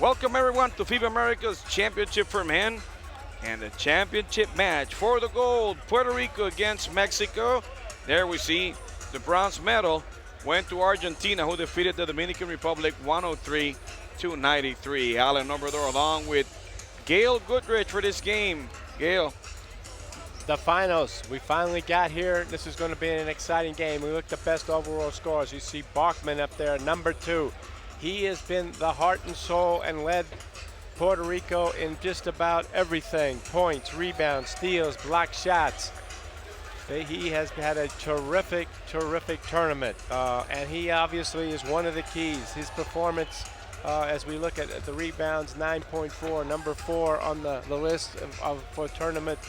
Welcome everyone to FIBA Americas Championship for men and the championship match for the gold, Puerto Rico against Mexico. There we see the bronze medal went to Argentina, who defeated the Dominican Republic 103-93. Alan Obrador along with Gail Goodrich for this game. Gail. The finals, we finally got here. This is going to be an exciting game. We look at the best overall scores. You see Bachman up there, number 2. He has been the heart and soul and led Puerto Rico in just about everything. Points, rebounds, steals, block shots. He has had a terrific tournament. And he obviously is one of the keys. His performance, as we look at the rebounds, 9.4, number 4 on the list for tournament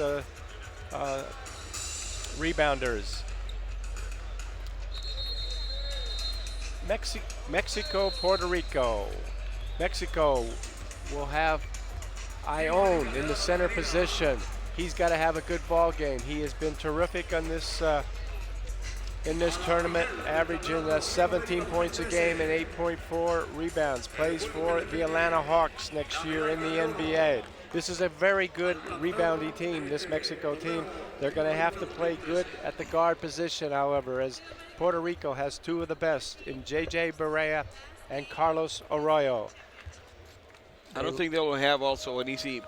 rebounders. Mexico, Puerto Rico. Mexico will have Ione in the center position. He's got to have a good ball game. He has been terrific on this in this tournament, averaging 17 points a game and 8.4 rebounds. Plays for the Atlanta Hawks next year in the NBA. This is a very good rebounding team, this Mexico team. They're going to have to play good at the guard position, however, as Puerto Rico has 2 of the best in J.J. Barea and Carlos Arroyo. I don't think they will have also an easy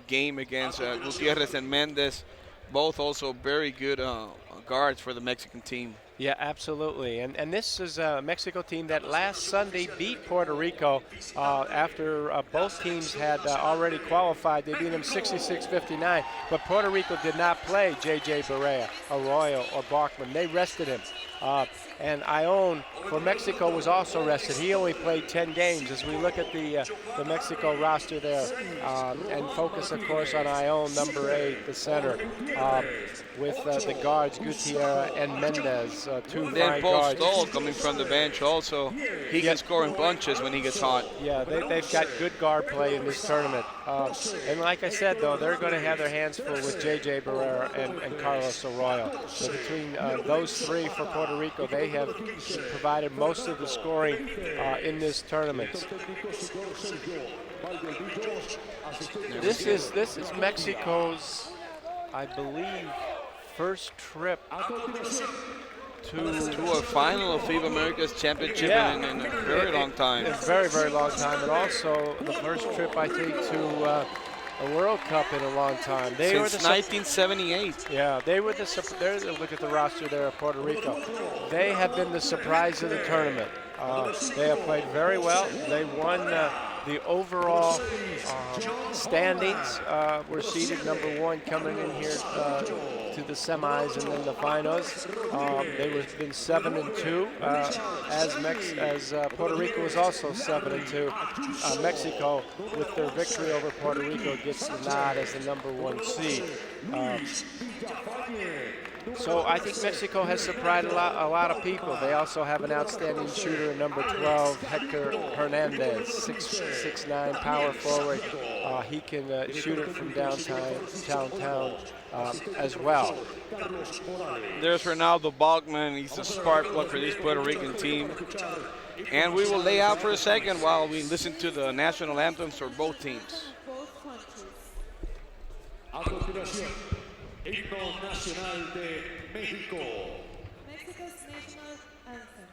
game against Gutierrez and Mendez, both also very good guards for the Mexican team. Yeah, absolutely. And this is a Mexico team that last Sunday beat Puerto Rico after both teams had already qualified. They beat them 66-59, but Puerto Rico did not play J.J. Barea, Arroyo, or Bachman. They rested him. And Ione for Mexico was also rested. He only played 10 games. As we look at the Mexico roster there, and focus, of course, on Ione, number 8, the center, with the guards Gutierrez and Mendez, 2 fine guards. Paul Stoll coming from the bench also. He can score in bunches when he gets hot. Yeah, they've got good guard play in this tournament. And like I said, though, they're going to have their hands full with J.J. Barrera and Carlos Arroyo. So between those 3 for Puerto Rico, they have provided most of the scoring in this tournament. This is Mexico's, I believe, first trip to a final of FIBA Americas Championship in a very long time. A very, very long time, and also the first trip, I think, to a World Cup in a long time. Since 1978. Yeah, they were look at the roster there of Puerto Rico. They have been the surprise of the tournament. They have played very well. They won the overall standings. Were seeded number 1 coming in here to the semis and then the finals. They were been 7-2, as Puerto Rico was also 7-2. Mexico, with their victory over Puerto Rico, gets the nod as the number 1 seed. So I think Mexico has surprised a lot of people. They also have an outstanding shooter, number 12, Hector Hernandez, 6'9", power forward. He can shoot it from downtown as well. There's Fernando Bachman. He's a spark plug for this Puerto Rican team. And we will lay out for a second while we listen to the national anthems for both teams. Himno Nacional de México. Mexico's national anthem.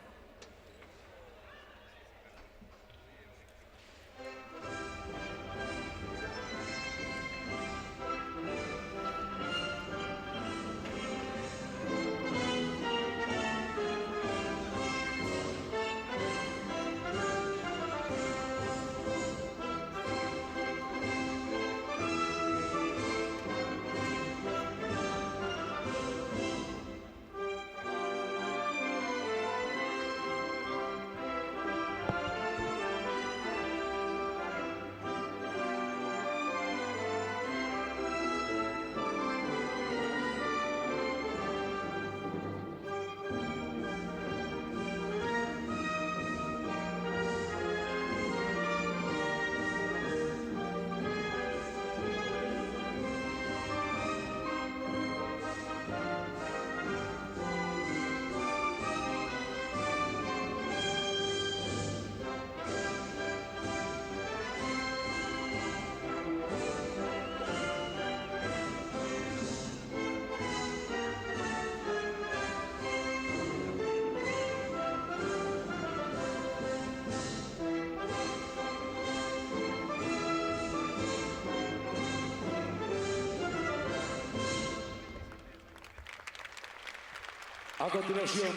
A continuación,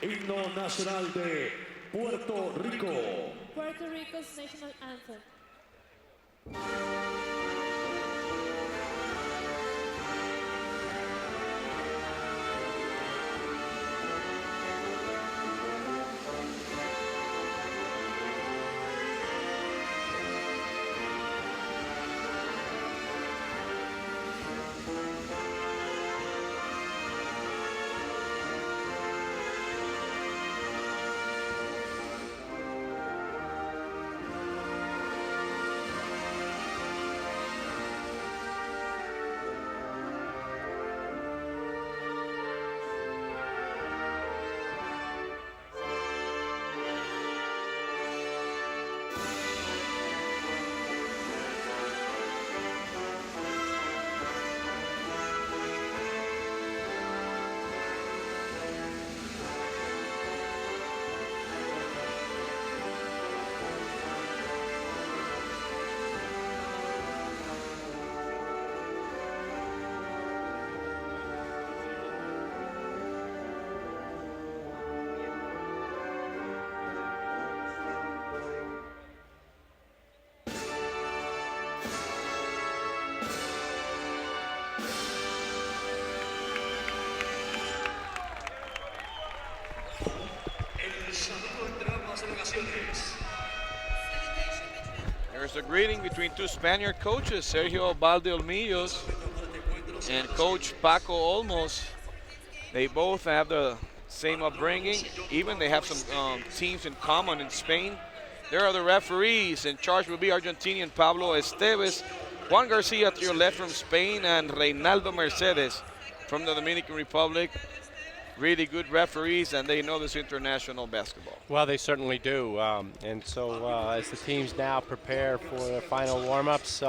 himno nacional de Puerto Rico. Puerto Rico's national anthem. There's a greeting between two Spaniard coaches, Sergio Valdeolmillos and Coach Paco Olmos. They both have the same upbringing. Even they have some teams in common in Spain. There are the referees. In charge will be Argentinian Pablo Esteves, Juan Garcia to your left from Spain, and Reynaldo Mercedes from the Dominican Republic. Really good referees, and they know this international basketball. Well, they certainly do. And so as the teams now prepare for their final warm-ups,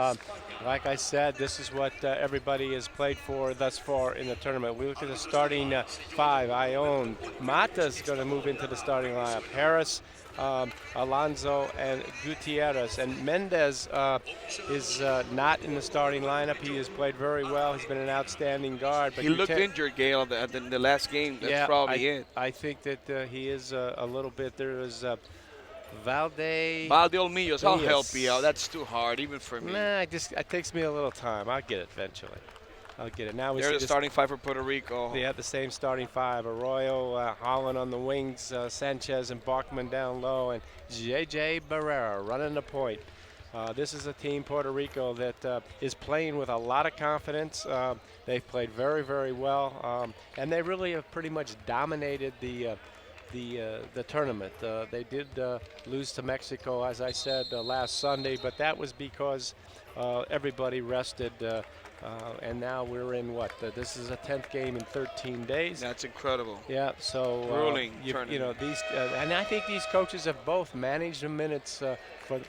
like I said, this is what everybody has played for thus far in the tournament. We look at the starting five. Ione, Mata's going to move into the starting lineup. Harris, Alonso, and Gutierrez. And Mendez is not in the starting lineup. He has played very well. He's been an outstanding guard. But he looked injured, Gail, at the last game. That's probably it. I think that he is a little bit. There is Valdeolmillos. I'll help you out. That's too hard, even for me. Nah, it takes me a little time. I'll get it eventually. I'll get it. Now they're the starting five for Puerto Rico. They have the same starting five. Arroyo, Holland on the wings, Sanchez and Bachman down low, and J.J. Barrera running the point. This is a team, Puerto Rico, that is playing with a lot of confidence. They've played very, very well, and they really have pretty much dominated the tournament. They did lose to Mexico, as I said, last Sunday, but that was because everybody rested. And now we're in what? This is a 10th game in 13 days. That's incredible. Yeah, so grueling you know these, and I think these coaches have both managed the minutes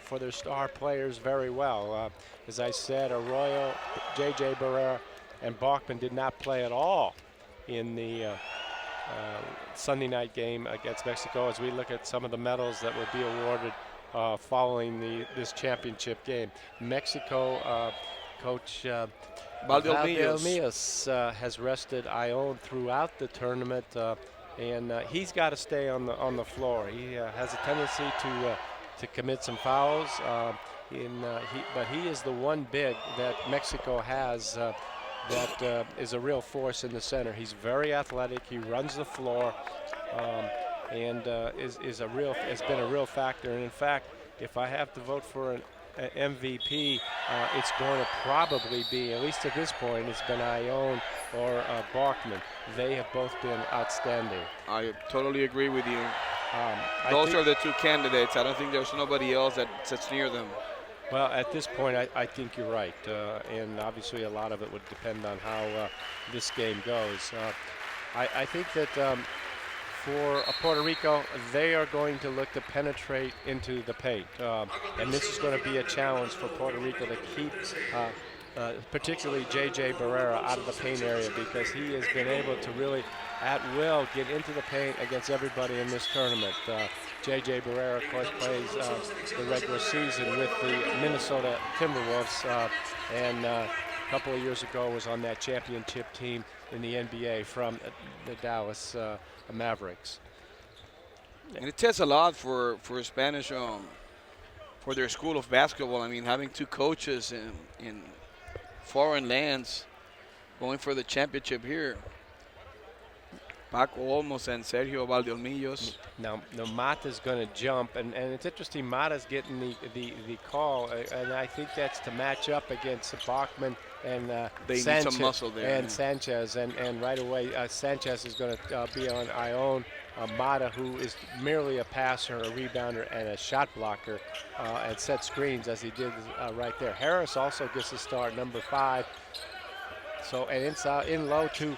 for their star players very well. As I said, Arroyo, J.J. Barrera, and Bachman did not play at all in the Sunday night game against Mexico. As we look at some of the medals that will be awarded following this championship game, Mexico coach. Valdeolmillos has rested Ione throughout the tournament, and he's got to stay on the floor. He has a tendency to commit some fouls, but he is the one big that Mexico has that is a real force in the center. He's very athletic. He runs the floor, and has been a real factor. And in fact, if I have to vote for an MVP, it's going to probably be, at least at this point, it's been Ione or Bachman. They have both been outstanding. I totally agree with you. Those are the two candidates. I don't think there's nobody else that sits near them. Well, at this point, I think you're right. And obviously a lot of it would depend on how this game goes. I think that for Puerto Rico, they are going to look to penetrate into the paint. And this is going to be a challenge for Puerto Rico to keep particularly J.J. Barrera out of the paint area, because he has been able to really, at will, get into the paint against everybody in this tournament. J.J. Barrera, of course, plays the regular season with the Minnesota Timberwolves, and couple of years ago was on that championship team in the NBA from the Dallas Mavericks. And it says a lot for Spanish, for their school of basketball. I mean, having two coaches in foreign lands going for the championship here. Paco Olmos and Sergio Valdeolmillos. Now Mata's going to jump, and it's interesting. Mata's getting the call, and I think that's to match up against Bachman and They Sanchez, need some muscle there. and Sanchez, and right away Sanchez is going to be on Ione. Mata, who is merely a passer, a rebounder, and a shot blocker, and set screens as he did right there. Harris also gets a start, number 5. So and inside in low to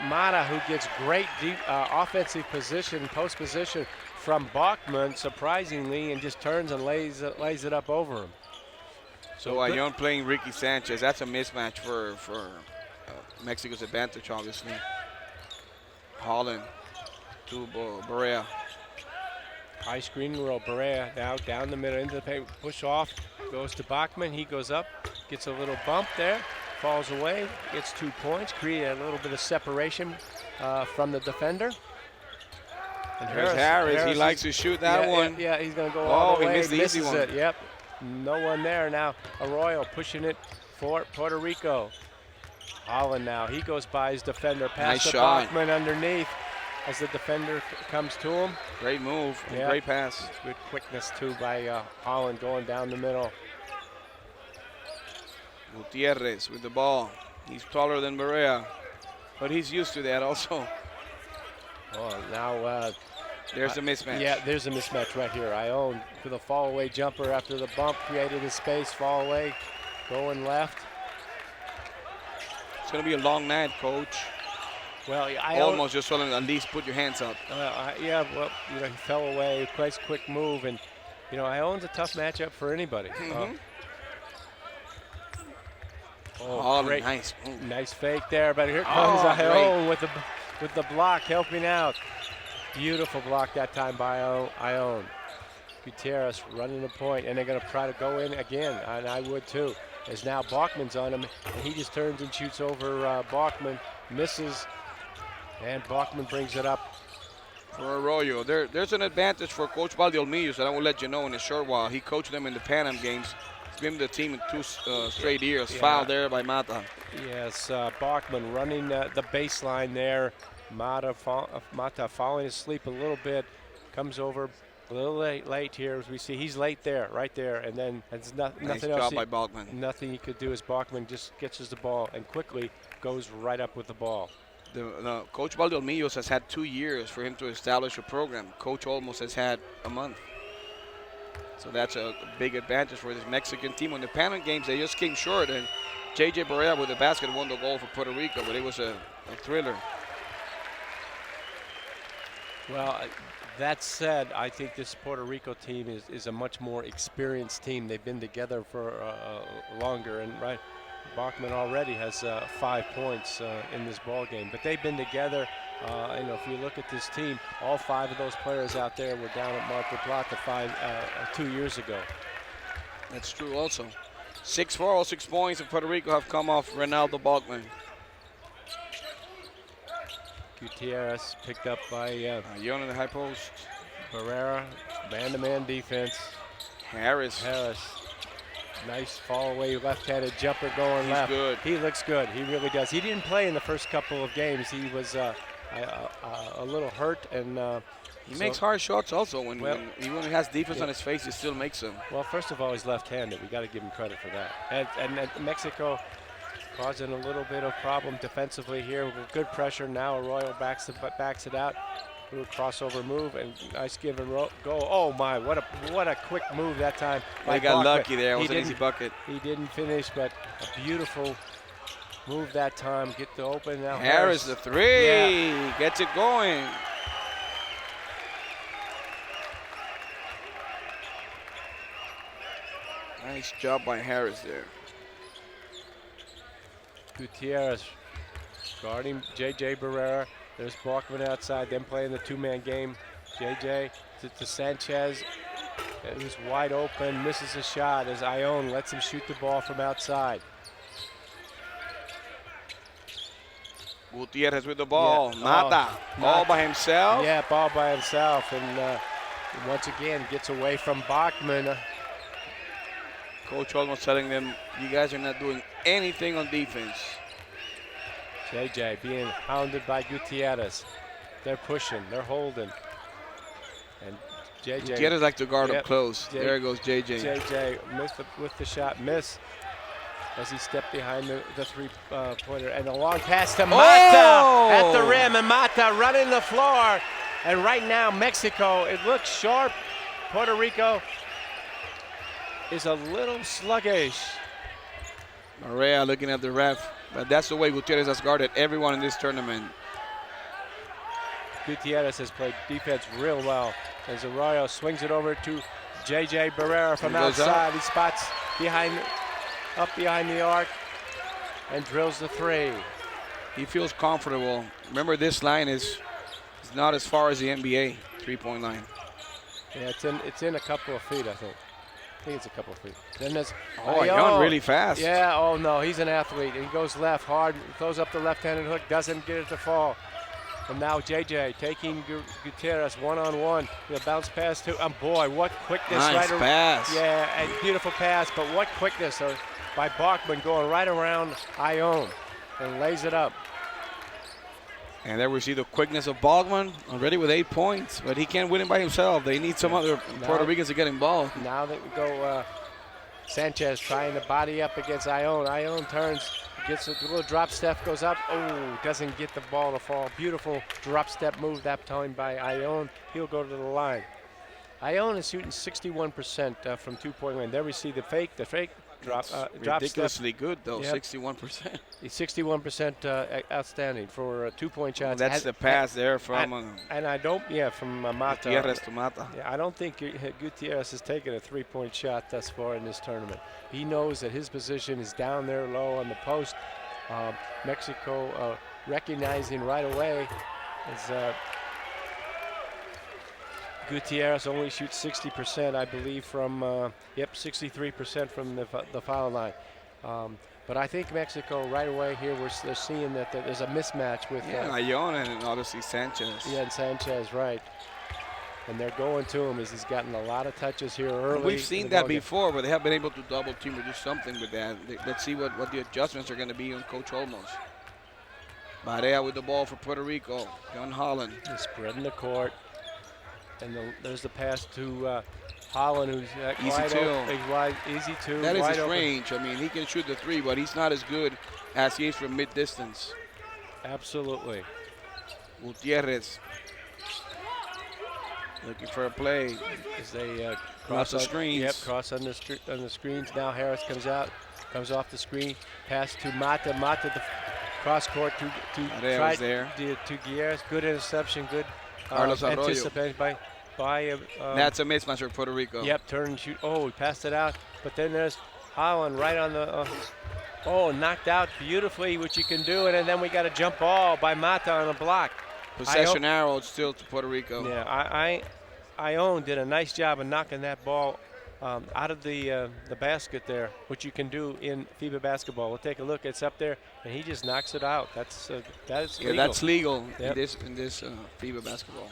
Mata, who gets great deep offensive position, post position from Bachman, surprisingly, and just turns and lays it up over him. So Ione playing Ricky Sanchez. That's a mismatch for Mexico's advantage, obviously. Holland to Barea. High screen roll, Barea now down the middle into the paint, push off, goes to Bachman. He goes up, gets a little bump there, falls away, gets 2 points, create a little bit of separation from the defender. And There's Harris. He likes to shoot that one. Yeah, he's going to go all the way. He missed the easy misses one. it. Yep, no one there now. Arroyo pushing it for Puerto Rico. Holland now, he goes by his defender, pass Nice to shot. Bachman underneath as the defender comes to him. Great move. And Yeah. great pass. Good quickness too by Holland going down the middle. Gutierrez with the ball. He's taller than Barea, but he's used to that also. Oh, now There's a mismatch. yeah, there's a mismatch right here. Ione with a fall away jumper after the bump, created a space, fall away, going left. It's going to be a long night, Coach. Well, Almost just told him at least put your hands up. yeah, well, he fell away, nice quick move, and Ione's a tough matchup for anybody. Oh, great. nice move. Nice fake there, but here comes Ione with the block, helping out. Beautiful block that time by Ione. Gutierrez running the point, and they're going to try to go in again, and I would too. As now Bachman's on him, and he just turns and shoots over Bachman, misses, and Bachman brings it up. For Arroyo, there's an advantage for Coach Valdeolmillos that I will let you know in a short while. He coached them in the Pan Am games. He's been with the team in 2 straight years. Yeah. Foul there by Mata. Yes, Bachman running the baseline there. Mata falling asleep a little bit, comes over a little late here as we see. He's late there, right there, and then there's nothing Nice else. job by Bachman. Nothing he could do as Bachman just catches the ball and quickly goes right up with the ball. Coach Valdeolmillos has had 2 years for him to establish a program. Coach Olmos has had a month. So that's a big advantage for this Mexican team. On the Pan Am games, they just came short, and J.J. Barea with the basket won the goal for Puerto Rico, but it was a thriller. Well, that said, I think this Puerto Rico team is a much more experienced team. They've been together for longer, and Bachman already has 5 points in this ball game. But they've been together. If you look at this team, all 5 of those players out there were down at Mar del Plata 2 years ago. That's true also. 6 for all 6 points of Puerto Rico have come off Ronaldo Bachman. Gutierrez picked up by Ione in the high post. Barrera, man-to-man defense. Harris. Nice fall away, left-handed jumper going He's left. good. He looks good. He really does. He didn't play in the first couple of games. He was a little hurt, and He makes hard shots also. When he has defense on his face, he still makes them. Well, first of all, he's left-handed. We got to give him credit for that. And Mexico causing a little bit of problem defensively here with good pressure. Now Arroyo backs it out. Little crossover move and nice give and go. Oh my! What a quick move that time. They got lucky there. It was an easy bucket. He didn't finish, but a beautiful move that time. Get the open now. Harris the 3 gets it going. Nice job by Harris there. Gutierrez guarding J.J. Barrera. There's Bachman outside, them playing the 2-man game. J.J. to Sanchez, who's wide open, misses a shot as Ione lets him shoot the ball from outside. Gutierrez with the ball. Yeah. Mata, all by himself. Yeah, ball by himself, and once again gets away from Bachman. Coach almost telling them, you guys are not doing anything on defense. JJ being hounded by Gutierrez. They're pushing, they're holding. And JJ. Gutierrez like to guard up close. J- There goes JJ. JJ missed with the shot, miss as he stepped behind the three-pointer. And a long pass to Mata at the rim, and Mata running the floor. And right now, Mexico, it looks sharp. Puerto Rico is a little sluggish. Maria looking at the ref. But that's the way Gutierrez has guarded everyone in this tournament. Gutierrez has played defense real well as Arroyo swings it over to JJ Barrera from outside. He spots up behind the arc and drills the three. He feels comfortable. Remember, this line is not as far as the NBA three-point line. Yeah, it's in a couple of feet, I think. I think it's a couple of feet. Then there's Ayon really fast. Yeah, oh no, he's an athlete. He goes left hard, throws up the left-handed hook, doesn't get it to fall. And now JJ taking Gutierrez one-on-one. The bounce pass to, boy, what quickness. Nice pass. Yeah, and beautiful pass, but what quickness by Bachman going right around Ayon and lays it up. And there we see the quickness of Bachman, already with 8 points, but he can't win it by himself. They need some other Puerto Ricans to get involved. Now that we go, Sanchez trying to body up against Ayon. Ayon turns, gets a little drop step, goes up. Oh, doesn't get the ball to fall. Beautiful drop step move that time by Ayon. He'll go to the line. Ayon is shooting 61% from two-point line. There we see the fake drop ridiculously step. good though, Yep. 61%. He's 61% outstanding for two-point shots. Well, that's the pass there from and I don't, from Mata. Gutierrez to Mata. Yeah, I don't think Gutierrez has taken a three-point shot thus far in this tournament. He knows that his position is down there low on the post. Mexico recognizing right away as Gutierrez only shoots 60%, I believe, from 63% from the foul line. But I think Mexico right away here, they're seeing that there's a mismatch with Ayon and obviously Sanchez. Yeah, and Sanchez, right. And they're going to him as he's gotten a lot of touches here early. We've seen that before, but they have been able to double team or do something with that. Let's see what the adjustments are going to be on Coach Olmos. Barea with the ball for Puerto Rico. John Holland. He's spreading the court. And there's the pass to Holland, who's easy two. Easy two. That is his open. range. I mean, he can shoot the three, but he's not as good as he is from mid-distance. Absolutely. Gutierrez looking for a play. As they cross the screens. Yep, cross on the screens. Now Harris comes off the screen. Pass to Mata. Mata the cross court to Gutierrez. Good interception. Good anticipation by that's a mismatch for Puerto Rico. Yep, turn and shoot. Oh, he passed it out. But then there's Holland right on the knocked out beautifully, which you can do. And then we got a jump ball by Mata on a block. Possession arrow still to Puerto Rico. Yeah, Ayon did a nice job of knocking that ball out of the basket there, which you can do in FIBA basketball. We'll take a look. It's up there, and he just knocks it out. That's legal. That's legal yep. in this FIBA basketball.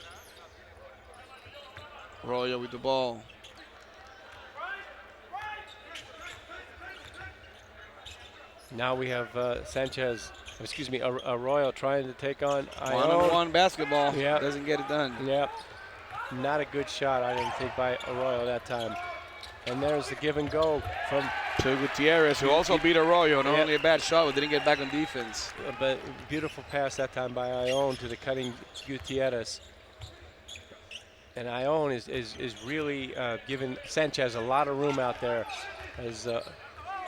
Arroyo with the ball. Now we have Arroyo trying to take on Ayon. One-on-one basketball. Yep. Doesn't get it done. Yep. Not a good shot, I didn't think, by Arroyo that time. And there's the give and go from to Gutierrez, who also beat Arroyo. Not only a bad shot, but didn't get back on defense. But beautiful pass that time by Ayon to the cutting Gutierrez. And Ayon is really giving Sanchez a lot of room out there. As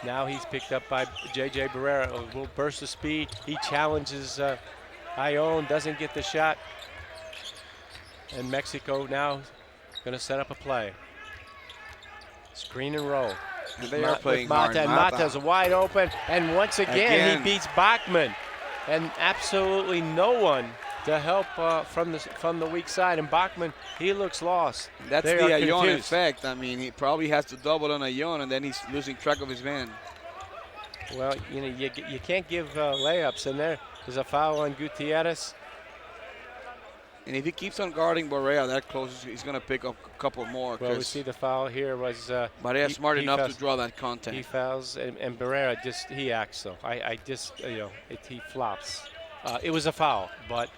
now he's picked up by JJ Barrera. A little burst of speed. He challenges Ayon, doesn't get the shot. And Mexico now going to set up a play. Screen and roll. They are playing hard. And Mata's wide open. And once again, he beats Bachman. And absolutely no one to help from the weak side. And Bachman, he looks lost. That's the Ayon effect. I mean, he probably has to double on Ayon, and then he's losing track of his man. Well, you can't give layups, and There's a foul on Gutierrez. And if he keeps on guarding Barea that close, he's going to pick up a couple more. Well, we see the foul here was Barea's smart enough fouls, to draw that contact. He fouls, and Barrera he acts though. I just, he flops. It was a foul, but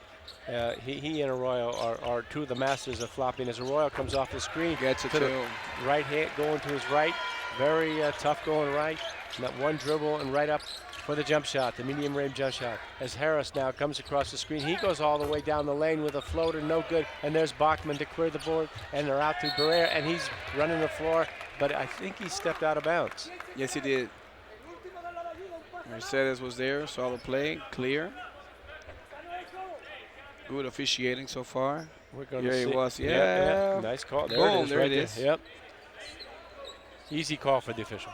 he and Arroyo are two of the masters of flopping. As Arroyo comes off the screen, Gets it to too. the right hand, going to his right. Very tough going right. And that one dribble and right up for the jump shot, the medium range jump shot. As Harris now comes across the screen, he goes all the way down the lane with a floater, no good. And there's Bachman to clear the board, and they're out to Barrera, and he's running the floor, but I think he stepped out of bounds. Yes, he did. Mercedes was there, saw the play, clear. Good officiating so far. We're going Here to he see. was, Yeah, nice call. There Boom, it is, there right it is. Yep. Easy call for the official.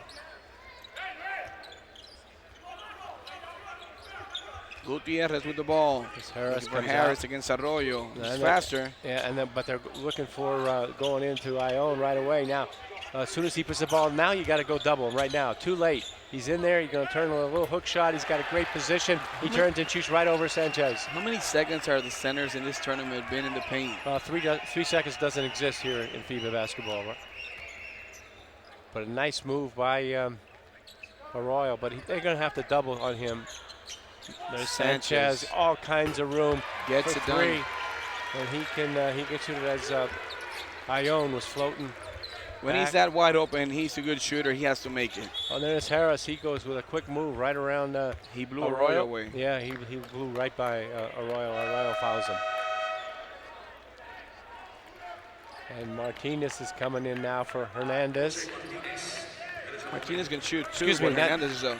Gutierrez with the ball. Harris For comes Harris out. against Arroyo. And He's then- faster. Yeah, but they're looking for going into Ione right away. Now, as soon as he puts the ball, now you got to go double him right now. Too late. He's in there. You're going to turn a little hook shot. He's got a great position. He turns and shoots right over Sanchez. How many seconds are the centers in this tournament been in the paint? 3 seconds doesn't exist here in FIBA basketball. Right? But a nice move by Arroyo. But they're going to have to double on him. There's Sanchez, all kinds of room. Gets for it three. done. And he can shoot it as Ione was floating. When back. he's that wide open, he's a good shooter. He has to make it. Oh, there's Harris. He goes with a quick move right around. He blew Arroyo away. Yeah, he blew right by Arroyo. Arroyo fouls him. And Martinez is coming in now for Hernandez. Martinez can shoot too. Excuse me, but Hernandez is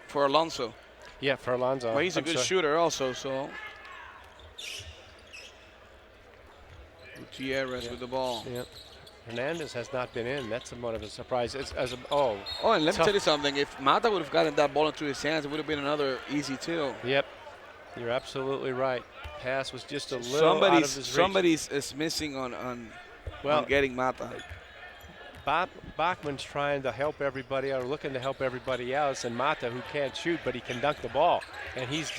for Alonso. Yeah, for Alonso. Well, he's a good shooter also, so. Gutierrez with the ball. Yep. Hernandez has not been in. That's somewhat of a surprise. Oh, and let me tell you something. If Mata would have gotten that ball into his hands, it would have been another easy two. Yep. You're absolutely right. Pass was just a little out of his reach. Somebody's is missing on getting Mata. Bachman's trying to help everybody out, or looking to help everybody else, and Mata, who can't shoot, but he can dunk the ball, and he's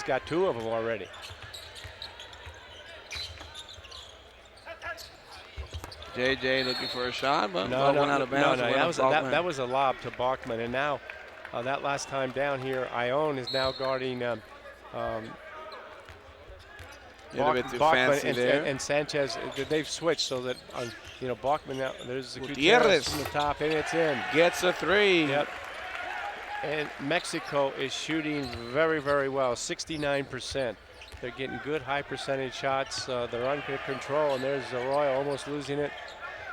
got two of them already. JJ looking for a shot, but No, ball went out of bounds. that was a lob to Bachman, and now that last time down here, Ione is now guarding bit too Bachman fancy there. and Sanchez. They've switched so that Bachman now. There's Gutierrez from the top, and it's in. Gets a three. Yep. And Mexico is shooting very, very well, 69%. They're getting good high percentage shots. They're under control, and there's Arroyo almost losing it.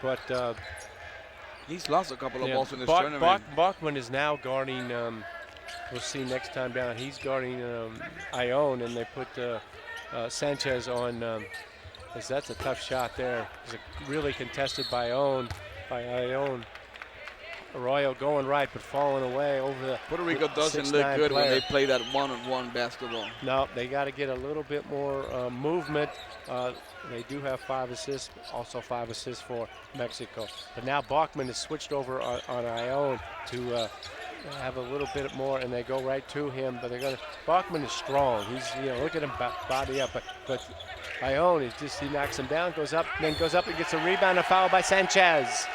But he's lost a couple of balls in this tournament. Bachman is now guarding, we'll see next time down, he's guarding Ione, and they put Sanchez on, because that's a tough shot there. It's really contested by Ione. Arroyo going right, but falling away over the Puerto Rico doesn't look good when they play that one-on-one basketball. No, they got to get a little bit more movement. They do have 5 assists, also 5 assists for Mexico. But now Bachman has switched over on Ione to have a little bit more, and they go right to him. But they're going to. Bachman is strong. He's look at him body up, but Ione is just he knocks him down, goes up, and then goes up and gets a rebound, a foul by Sanchez.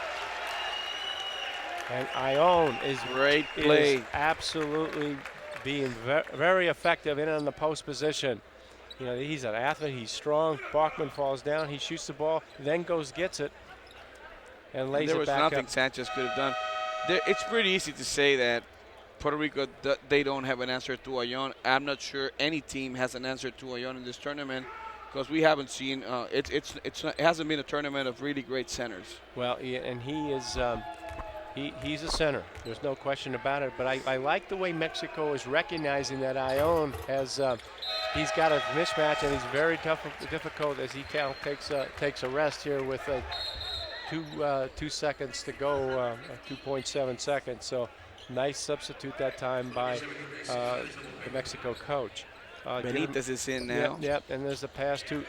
And Ione is absolutely being very effective in on the post position. He's an athlete. He's strong. Bachman falls down. He shoots the ball, then gets it, and lays it back up. There was nothing Sanchez could have done. It's pretty easy to say that Puerto Rico, they don't have an answer to Ione. I'm not sure any team has an answer to Ione in this tournament, because we haven't seen. It hasn't been a tournament of really great centers. Well, and he is. He's a center. There's no question about it. But I like the way Mexico is recognizing that Ione has. He's got a mismatch, and he's very difficult as he takes a rest here with 2 seconds to go, 2.7 seconds. So nice substitute that time by the Mexico coach. Benitez is in now. Yep, and there's a pass to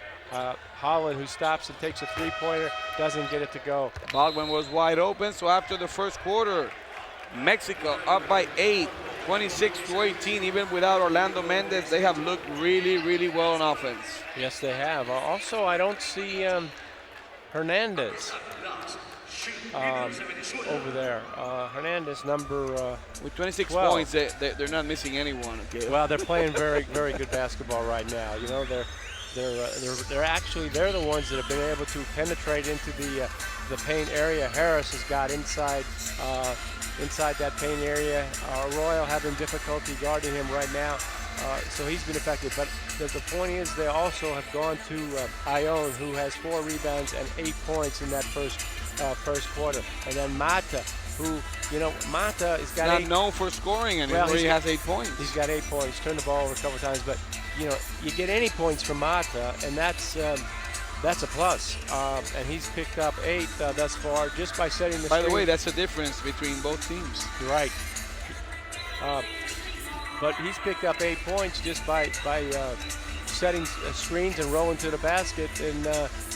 Holland, who stops and takes a three-pointer, doesn't get it to go. Bachman was wide open, so after the first quarter, Mexico up by 8. 26-18, even without Orlando Mendez, they have looked really, really well on offense. Yes, they have. Also, I don't see Hernandez over there. Hernandez, number With 26 12. points, they're not missing anyone. Okay. Well, they're playing very, very good basketball right now. You know, they're actually the ones that have been able to penetrate into the paint area. Harris has got inside that paint area. Arroyo having difficulty guarding him right now, so he's been effective. But the point is, they also have gone to Ione, who has 4 rebounds and 8 points in that first quarter, and then Mata, who, you know, Mata is got not 8. known for scoring anymore. Well, He has 8 points. He's got 8 points. Turned the ball over a couple times, but you know, you get any points from Mata, and that's a plus. And he's picked up 8 thus far just by setting the By the screen. way, that's the difference between both teams. Right. But he's picked up 8 points just by setting screens and rolling to the basket and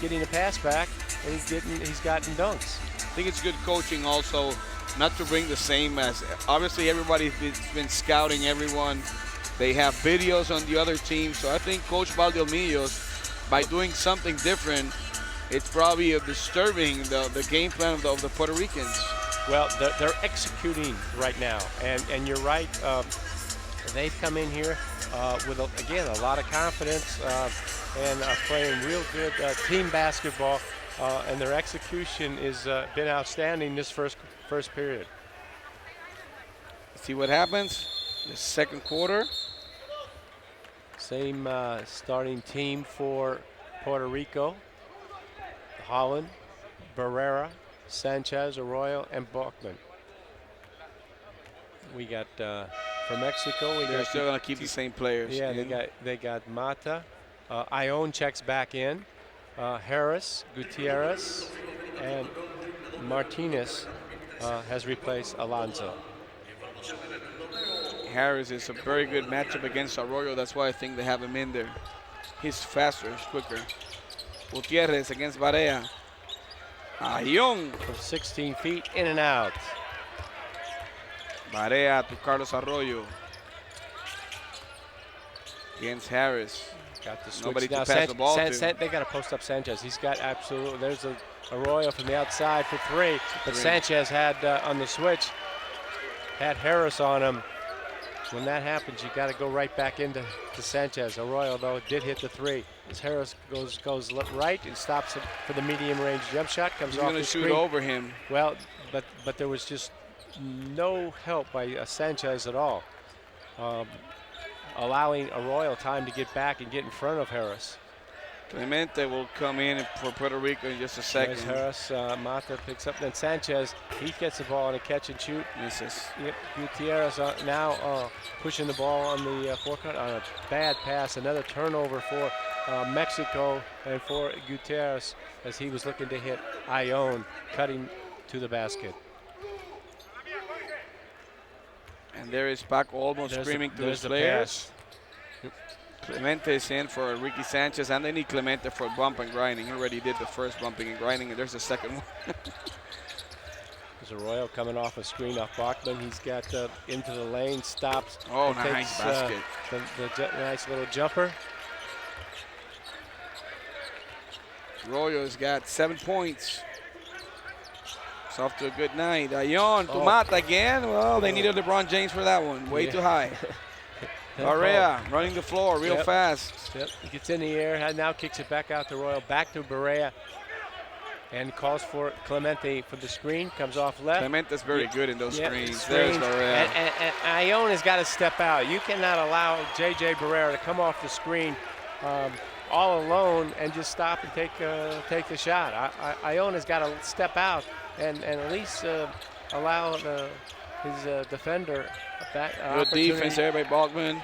getting a pass back, and he's gotten dunks. I think it's good coaching also not to bring the same as, obviously everybody's been scouting everyone. They have videos on the other team, so I think Coach Valdeolmillos, by doing something different, it's probably disturbing the game plan of the Puerto Ricans. Well, they're executing right now, and you're right. They've come in here with, again, a lot of confidence and playing real good team basketball, and their execution has been outstanding this first period. See what happens the second quarter. Same starting team for Puerto Rico: Holland, Barrera, Sanchez, Arroyo, and Bachman. We got for Mexico. They're still going to keep the same players. Yeah, they got Mata. Ione checks back in. Harris, Gutierrez, and Martinez has replaced Alonso. Harris is a very good matchup against Arroyo. That's why I think they have him in there. He's faster, he's quicker. Gutierrez against Barea. Ione. From 16 feet, in and out. Barea to Carlos Arroyo. Against Harris. Got the switch. Nobody now, to pass the ball to. They got to post up Sanchez. He's got absolutely. There's a Arroyo from the outside for 3, but Sanchez had on the switch had Harris on him. When that happens, you got to go right back into Sanchez. Arroyo, though, did hit the 3. As Harris goes right and stops it for the medium range jump shot. Comes off the screen. He's going to shoot over him. Well, but there was just no help by Sanchez at all, allowing Arroyo time to get back and get in front of Harris. Clemente will come in for Puerto Rico in just a second. There's Harris, Mata picks up, then Sanchez, he gets the ball on a catch and shoot. Misses. Yep, Gutierrez now pushing the ball on the forecourt on a bad pass. Another turnover for Mexico and for Gutierrez as he was looking to hit Ione, cutting to the basket. And there is Paco almost screaming to his players. Clemente is in for Ricky Sanchez, and they need Clemente for bump and grinding. He already did the first bumping and grinding, and there's the second one. There's Arroyo coming off a screen off Bachman. He's got into the lane, stops. Oh, and nice basket. The nice little jumper. Arroyo's got 7 points. It's off to a good night. Ione to Mata again. Well, they needed LeBron James for that one. Way too high. Barea running the floor real fast. Yep, he gets in the air, now kicks it back out to Royal, back to Barea, and calls for Clemente for the screen, comes off left. Clemente's very good in those screens. There's Barea. And Ione has got to step out. You cannot allow J.J. Barrera to come off the screen all alone and just stop and take the shot. Ione has got to step out and at least allow his defender back. Good defense there by Bachman.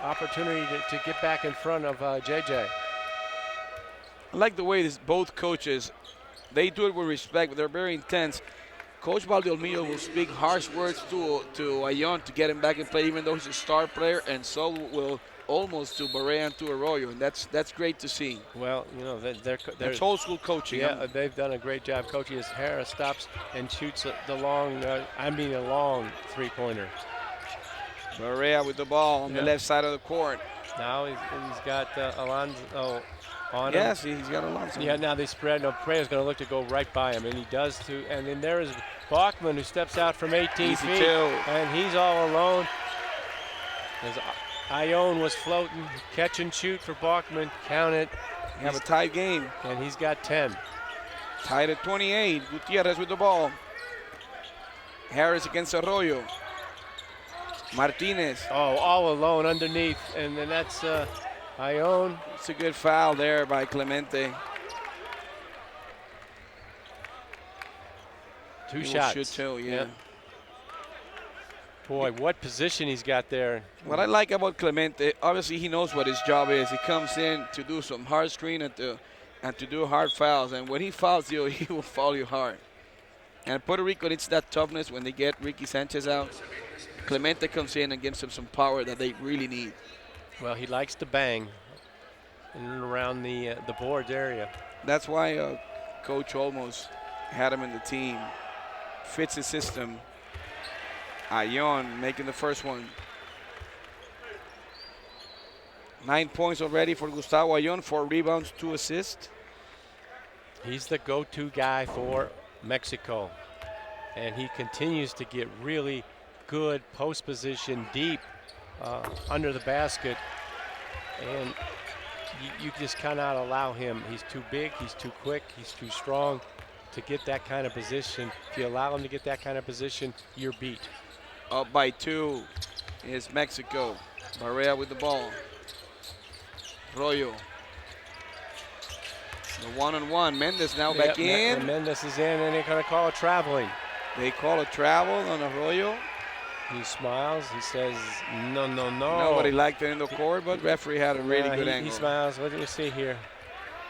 Opportunity to get back in front of JJ. I like the way both coaches, they do it with respect, but they're very intense. Coach Valdeolmillo will speak harsh words to Ione to get him back in play, even though he's a star player, and so will almost to Barea and to Arroyo, and that's great to see. Well, you know, that's old school coaching. Yeah, they've done a great job coaching as Harris stops and shoots the long, a long three-pointer. Barea with the ball on the left side of the court. Now he's got Alonso on him. Yes, he's got Alonso. Yeah, now they spread. No, Pereira's going to look to go right by him, and he does too. And then there is Bachman, who steps out from 18 Easy feet, two. and he's all alone. As Ione was floating, catch and shoot for Bachman. Count it. We have a tied game. And he's got 10. Tied at 28. Gutierrez with the ball. Harris against Arroyo. Martinez. Oh, all alone underneath, and then that's Ione. It's a good foul there by Clemente. Two He will shots. shoot two, yeah. Yep. Boy, what position he's got there. What I like about Clemente, obviously he knows what his job is. He comes in to do some hard screen and to do hard fouls. And when he fouls you, he will foul you hard. And Puerto Rico needs that toughness when they get Ricky Sanchez out. Clemente comes in and gives them some power that they really need. Well, he likes to bang in and around the boards area. That's why Coach almost had him in the team. Fits his system. Ione making the first one. 9 points already for Gustavo Ione, 4 rebounds, 2 assists. He's the go-to guy for Mexico, and he continues to get really good post position deep under the basket, and you just cannot allow him. He's too big, he's too quick, he's too strong to get that kind of position. If you allow him to get that kind of position, you're beat. Up by 2 is Mexico. Barea with the ball. Arroyo. The one-on-one. Mendes now back in. And Mendes is in, and they're going to call it traveling. They call a travel on Arroyo. He smiles. He says, no, no, no. Nobody liked it in the court, but referee had a really good angle. He smiles. What do you see here?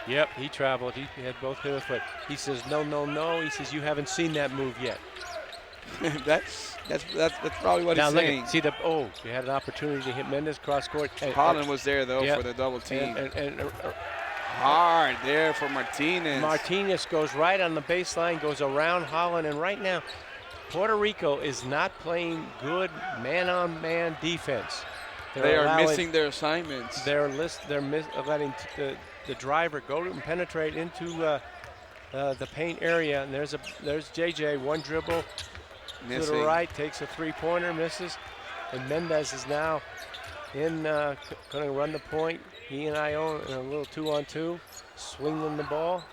Yep, he traveled. He had both hit his foot. He says, no, no, no. He says, you haven't seen that move yet. that's probably what now he's look saying. See you had an opportunity to hit Mendes cross court. Holland was there though for the double team. And hard there for Martinez. Martinez goes right on the baseline, goes around Holland, and right now Puerto Rico is not playing good man-on-man defense. They are missing their assignments. They're letting the driver go and penetrate into the paint area, and there's JJ, one dribble missing. To the right, takes a three-pointer, misses, and Mendes is now in going to run the point. He and Ione in a little 2-on-2, swinging the ball.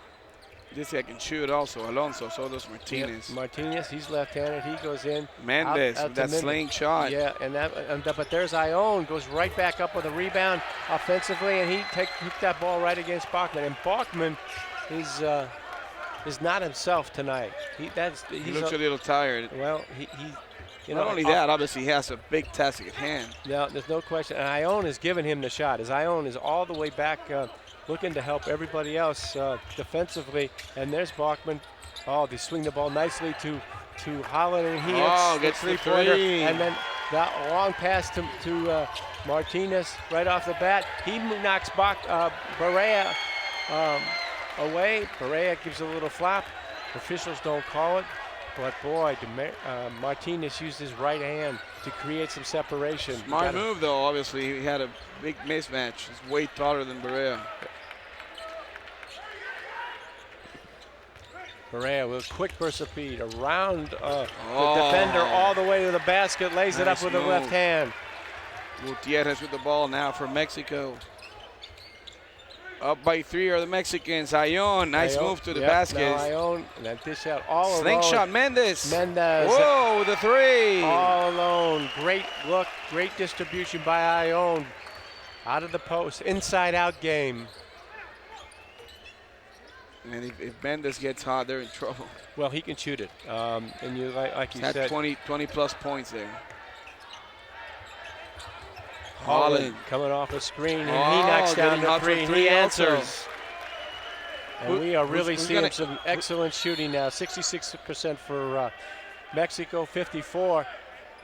This guy can shoot also. Alonso, so does Martinez. Yep. Martinez, he's left-handed. He goes in. Mendes with that sling shot. Yeah, but there's Ione, goes right back up with a rebound offensively, and he took that ball right against Bachman. And Bachman is not himself tonight. He looks a little tired. Well, not only that, obviously he has a big task at hand. No, there's no question. And Ione is giving him the shot. As Ione is all the way back, looking to help everybody else defensively. And there's Bachman. Oh, they swing the ball nicely to Holland, and he gets the three-pointer. three. And then that long pass to Martinez right off the bat. He knocks Barea away. Barea gives a little flap. Officials don't call it. But boy, Martinez used his right hand to create some separation. Smart move, though. Obviously, he had a big mismatch. He's way taller than Barea. Barea with a quick burst of speed around the defender all the way to the basket, lays it up with the left hand. Gutierrez with the ball now for Mexico. Up by 3 are the Mexicans. Ione, nice move to the basket. Ione, and that dish out all alone. Slingshot, Mendes. Mendes. Whoa, the 3. All alone. Great look, great distribution by Ione. Out of the post, inside-out game. And if Mendes gets hot, they're in trouble. Well, he can shoot it. And you like you said, 20-plus points there. Holland coming off a screen, and he knocks down the three, and he answers. And we are really seeing some excellent shooting now. 66% for Mexico, 54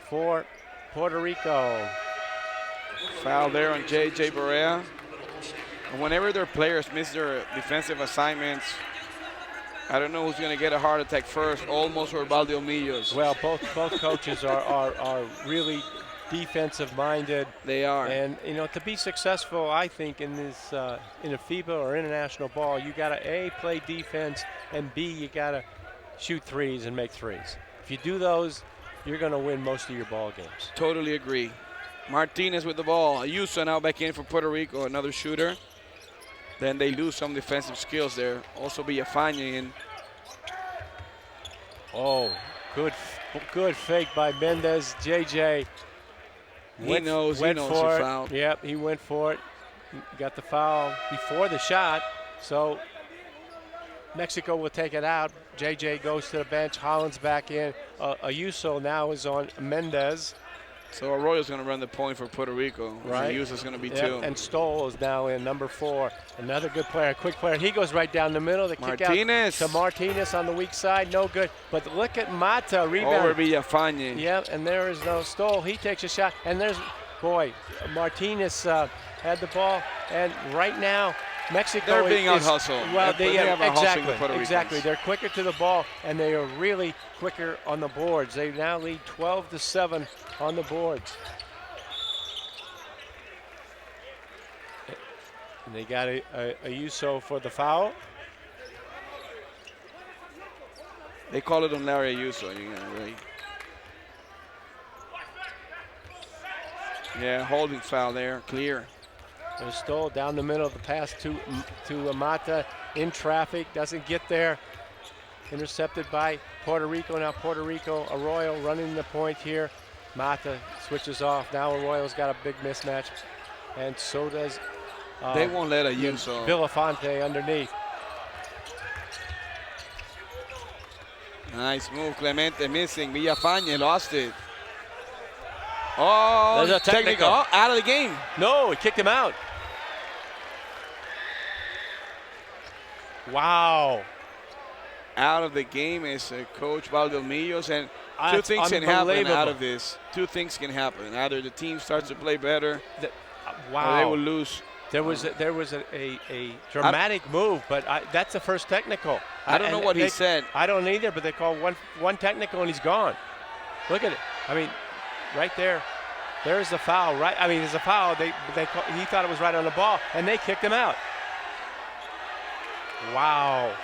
for Puerto Rico. Foul there on J.J. Barea. And whenever their players miss their defensive assignments, I don't know who's going to get a heart attack first, Olmos or Valdeomillos. Well, both coaches are really defensive-minded. They are. And you know, to be successful, I think in this in a FIBA or international ball, you got to A, play defense, and B, you got to shoot threes and make threes. If you do those, you're going to win most of your ball games. Totally agree. Martinez with the ball. Ayuso now back in for Puerto Rico, another shooter. Then they lose some defensive skills there. Also Villafana in. Oh, good fake by Mendez. JJ He knows he he fouled. Yep, he went for it. Got the foul before the shot. So Mexico will take it out. JJ goes to the bench. Holland's back in. Ayuso now is on Mendez. So Arroyo's going to run the point for Puerto Rico. Right. Ayuso's going to be Yep, 2. and Stoll is now in number 4. Another good player, quick player. He goes right down the middle. The kick Martinez. out to Martinez on the weak side. No good. But look at Mata rebound. Over Villafana. Yep, and there is no Stoll. He takes a shot. And there's, boy, Martinez had the ball. And right now, Mexico They're being out-hustled. Well, They have a hustling the Puerto exactly. Ricans. They're quicker to the ball, and they are really quicker on the boards. They now lead 12-7 on the boards. And they got a Ayuso for the foul. They call it on Larry Ayuso. Right? Yeah, holding foul there, clear. There's Stoll down the middle of the pass to Mata in traffic, doesn't get there. Intercepted by Puerto Rico. Now Puerto Rico, Arroyo running the point here. Mata switches off. Now Arroyo's got a big mismatch, and so does They won't let Ayuso. Villafante underneath. Nice move, Clemente missing. Villafana lost it. Oh, There's a technical. Oh, out of the game. No, he kicked him out. Wow. Out of the game is Coach Valdomillos, and two things can happen unbelievable. out of this. Two things can happen. Either the team starts to play better, Wow. or they will lose. There was a dramatic move, but that's the first technical. I don't know what he said. I don't either, but they call one technical and he's gone. Look at it. I mean, right there. There's the foul, right? I mean, there's a foul. He thought it was right on the ball, and they kicked him out. Wow.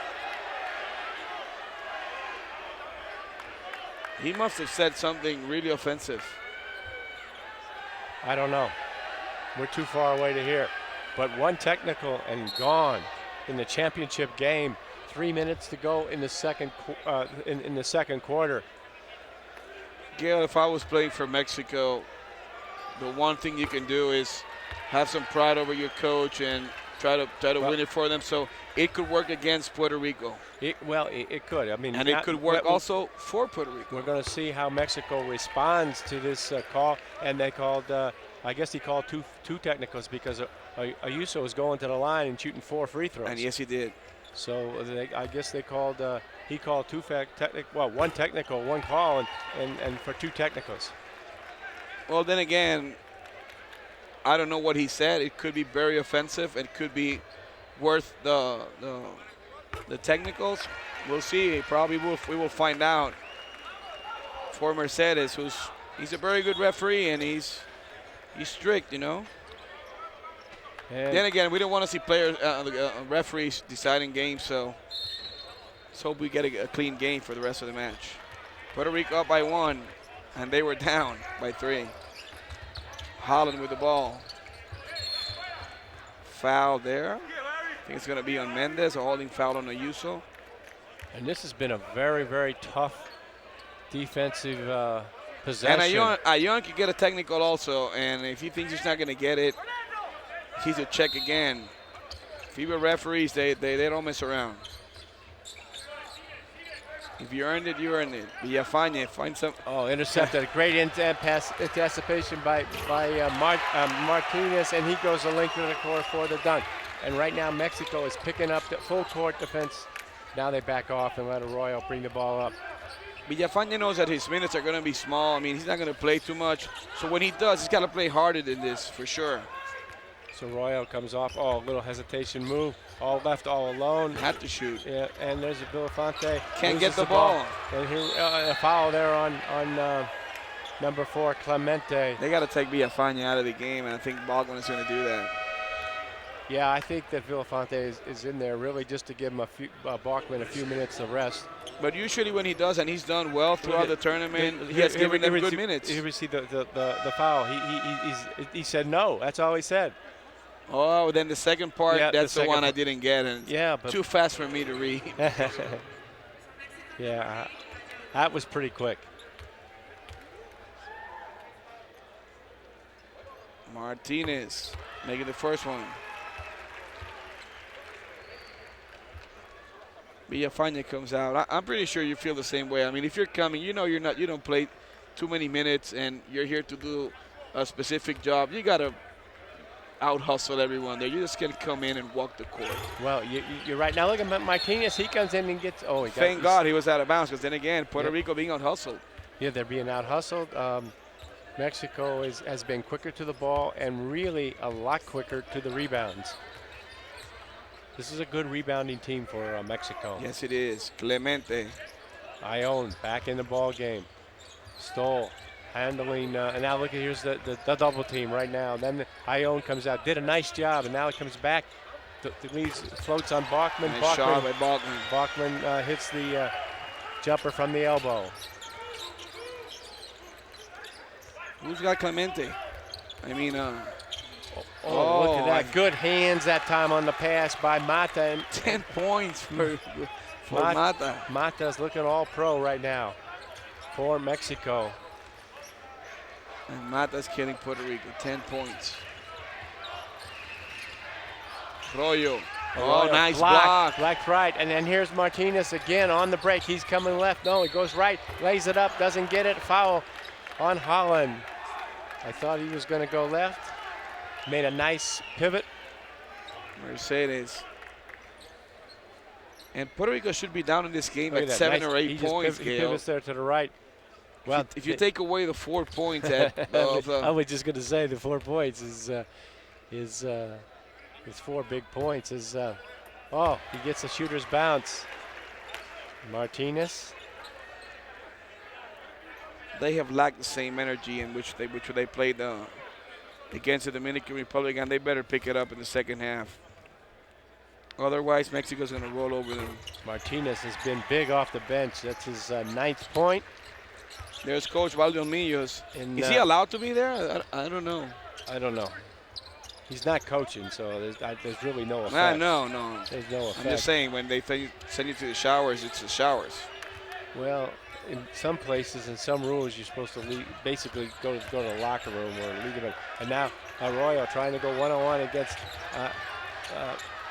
He must have said something really offensive. I don't know. We're too far away to hear. But one technical and gone in the championship game. 3 minutes to go in the second quarter. Gail, if I was playing for Mexico, the one thing you can do is have some pride over your coach and try to win it for them. So it could work against Puerto Rico. It could. I mean, and it could work also for Puerto Rico. We're going to see how Mexico responds to this call. And they called, I guess he called two technicals because Ayuso was going to the line and shooting 4 free throws. And yes, he did. So I guess they called. He called one technical, one call, and for 2 technicals. Well, then again, I don't know what he said. It could be very offensive. It could be worth the technicals. We'll see. We will find out. For Mercedes, he's a very good referee and he's strict, you know. And then again, we don't want to see players, referees deciding games. So let's hope we get a clean game for the rest of the match. Puerto Rico up by 1, and they were down by 3. Holland with the ball. Foul there. I think it's going to be on Mendez, a holding foul on Ayuso. And this has been a very, very tough defensive possession. And Ayon could get a technical also, and if he thinks he's not going to get it, he's a check again. FIBA referees, they don't mess around. If you earned it, you earned it. Villafana, find some. Oh, intercepted. A great anticipation by Martinez, and he goes the length of the court for the dunk. And right now, Mexico is picking up the full court defense. Now they back off and let Arroyo bring the ball up. Villafana knows that his minutes are going to be small. I mean, he's not going to play too much. So when he does, he's got to play harder than this, for sure. So Arroyo comes off. Oh, a little hesitation move. All left, all alone. Had to shoot. Yeah, and there's a Villafante. Can't get the ball. And here, a foul there on number 4, Clemente. They got to take Villafaña out of the game, and I think Bachman is going to do that. Yeah, I think that Villafaña is in there really just to give him Bachman a few minutes of rest. But usually when he does, and he's done well throughout the tournament, he has given them good minutes. Here we see the foul. He said no. That's all he said. Oh, then the second part, Yeah, that's the one I part. didn't get, and Yeah, but too fast for me to read. yeah, that was pretty quick. Martinez making the first one. Villafaña comes out. I'm pretty sure you feel the same way. I mean, if you're coming, you know you don't play too many minutes, and you're here to do a specific job. You gotta out hustle everyone there. You just can't come in and walk the court. Well, you're right. Now look at Martinez. He comes in and gets. Oh, Thank God he was out of bounds, because then again, Puerto Rico being out hustled. Yeah, they're being out hustled. Mexico has been quicker to the ball and really a lot quicker to the rebounds. This is a good rebounding team for Mexico. Yes, it is. Clemente. Ione back in the ball game. Stoll handling, and now look at here's the double team right now. Then Ione comes out, did a nice job, and now it comes back. The leads floats on Bachman. Nice shot by Bachman. Bachman hits the jumper from the elbow. Who's got Clemente? I mean, Oh, look at that. Good hands that time on the pass by Mata. And 10 points for Mata. Mata's looking all pro right now for Mexico. And Mata's killing Puerto Rico. 10 points. Arroyo. Oh, nice block. Black right. And then here's Martinez again on the break. He's coming left. No, he goes right. Lays it up. Doesn't get it. Foul on Holland. I thought he was going to go left. Made a nice pivot. Mercedes. And Puerto Rico should be down in this game at 7 or 8 points, He Gail. pivots there to the right. Well, if you take away the 4 points I was just going to say the 4 points is 4 big points. Oh, he gets a shooter's bounce. Martinez. They have lacked the same energy in which they played against the Dominican Republic, and they better pick it up in the second half. Otherwise, Mexico's going to roll over them. Martinez has been big off the bench. That's his 9th point. There's Coach Valdemillos. Is he allowed to be there? I don't know. I don't know. He's not coaching, so there's really no effect. No. There's no effect. I'm just saying, when they send you to the showers, it's the showers. Well, in some places, in some rules, you're supposed to basically go to the locker room or leave them. And now Arroyo trying to go one-on-one against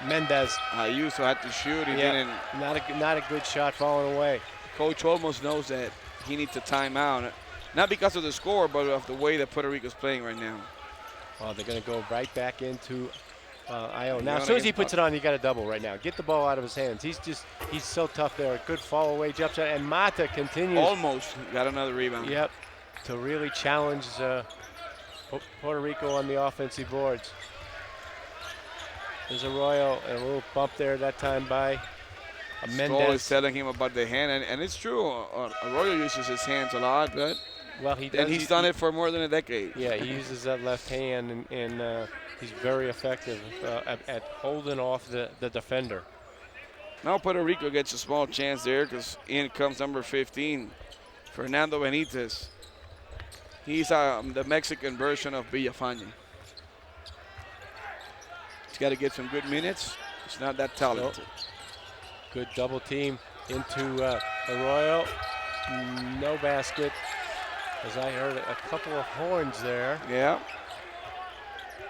Mendez. Ayuso had to shoot. He didn't. Not a good shot falling away. Coach almost knows that he needs a timeout, not because of the score, but of the way that Puerto Rico's playing right now. Well, they're going to go right back into Ione. Now, as soon as he puts it on, you got a double right now. Get the ball out of his hands. He's so tough there. A good fall away jump shot, and Mata continues. Almost got another rebound. Yep, to really challenge Puerto Rico on the offensive boards. There's Arroyo, and a little bump there that time by Mendez. Stoll is telling him about the hand, and it's true. Arroyo uses his hands a lot, but he's done it for more than a decade. Yeah, he uses that left hand, and he's very effective at holding off the defender. Now Puerto Rico gets a small chance there because in comes number 15, Fernando Benitez. He's the Mexican version of Villafaña. He's got to get some good minutes. He's not that talented. Good double team into Arroyo. No basket. As I heard a couple of horns there. Yeah.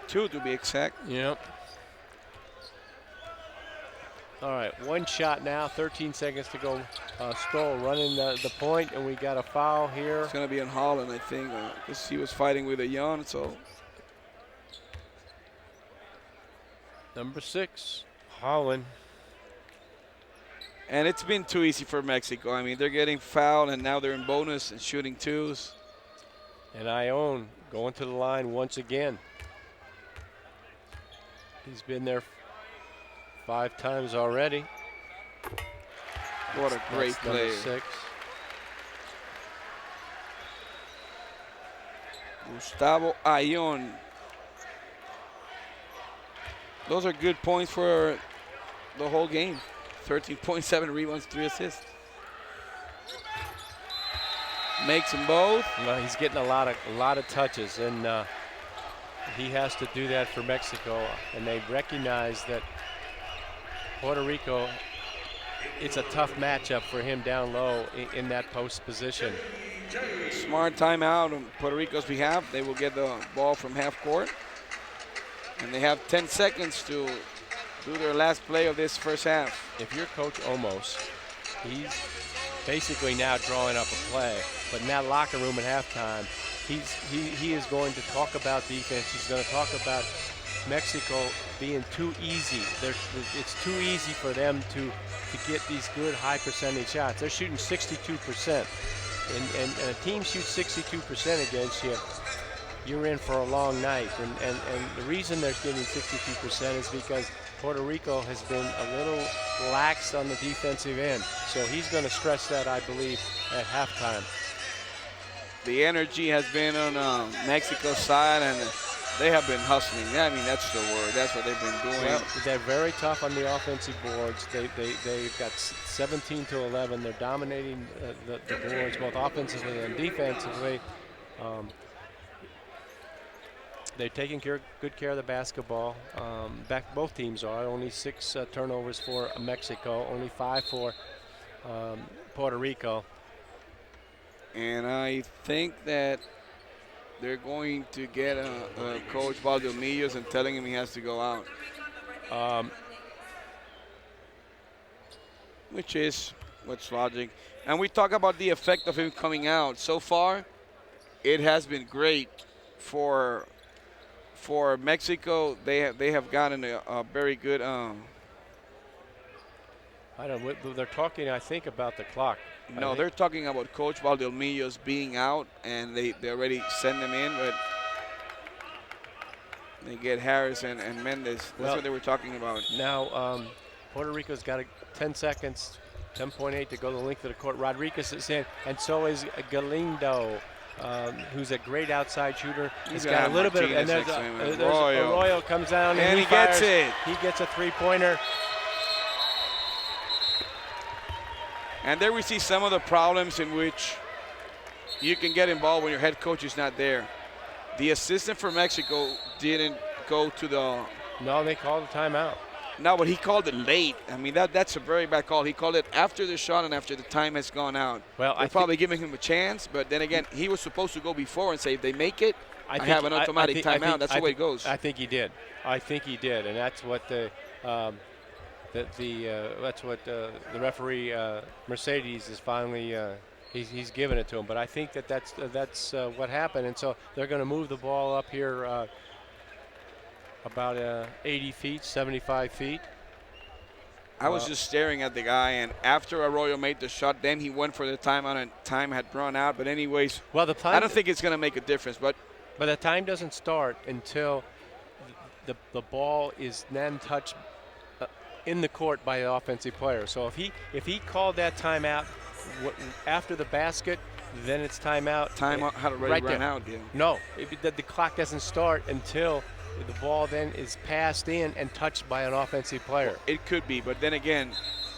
2 to be exact. Yep. All right, 1 shot now, 13 seconds to go. Stoll running the point, and we got a foul here. It's going to be on Holland, I think, because he was fighting with a yawn, so. Number 6, Holland. And it's been too easy for Mexico. I mean, they're getting fouled, and now they're in bonus and shooting 2s. And Ione going to the line once again. He's been there 5 times already. What a great play. Number 6. Gustavo Ayon. Those are good points for the whole game. 13.7 rebounds, 3 assists. Makes them both. Well, he's getting a lot of touches, and he has to do that for Mexico. And they recognize that Puerto Rico, it's a tough matchup for him down low in that post position. Smart timeout on Puerto Rico's behalf. They will get the ball from half court. And they have 10 seconds to do their last play of this first half. If you're Coach Omos, he's basically now drawing up a play. But in that locker room at halftime, he is going to talk about defense. He's going to talk about Mexico being too easy. It's too easy for them to get these good high percentage shots. They're shooting 62%. And a team shoots 62% against you, you're in for a long night. And the reason they're getting 62% is because Puerto Rico has been a little lax on the defensive end. So he's going to stress that, I believe, at halftime. The energy has been on Mexico's side, and they have been hustling. I mean, that's the word. That's what they've been doing. Well, they're very tough on the offensive boards. They've got 17 to 11. They're dominating the boards both offensively and defensively. They're taking good care of the basketball. Both teams are. Only 6 turnovers for Mexico, only 5 for Puerto Rico. And I think that they're going to get Coach Valdemillos and telling him he has to go out. Which is what's logic. And we talk about the effect of him coming out. So far, it has been great for Mexico. They have gotten a very good. They're talking, I think, about the clock. No, they're talking about Coach Valdemillos being out, and they already send them in, but they get Harris and Mendez. That's what they were talking about. Now, Puerto Rico's got 10 seconds, 10.8 to go the length of the court. Rodriguez is in, and so is Galindo, who's a great outside shooter. He's got a little bit of, and there's Arroyo comes down and he gets it. He gets a three-pointer. And there we see some of the problems in which you can get involved when your head coach is not there. The assistant for Mexico didn't go to the... No, they called a timeout. No, but he called it late. I mean, that's a very bad call. He called it after the shot and after the time has gone out. Well, they're probably giving him a chance, but then again, he was supposed to go before and say, if they make it, I have an automatic timeout. That's the way it goes. I think he did. And that's what the referee Mercedes is finally he's given it to him. But I think that's what happened, and so they're going to move the ball up here about 80 feet, 75 feet. I was just staring at the guy, and after Arroyo made the shot, then he went for the timeout, and time had run out. But anyways, well, I don't think it's going to make a difference. But the time doesn't start until the ball is then touched in the court by an offensive player. So if he called that timeout after the basket, then it's timeout. Timeout had already run out. Yeah. No, the clock doesn't start until the ball then is passed in and touched by an offensive player. Well, it could be, but then again,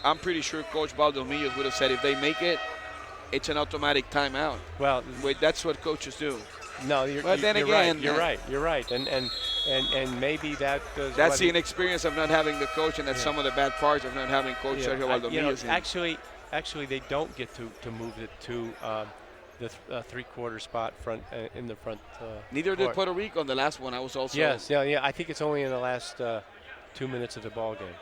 I'm pretty sure Coach Valdemillos would have said if they make it, it's an automatic timeout. Well, that's what coaches do. No, you're right. And maybe that's the inexperience of not having the coach, and that's some of the bad parts of not having Coach Sergio Valdemillos. Actually, they don't get to move it to the three-quarter spot in the front. Neither court. did Puerto Rico on the last one. I was also. Yes, yeah. I think it's only in the last 2 minutes of the ball game.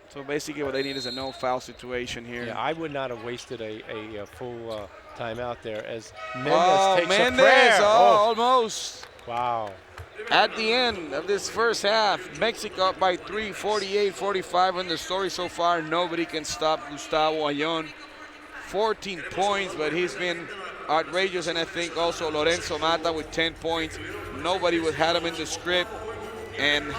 So basically, what they need is a no-foul situation here. Yeah, I would not have wasted a full timeout there as Mendez takes a prayer. Almost. Wow. At the end of this first half, Mexico up by 3, 48-45 in the story so far. Nobody can stop Gustavo Ayon. 14 points, but he's been outrageous, and I think also Lorenzo Mata with 10 points. Nobody would have him in the script, and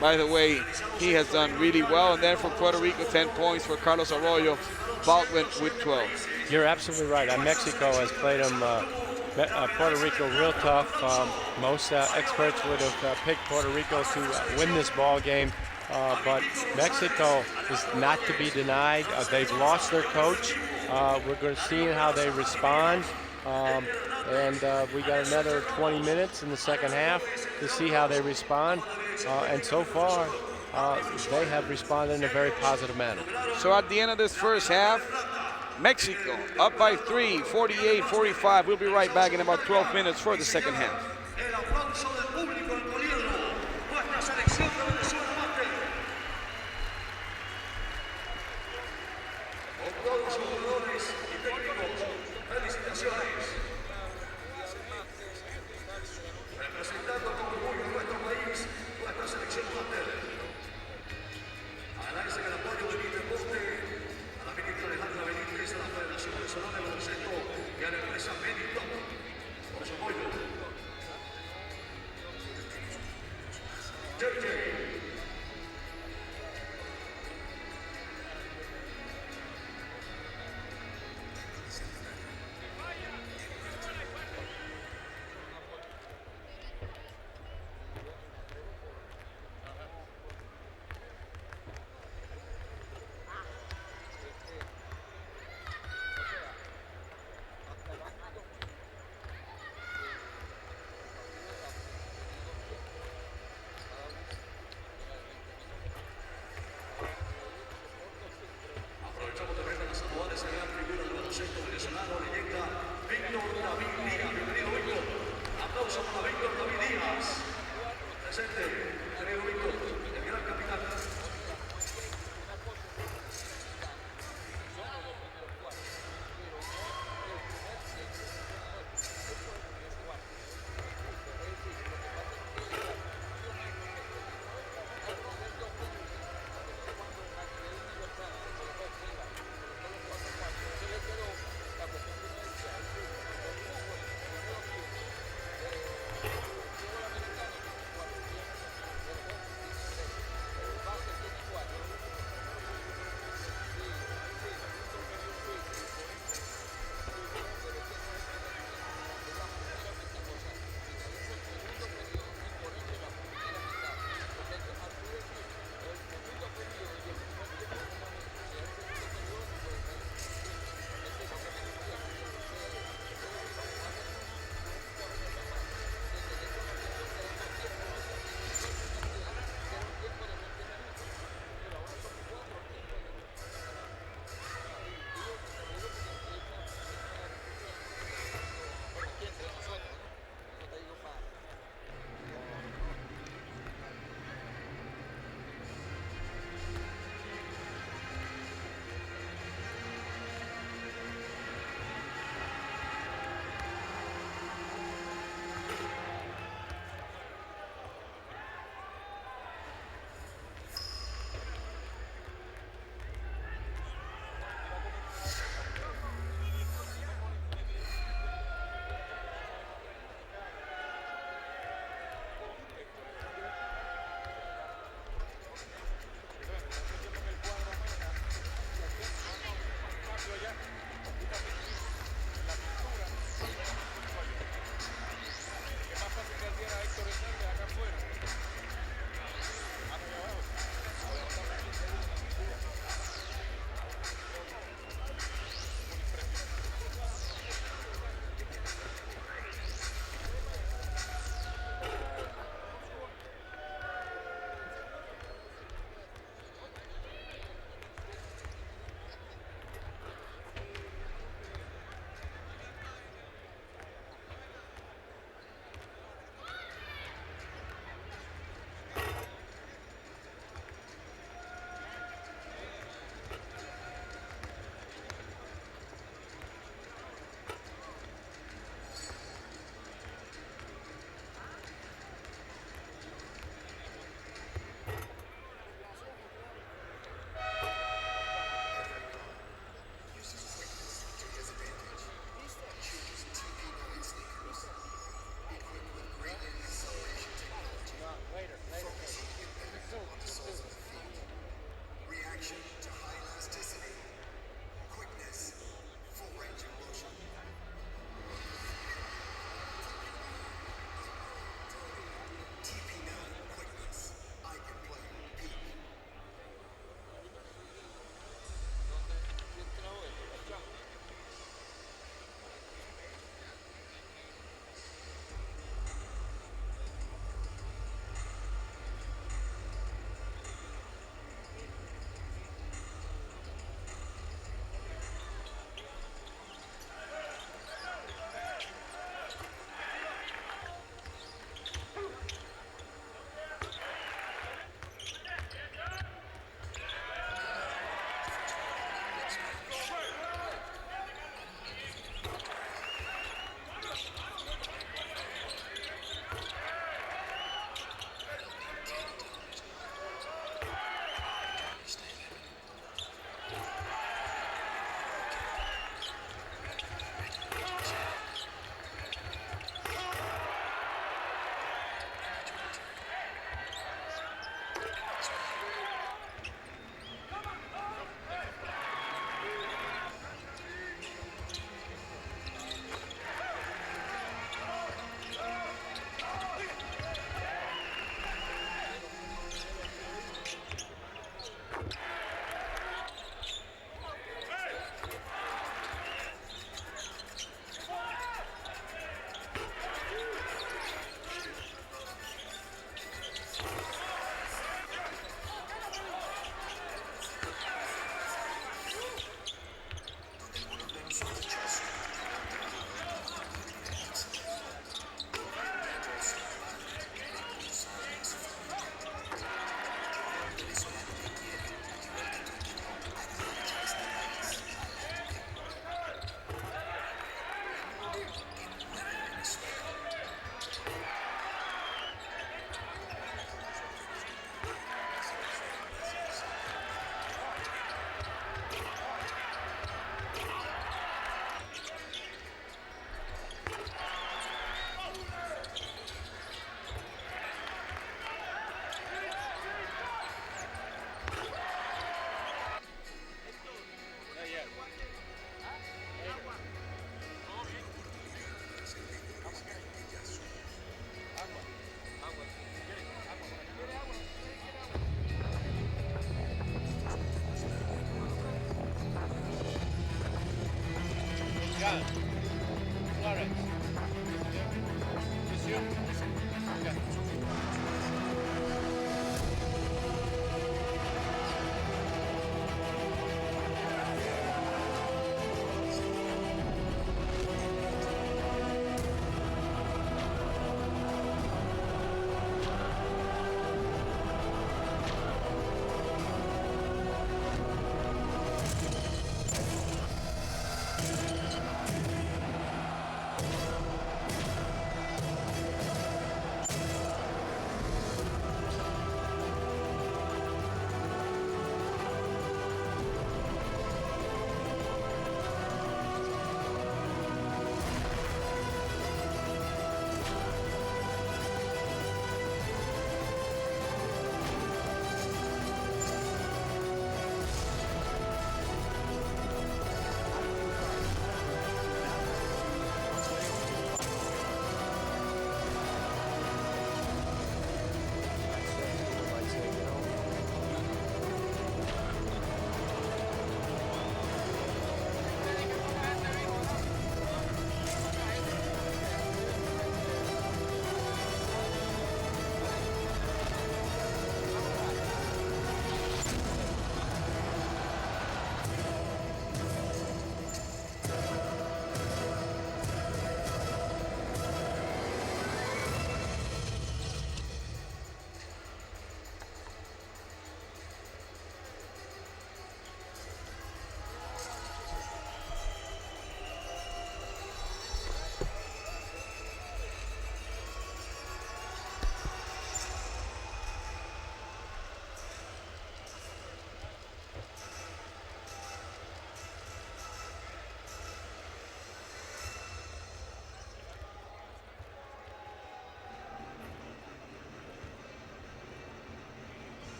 by the way, he has done really well. And then for Puerto Rico, 10 points for Carlos Arroyo. Baldwin with 12. You're absolutely right. Mexico has played them Puerto Rico real tough. Most experts would have picked Puerto Rico to win this ball game, but Mexico is not to be denied. They've lost their coach. We're going to see how they respond. And we got another 20 minutes in the second half to see how they respond. And so far, they have responded in a very positive manner. So at the end of this first half, Mexico up by 3, 48-45. We'll be right back in about 12 minutes for the second half.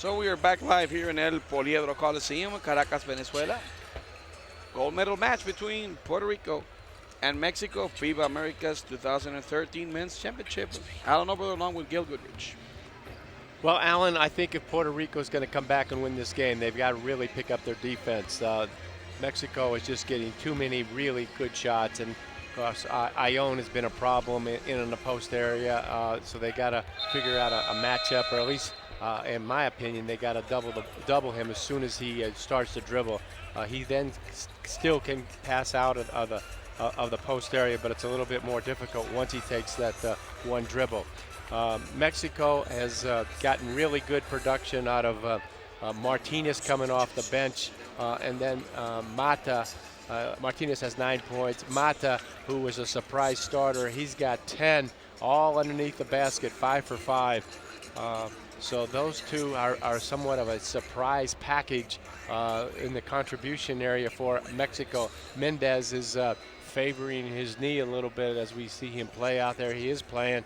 So we are back live here in El Poliedro Coliseum in Caracas, Venezuela. Gold medal match between Puerto Rico and Mexico, FIBA Americas 2013 Men's Championship. Alan over along with Gil Goodrich. Well, Alan, I think if Puerto Rico is going to come back and win this game, they've got to really pick up their defense. Mexico is just getting too many really good shots, and of course, Ione has been a problem in the post area, so they got to figure out a matchup, or at least, in my opinion, they got to double him as soon as he starts to dribble. He then still can pass out of the post area, but it's a little bit more difficult once he takes that one dribble. Mexico has gotten really good production out of Martinez coming off the bench, and then Mata. Martinez has 9 points. Mata, who was a surprise starter, he's got 10, all underneath the basket, 5 for 5. So those two are somewhat of a surprise package in the contribution area for Mexico. Mendez is favoring his knee a little bit as we see him play out there. He is playing.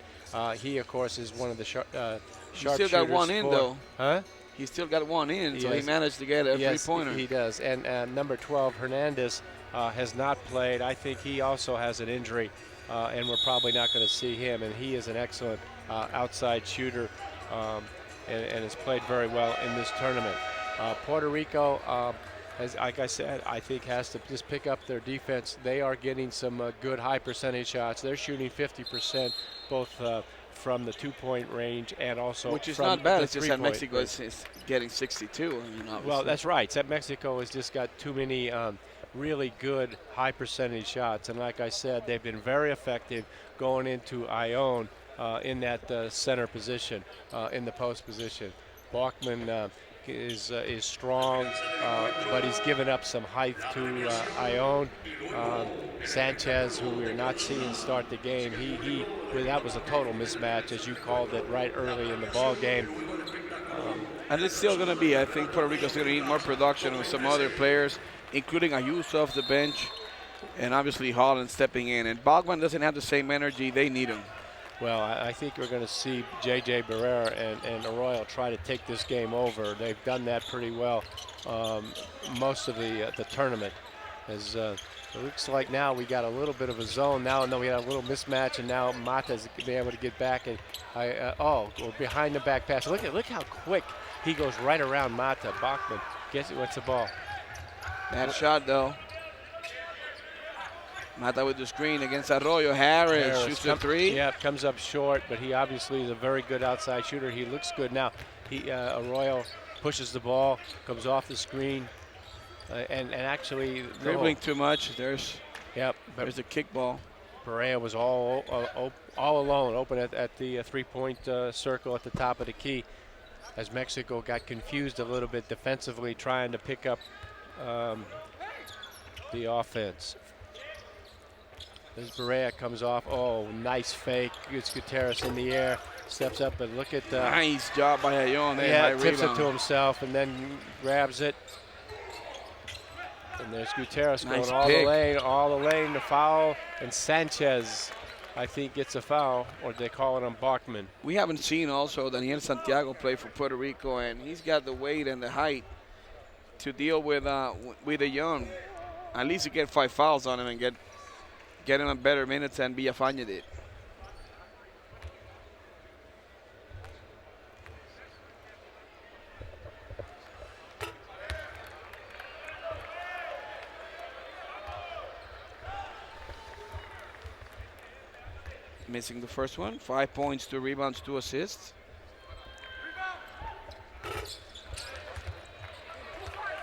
He, of course, is one of the sharpshooters. He still got one in, though. Huh? He still got one in, so yes. he managed to get a yes, three-pointer. He does. And number 12, Hernandez, has not played. I think he also has an injury, and we're probably not going to see him. And he is an excellent outside shooter and has played very well in this tournament. Puerto Rico, like I said, I think has to just pick up their defense. They are getting some good high percentage shots. They're shooting 50% both from the 2-point range and also which is from not bad. the It's just that 3-point Mexico is getting 62. I mean, well, that's right. Except Mexico has just got too many really good high percentage shots. And like I said, they've been very effective going into Ione in that center position, in the post position. Bachman is strong, but he's given up some height to Ione. Sanchez, who we're not seeing start the game, that was a total mismatch, as you called it, right early in the ball game. And it's still going to be, I think Puerto Rico's going to need more production with some other players, including Ayuso off the bench, and obviously Holland stepping in. And Bachman doesn't have the same energy. They need him. Well, I think we're going to see J.J. Barrera and Arroyo try to take this game over. They've done that pretty well most of the tournament. As it looks like now we got a little bit of a zone now, and then we had a little mismatch, and now Mata's been able to get back. And we're behind the back pass. Look how quick he goes right around Mata. Bachman gets the ball. Bad shot though. Mata with the screen against Arroyo. Harris shoots the three. Yeah, comes up short, but he obviously is a very good outside shooter. He looks good now. Arroyo pushes the ball, comes off the screen, and actually dribbling too much. There's the kickball. Perea was all alone, open at the 3-point circle at the top of the key, as Mexico got confused a little bit defensively, trying to pick up the offense. As Berea comes off, nice fake. Gets Gutierrez in the air, steps up, and look at the nice job by Ione. tips it to himself and then grabs it. And there's Gutierrez nice going all the lane to foul, and Sanchez, I think, gets a foul, or they call it on Bachman. We haven't seen also Daniel Santiago play for Puerto Rico, and he's got the weight and the height to deal with Ione. At least to get 5 fouls on him and get him a better minutes than Villafaña did. Missing the first one. 5 points, 2 rebounds, 2 assists.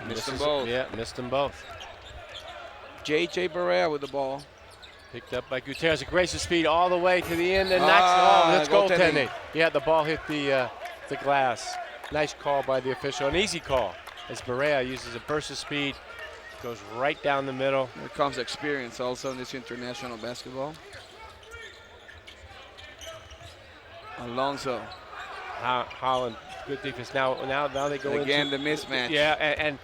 Missed them both. Yeah, missed them both. J.J. Barrera with the ball. Picked up by Gutierrez, a grace of speed all the way to the end, and that's goaltending. Yeah, the ball hit the glass. Nice call by the official, an easy call, as Barrera uses a burst of speed, goes right down the middle. Here comes experience also in this international basketball. Alonso. Holland, good defense. Now they go again the mismatch. Yeah, and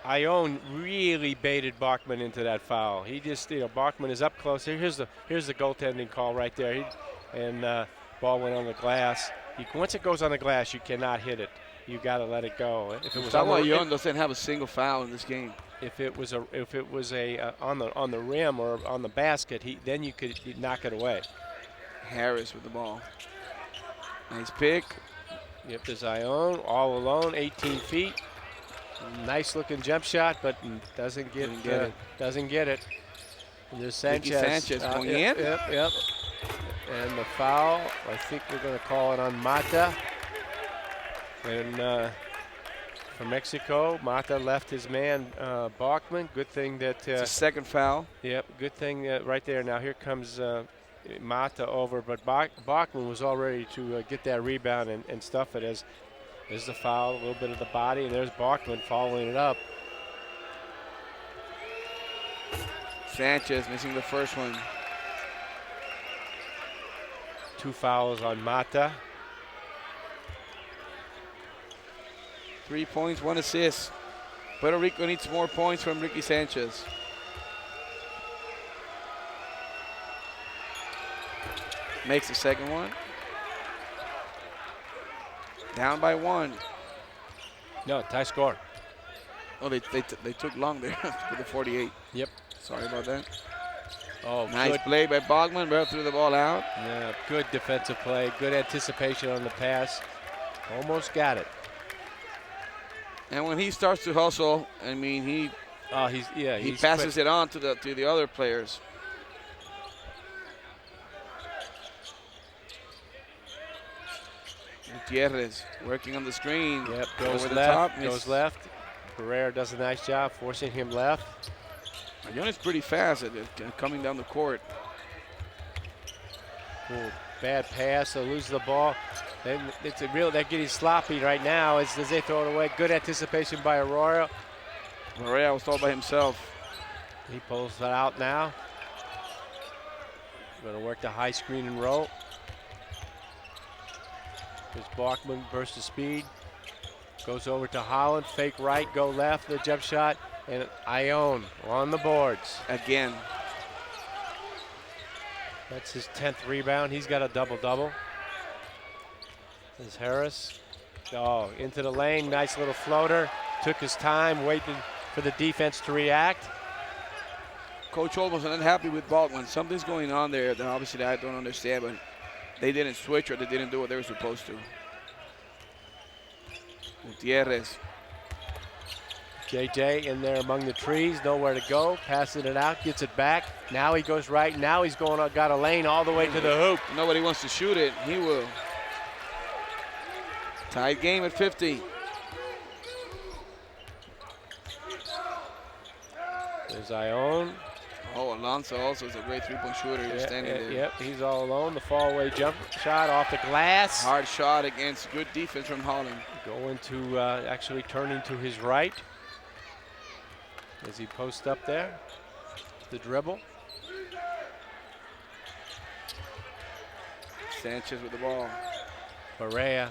Ione really baited Bachman into that foul. He just, Bachman is up close. Here's the goaltending call right there. Ball went on the glass. Once it goes on the glass, you cannot hit it. you got to let it go. If it was Gustavo Ayllón doesn't have a single foul in this game. if it was on the rim or on the basket, then you could knock it away. Harris with the ball. Nice pick. Yep, to Zion, all alone, 18 feet. Nice looking jump shot, but doesn't get it. Doesn't get it. And there's Sanchez. Sanchez going in. Yep. And the foul, I think we're going to call it on Mata. And for Mexico, Mata left his man Bachman. Good thing that. It's a second foul. Yep, good thing right there. Now here comes Mata over, but Bachman was all ready to get that rebound and stuff it as the foul, a little bit of the body, and there's Bachman following it up. Sanchez missing the first one. 2 fouls on Mata. 3 points, 1 assist. Puerto Rico needs more points from Ricky Sanchez. Makes the second one. Down by 1. No, tie score. Oh, they took long there with the 48. Yep. Sorry about that. Oh, nice good. play by Bachman. Bell threw the ball out. Yeah, good defensive play. Good anticipation on the pass. Almost got it. And when he starts to hustle, I mean, he passes quick. it on to the other players. Gutierrez working on the screen. Yep, goes over the left. top. Goes left. Barrera does a nice job forcing him left. Ayllón pretty fast at it, coming down the court. Ooh, bad pass. They'll lose the ball. They're getting sloppy right now as they throw it away. Good anticipation by Arroyo. Barrera was all by himself. He pulls it out now. Going to work the high screen and roll. There's Bachman, burst of speed. Goes over to Holland, fake right, go left, the jump shot, and Ayllón on the boards. Again. That's his 10th rebound. He's got a double-double. There's Harris. Oh, into the lane, nice little floater. Took his time, waiting for the defense to react. Coach Holt was unhappy with Baldwin. Something's going on there that obviously I don't understand, but they didn't switch or they didn't do what they were supposed to. Gutierrez. JJ in there among the trees, nowhere to go, passing it out, gets it back. Now he goes right, now he's got a lane all the way to the hoop. Nobody wants to shoot it, he will. Tied game at 50. There's Ayllón. Oh, Alonso also is a great three-point shooter. He was standing there. Yep, he's all alone. The fall-away jump shot off the glass. Hard shot against good defense from Holland. Going to actually turning to his right as he posts up there. The dribble. Sanchez with the ball. Barea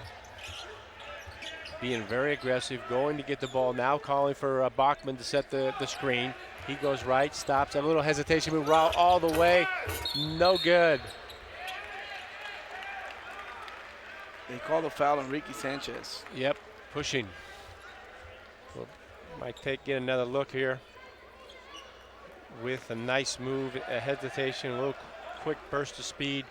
being very aggressive, going to get the ball now, calling for Bachman to set the screen. He goes right, stops, a little hesitation move all the way, no good. They call the foul on Ricky Sanchez. Yep, pushing. Well, might get another look here with a nice move, a hesitation, a little quick burst of speed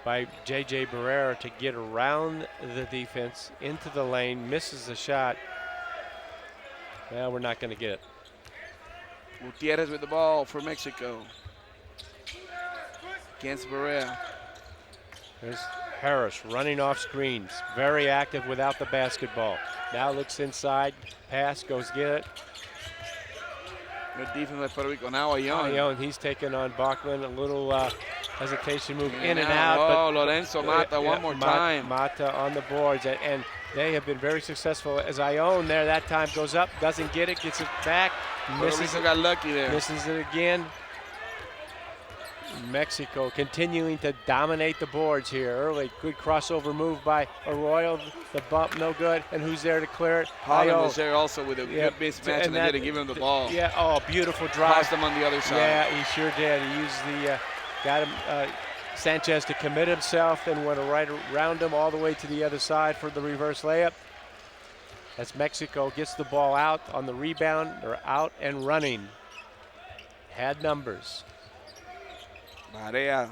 by J.J. Barrera to get around the defense into the lane, misses the shot. Well, we're not going to get it. Gutierrez with the ball for Mexico. Against Barrera. There's Harris running off screens, very active without the basketball. Now looks inside, pass, goes get it. Good defense by Puerto Rico. Now Ayllón. Ayllón, he's taking on Bachman, a little hesitation move in and out. Oh, Lorenzo Mata one more time. Mata on the boards, and they have been very successful as Ayllón there. That time goes up, doesn't get it, gets it back. Puerto Rico got lucky there. Misses it again. Mexico continuing to dominate the boards here early. Good crossover move by Arroyo. The bump, no good. And who's there to clear it? Holland was there also with a good mismatch, and they didn't give him the ball. Yeah, oh, beautiful drive. Passed him on the other side. Yeah, he sure did. He used got him, Sanchez to commit himself, then went right around him all the way to the other side for the reverse layup. as Mexico gets the ball out on the rebound. They're out and running. Had numbers. Barea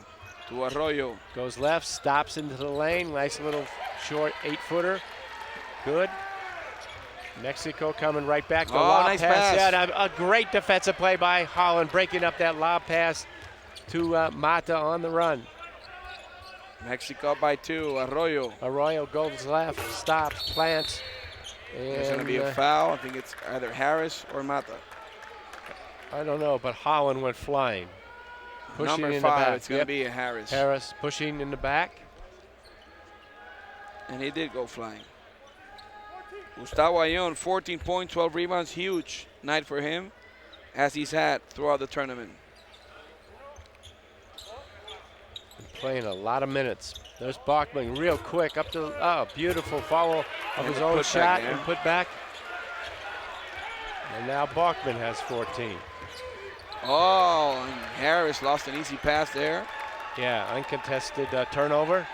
to Arroyo. Goes left, stops into the lane. Nice little short 8-footer. Good. Mexico coming right back. The lob nice pass. Yeah, a great defensive play by Holland, breaking up that lob pass to Mata on the run. Mexico up by 2. Arroyo. Arroyo goes left, stops, plants. There's going to And be a foul. I think it's either Harris or Mata. I don't know, but Holland went flying. Pushing Number in 5, the back. it's going to be a Harris. Harris pushing in the back. And he did go flying. Gustavo Ayon, 14 points, 12 rebounds. Huge night for him, as he's had throughout the tournament. Playing a lot of minutes. There's Bachman real quick up to, beautiful follow of his own shot and put back. And now Bachman has 14. Oh, and Harris lost an easy pass there. Yeah, uncontested turnover.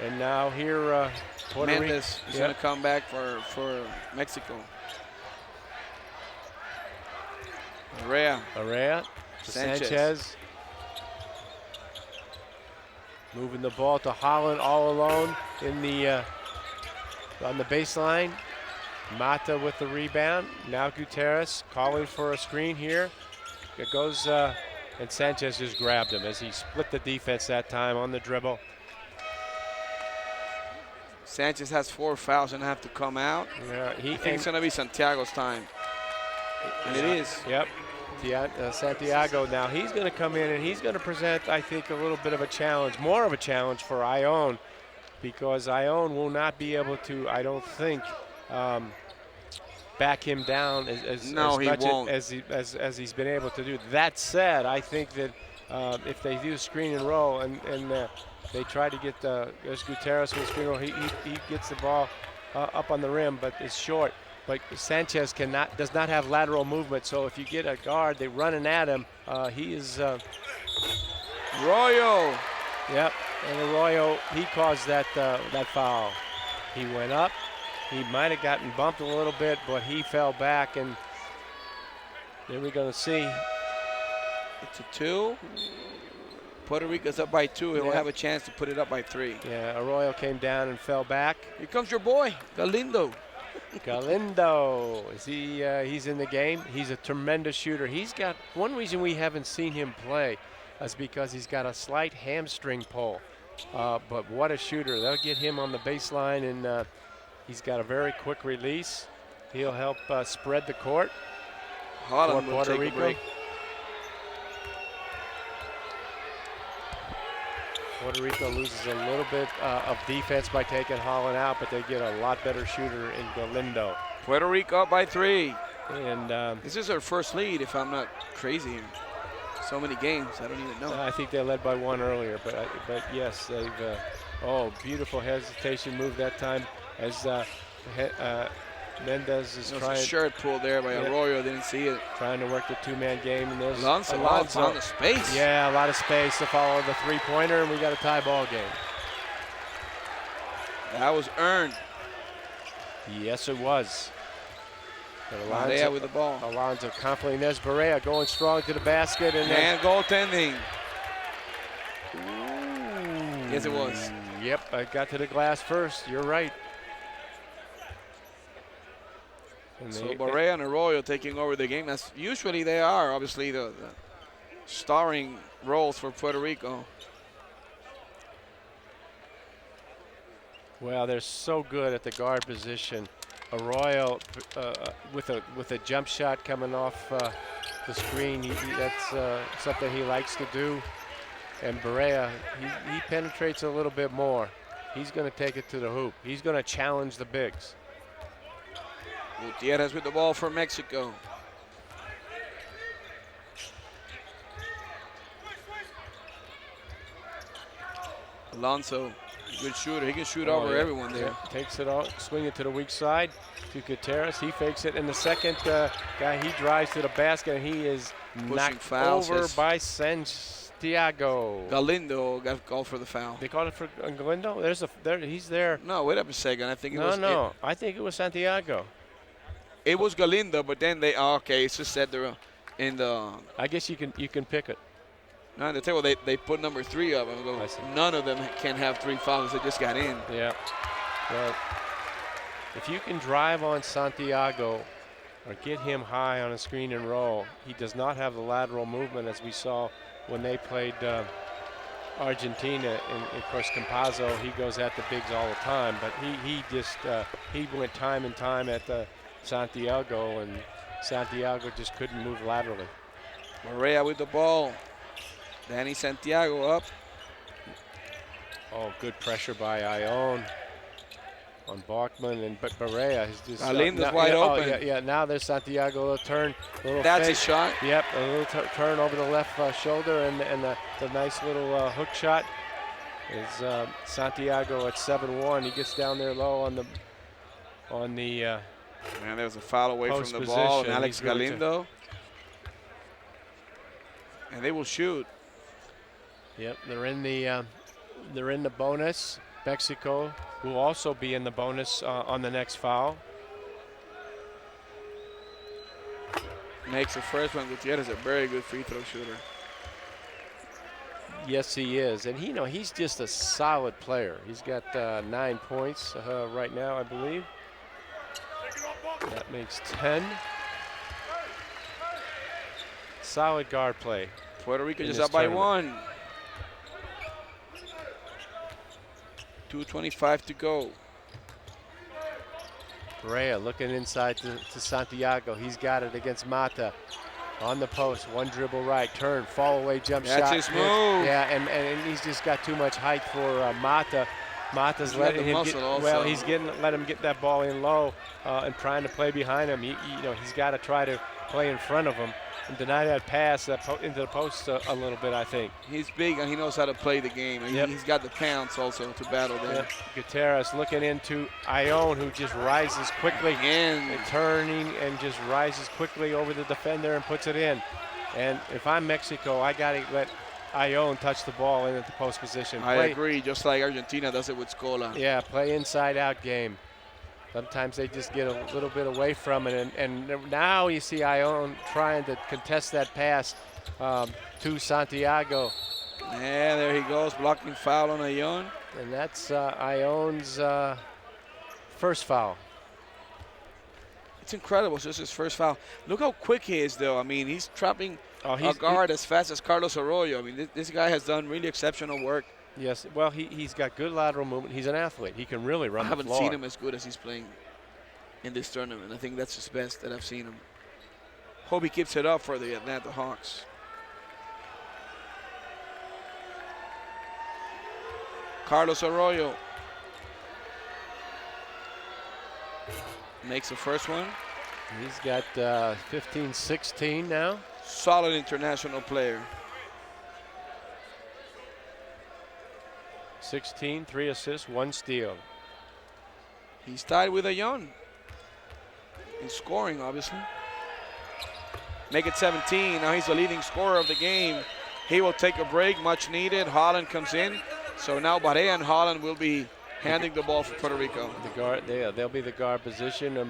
And now here, Puerto Rico. Mendes is going to come back for Mexico. Arrea to Sanchez. Moving the ball to Holland all alone in the on the baseline. Mata with the rebound. Now Gutierrez calling for a screen here. It goes, and Sanchez just grabbed him as he split the defense that time on the dribble. Sanchez has 4 fouls and have to come out. Yeah, I think it's going to be Santiago's time. And it is. Yep. Santiago now, he's going to come in and he's going to present, I think, a little bit of a challenge, more of a challenge for Ione, because Ione will not be able to, I don't think, back him down as much as he's been able to do. That said, I think that if they do screen and roll and they try to get there's Gutierrez with screen roll, he gets the ball up on the rim, but it's short. But Sanchez does not have lateral movement, so if you get a guard, they're running at him. He is Arroyo. Yep, and Arroyo, he caused that foul. He went up. He might have gotten bumped a little bit, but he fell back, and then we're going to see. It's a 2. Puerto Rico's up by 2. He'll have a chance to put it up by 3. Yeah, Arroyo came down and fell back. Here comes your boy, Galindo. Galindo, he's in the game. He's a tremendous shooter. He's got one reason we haven't seen him play is because he's got a slight hamstring pull. But what a shooter. They'll get him on the baseline, and he's got a very quick release. He'll help spread the court for Puerto Rico. Puerto Rico loses a little bit of defense by taking Holland out, but they get a lot better shooter in Galindo. Puerto Rico up by 3. And this is their first lead, if I'm not crazy. So many games, I don't even know. I think they led by 1 earlier, but yes, they've. Beautiful hesitation move that time as Mendez is trying. A shirt pulled there by Arroyo, didn't see it. Trying to work the 2-man game, and there's Alonso on the space. Yeah, a lot of space to follow the 3-pointer, and we got a tie ball game. That was earned. Yes, it was. Barea with the ball. Alonso confidently. There's Barea going strong to the basket, and goaltending. Yes, it was. Yep, I got to the glass first. You're right. And so Barea and Arroyo taking over the game. As usually they are, obviously, the starring roles for Puerto Rico. Well, they're so good at the guard position. Arroyo with a jump shot coming off the screen. That's something he likes to do. And Barea, he penetrates a little bit more. He's going to take it to the hoop. He's going to challenge the bigs. Gutierrez with the ball for Mexico. Alonso, good shooter. He can shoot over everyone there. Yeah, takes it off, swing it to the weak side to Gutierrez. He fakes it. And the second guy, he drives to the basket, and he is knocked over by Sanchez. Santiago. Galindo got called for the foul. They called it for Galindo? He's there. No, wait up a second. I think it was. No. I think it was Santiago. It was Galindo, but then they. Oh, okay, it's just said they're in the. I guess you can pick it. No, on the table they put number 3 up. And go, none of them can have 3 fouls. They just got in. Yeah. Well, if you can drive on Santiago or get him high on a screen and roll, he does not have the lateral movement as we saw when they played Argentina. And of course, Campazzo, he goes at the bigs all the time, but he went time and time at the Santiago, and Santiago just couldn't move laterally. Maria with the ball. Danny Santiago up. Oh, good pressure by Ione on Bachman, but Barea is just Galindo's wide open. Oh, yeah. Now there's Santiago, a little turn, That's fake. his shot. Yep, a little turn over the left shoulder, and the nice little hook shot is Santiago at 7-1. He gets down there low on the. Man, there was a foul away from the ball, and Alex Galindo. And they will shoot. Yep, they're in the bonus. Mexico will also be in the bonus on the next foul. Makes the first one. Gutierrez is a very good free throw shooter. Yes, he is, and he's just a solid player. He's got 9 points right now, I believe. That makes 10. Solid guard play. Puerto Rico just up by 1. 2:25 to go. Barea looking inside to Santiago. He's got it against Mata. On the post, one dribble right, turn, fall away, jump shot. That's his move. Yeah, and he's just got too much height for Mata. Mata's letting him get, well, he's let him get that ball in low and trying to play behind him. He's got to try to play in front of him and deny that pass into the post a little bit, I think. He's big and he knows how to play the game. And he's got the pounds also to battle there. Yep. Gutierrez looking into Ione, who just rises quickly and turning and just rises quickly over the defender and puts it in. And if I'm Mexico, I got to let Ione touch the ball in at the post position. I agree, just like Argentina does it with Scola. Yeah, play inside-out game. Sometimes they just get a little bit away from it, and now you see Ione trying to contest that pass to Santiago. Yeah, there he goes, blocking foul on Ione. And that's Ione's first foul. It's incredible, it's just his first foul. Look how quick he is, though. I mean, he's trapping a guard as fast as Carlos Arroyo. I mean, this guy has done really exceptional work. Yes, well, he's got good lateral movement. He's an athlete. He can really run the floor. I haven't seen him as good as he's playing in this tournament. I think that's his best that I've seen him. Hope he keeps it up for the Atlanta Hawks. Carlos Arroyo makes the first one. He's got 15-16 now. Solid international player. 16, 3 assists, 1 steal. He's tied with Ione in scoring, obviously. Make it 17. Now he's the leading scorer of the game. He will take a break, much needed. Holland comes in. So now Barea and Holland will be handing the ball for Puerto Rico. The guard, they'll be the guard position. They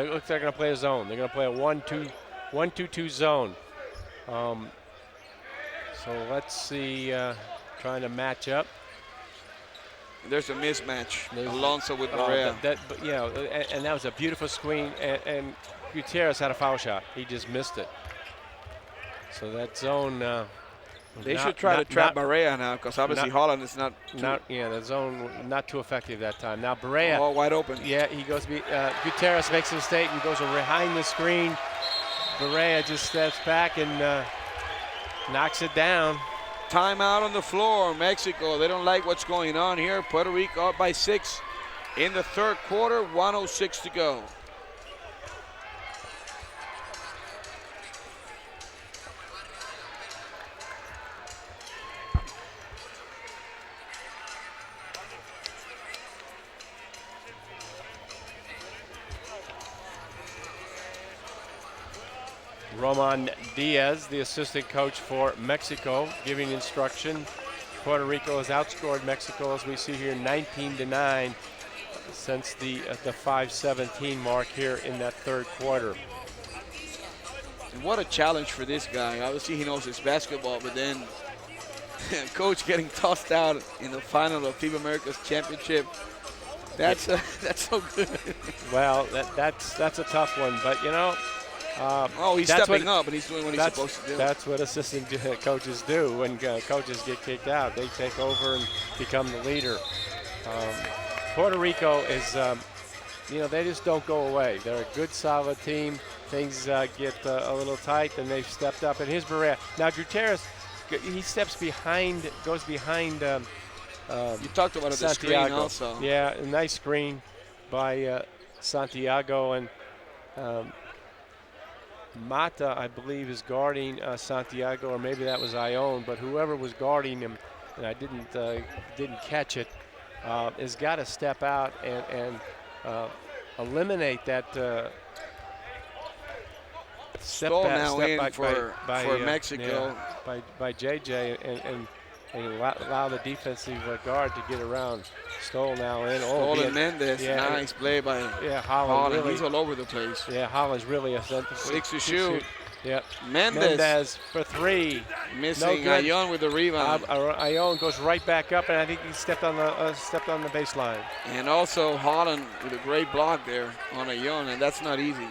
look like they're going to play a zone. They're going to play a 1-2-2 zone. So let's see, trying to match up. There's a mismatch. Alonso with Barea. And that was a beautiful screen. And Gutierrez had a foul shot. He just missed it. So that zone. They should try to trap Barea now, because obviously Holland is not. The zone not too effective that time. Now Barea. Oh, wide open. Yeah, he goes. Gutierrez makes a mistake and goes behind the screen. Barea just steps back and knocks it down. Timeout on the floor, Mexico. They don't like what's going on here. Puerto Rico up by 6 in the third quarter, 1:06 to go. Roman Diaz, the assistant coach for Mexico, giving instruction. Puerto Rico has outscored Mexico, as we see here, 19-9 since the 5:17 mark here in that third quarter. And what a challenge for this guy. Obviously, he knows his basketball, but then coach getting tossed out in the final of FIBA Americas Championship. That's so good. Well, that's a tough one, but you know. He's stepping up and he's doing what he's supposed to do. That's what assistant coaches do when coaches get kicked out. They take over and become the leader. Puerto Rico is, they just don't go away. They're a good, solid team. Things get a little tight, and they've stepped up. And here's Berea. Now, Gutierrez, he steps behind, goes behind you talked about the screen also. Yeah, a nice screen by Santiago. And Mata, I believe, is guarding Santiago, or maybe that was Ione, but whoever was guarding him, and I didn't catch it, has got to step out and eliminate that step back for Mexico. By JJ and allow the defensive guard to get around. Stoll now in. Stoll Mendez, nice play by Holland. Really, he's all over the place. Yeah, Holland's really a center. 6 to shoot. Yep. Mendez for 3. Missing. Ione with the rebound. Ione goes right back up, and I think he stepped on the baseline. And also Holland with a great block there on Ione, and that's not easy.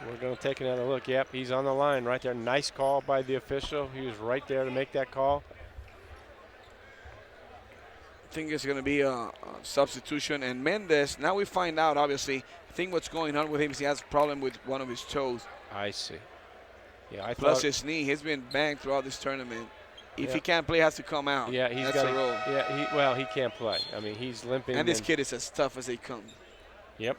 We're going to take another look. Yep, he's on the line right there. Nice call by the official. He was right there to make that call. I think it's going to be a substitution. And Mendez, now we find out, obviously, I think what's going on with him is he has a problem with one of his toes. I see. Yeah, Plus his knee. He's been banged throughout this tournament. If he can't play, he has to come out. Yeah, he's got a role. Yeah, he can't play. I mean, he's limping. And this kid is as tough as they come. Yep,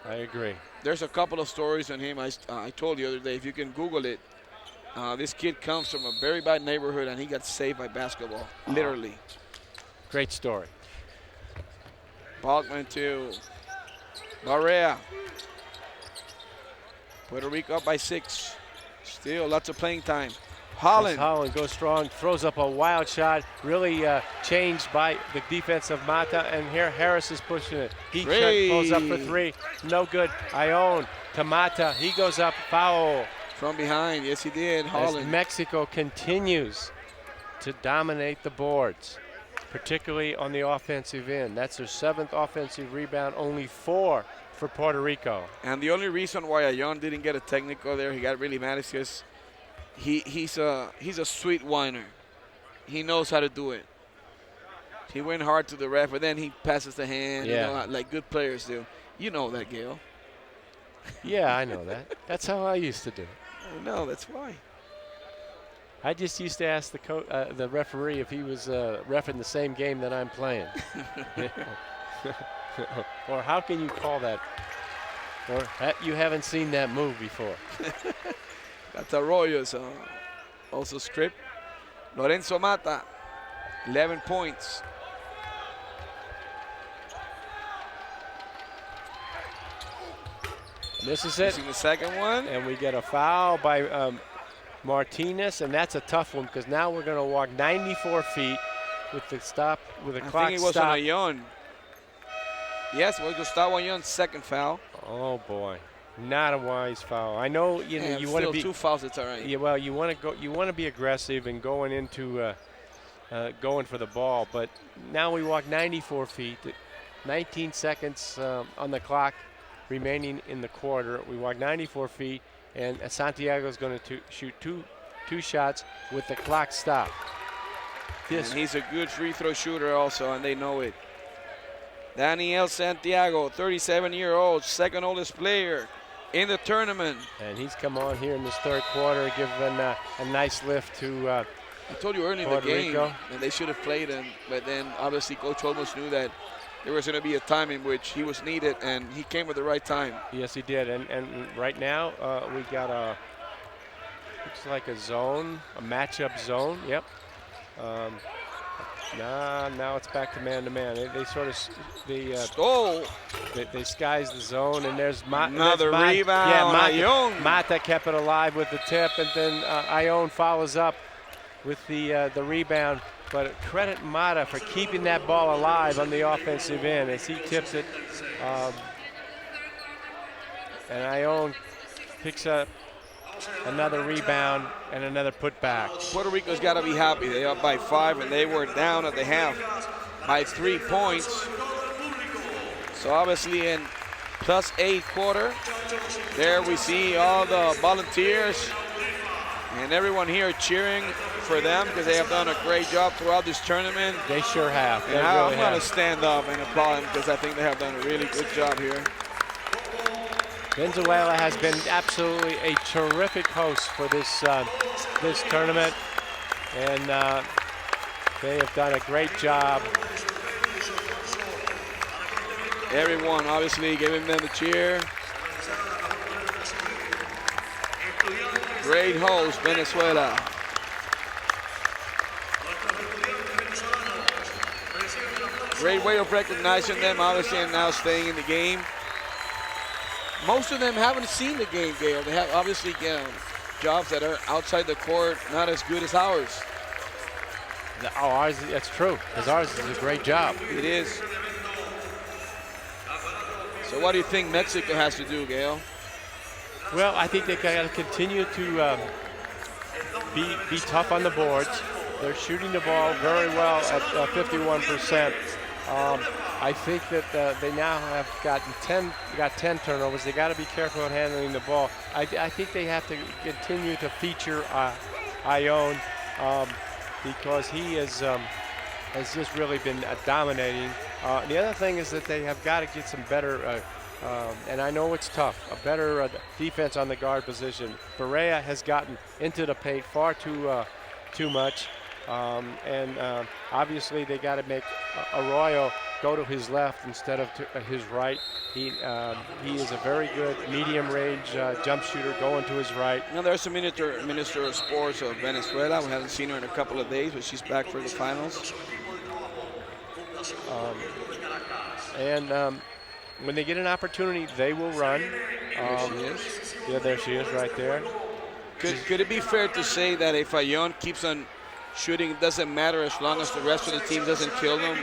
I agree. There's a couple of stories on him. I told you the other day, if you can Google it, this kid comes from a very bad neighborhood, and he got saved by basketball, literally. Great story. Bachman to Barea. Puerto Rico up by 6. Still lots of playing time. Holland. Holland goes strong, throws up a wild shot, really changed by the defense of Mata, and here Harris is pushing it. He goes up for 3, no good. Ione to Mata, he goes up, foul. From behind, yes he did, Holland. As Mexico continues to dominate the boards, particularly on the offensive end. That's their 7th offensive rebound, only 4 for Puerto Rico. And the only reason why Ione didn't get a technical there, he got really mad, is because he's a sweet whiner. He knows how to do it. He went hard to the ref, but then he passes the hand, like good players do. You know that, Gail. Yeah, I know that. That's how I used to do it. I know, that's why. I just used to ask the referee if he was reffing the same game that I'm playing. Or how can you call that? Or you haven't seen that move before. That's Arroyo's also script. Lorenzo Mata, 11 points. This is it. Missing the second one. And we get a foul by Martinez, and that's a tough one because now we're going to walk 94 feet with the stop, with the clock stop. I think it was on Ione. Yes, it was Gustavo Ione's second foul. Oh boy. Not a wise foul. I know you want to be 2 fouls. It's all right. Yeah, well, you want to go. You want to be aggressive and going into going for the ball. But now we walk 94 feet. 19 seconds on the clock remaining in the quarter. We walk 94 feet, and Santiago is going to shoot two shots with the clock stopped. And he's a good free throw shooter also, and they know it. Daniel Santiago, 37-year-old, second oldest player in the tournament. And he's come on here in this third quarter, given a nice lift to I told you early in the game Rico. that they should have played him, but then obviously Coach Olmos knew that there was going to be a time in which he was needed, and he came at the right time. Yes, he did. And right now we got looks like a zone, a matchup zone. Yep. Now it's back to man-to-man. They sort of Stole. they skies the zone, and there's Another there's rebound. Yeah, Ione. Mata kept it alive with the tip, and then Ione follows up with the rebound. But credit Mata for keeping that ball alive on the offensive end as he tips it. And Ione picks up another rebound and another putback. Puerto Rico's got to be happy. They're up by 5, and they were down at the half by 3 points. So obviously in +8 quarter, there we see all the volunteers and everyone here cheering for them because they have done a great job throughout this tournament. They sure have. And I'm going to stand up and applaud them because I think they have done a really good job here. Venezuela has been absolutely a terrific host for this this tournament, and they have done a great job. Everyone obviously giving them the cheer. Great host, Venezuela. Great way of recognizing them, obviously, and now staying in the game. Most of them haven't seen the game, Gail. They have obviously jobs that are outside the court, not as good as ours. Oh, ours, that's true, because ours is a great job. It is. So what do you think Mexico has to do, Gail? Well, I think they got to continue to be tough on the boards. They're shooting the ball very well at 51%. I think that they now have got 10 turnovers. They got to be careful at handling the ball. I think they have to continue to feature Ione because he has just really been dominating. The other thing is that they have got to get some better, and I know it's tough, a better defense on the guard position. Barea has gotten into the paint far too much. Obviously they got to make Arroyo go to his left instead of to his right. He is a very good medium range jump shooter going to his right. Now there's the Minister of Sports of Venezuela. We haven't seen her in a couple of days, but she's back for the finals. When they get an opportunity, they will run. There she is. Yeah, there she is right there. Could it be fair to say that if Ione keeps on shooting, it doesn't matter as long as the rest of the team doesn't kill them?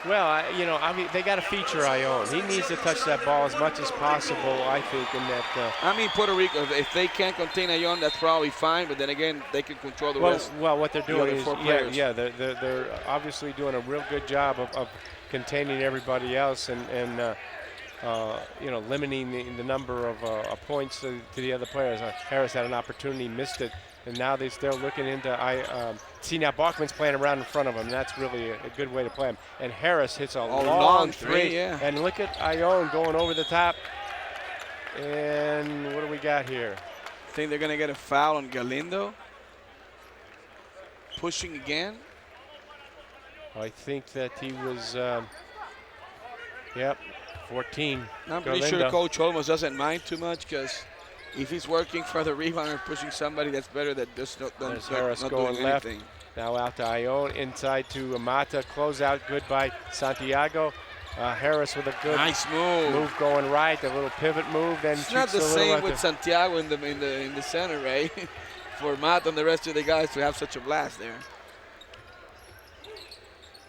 Well, I mean, they got to feature Ione. He needs to touch that ball as much as possible, I think, in that. I mean, Puerto Rico, if they can't contain Ione, that's probably fine. But then again, they can control the rest. Well, what they're doing is, they're obviously doing a real good job of containing everybody else and limiting the number of points to the other players. Harris had an opportunity, missed it. And now they're looking into see now Bachman's playing around in front of him. And that's really a good way to play him. And Harris hits a long three. Yeah. And look at Ione going over the top. And what do we got here? I think they're going to get a foul on Galindo. Pushing again. I think that he was, 14. I'm pretty sure Coach Olmos doesn't mind too much because if he's working for the rebound or pushing somebody that's better, that just not Harris going doing left. anything. Now out to Ione, inside to Mata. Close out, good by Santiago. Harris with a good nice move going right, the little pivot move. Then it's not the same with Santiago in the center, right? For Mata and the rest of the guys to have such a blast there.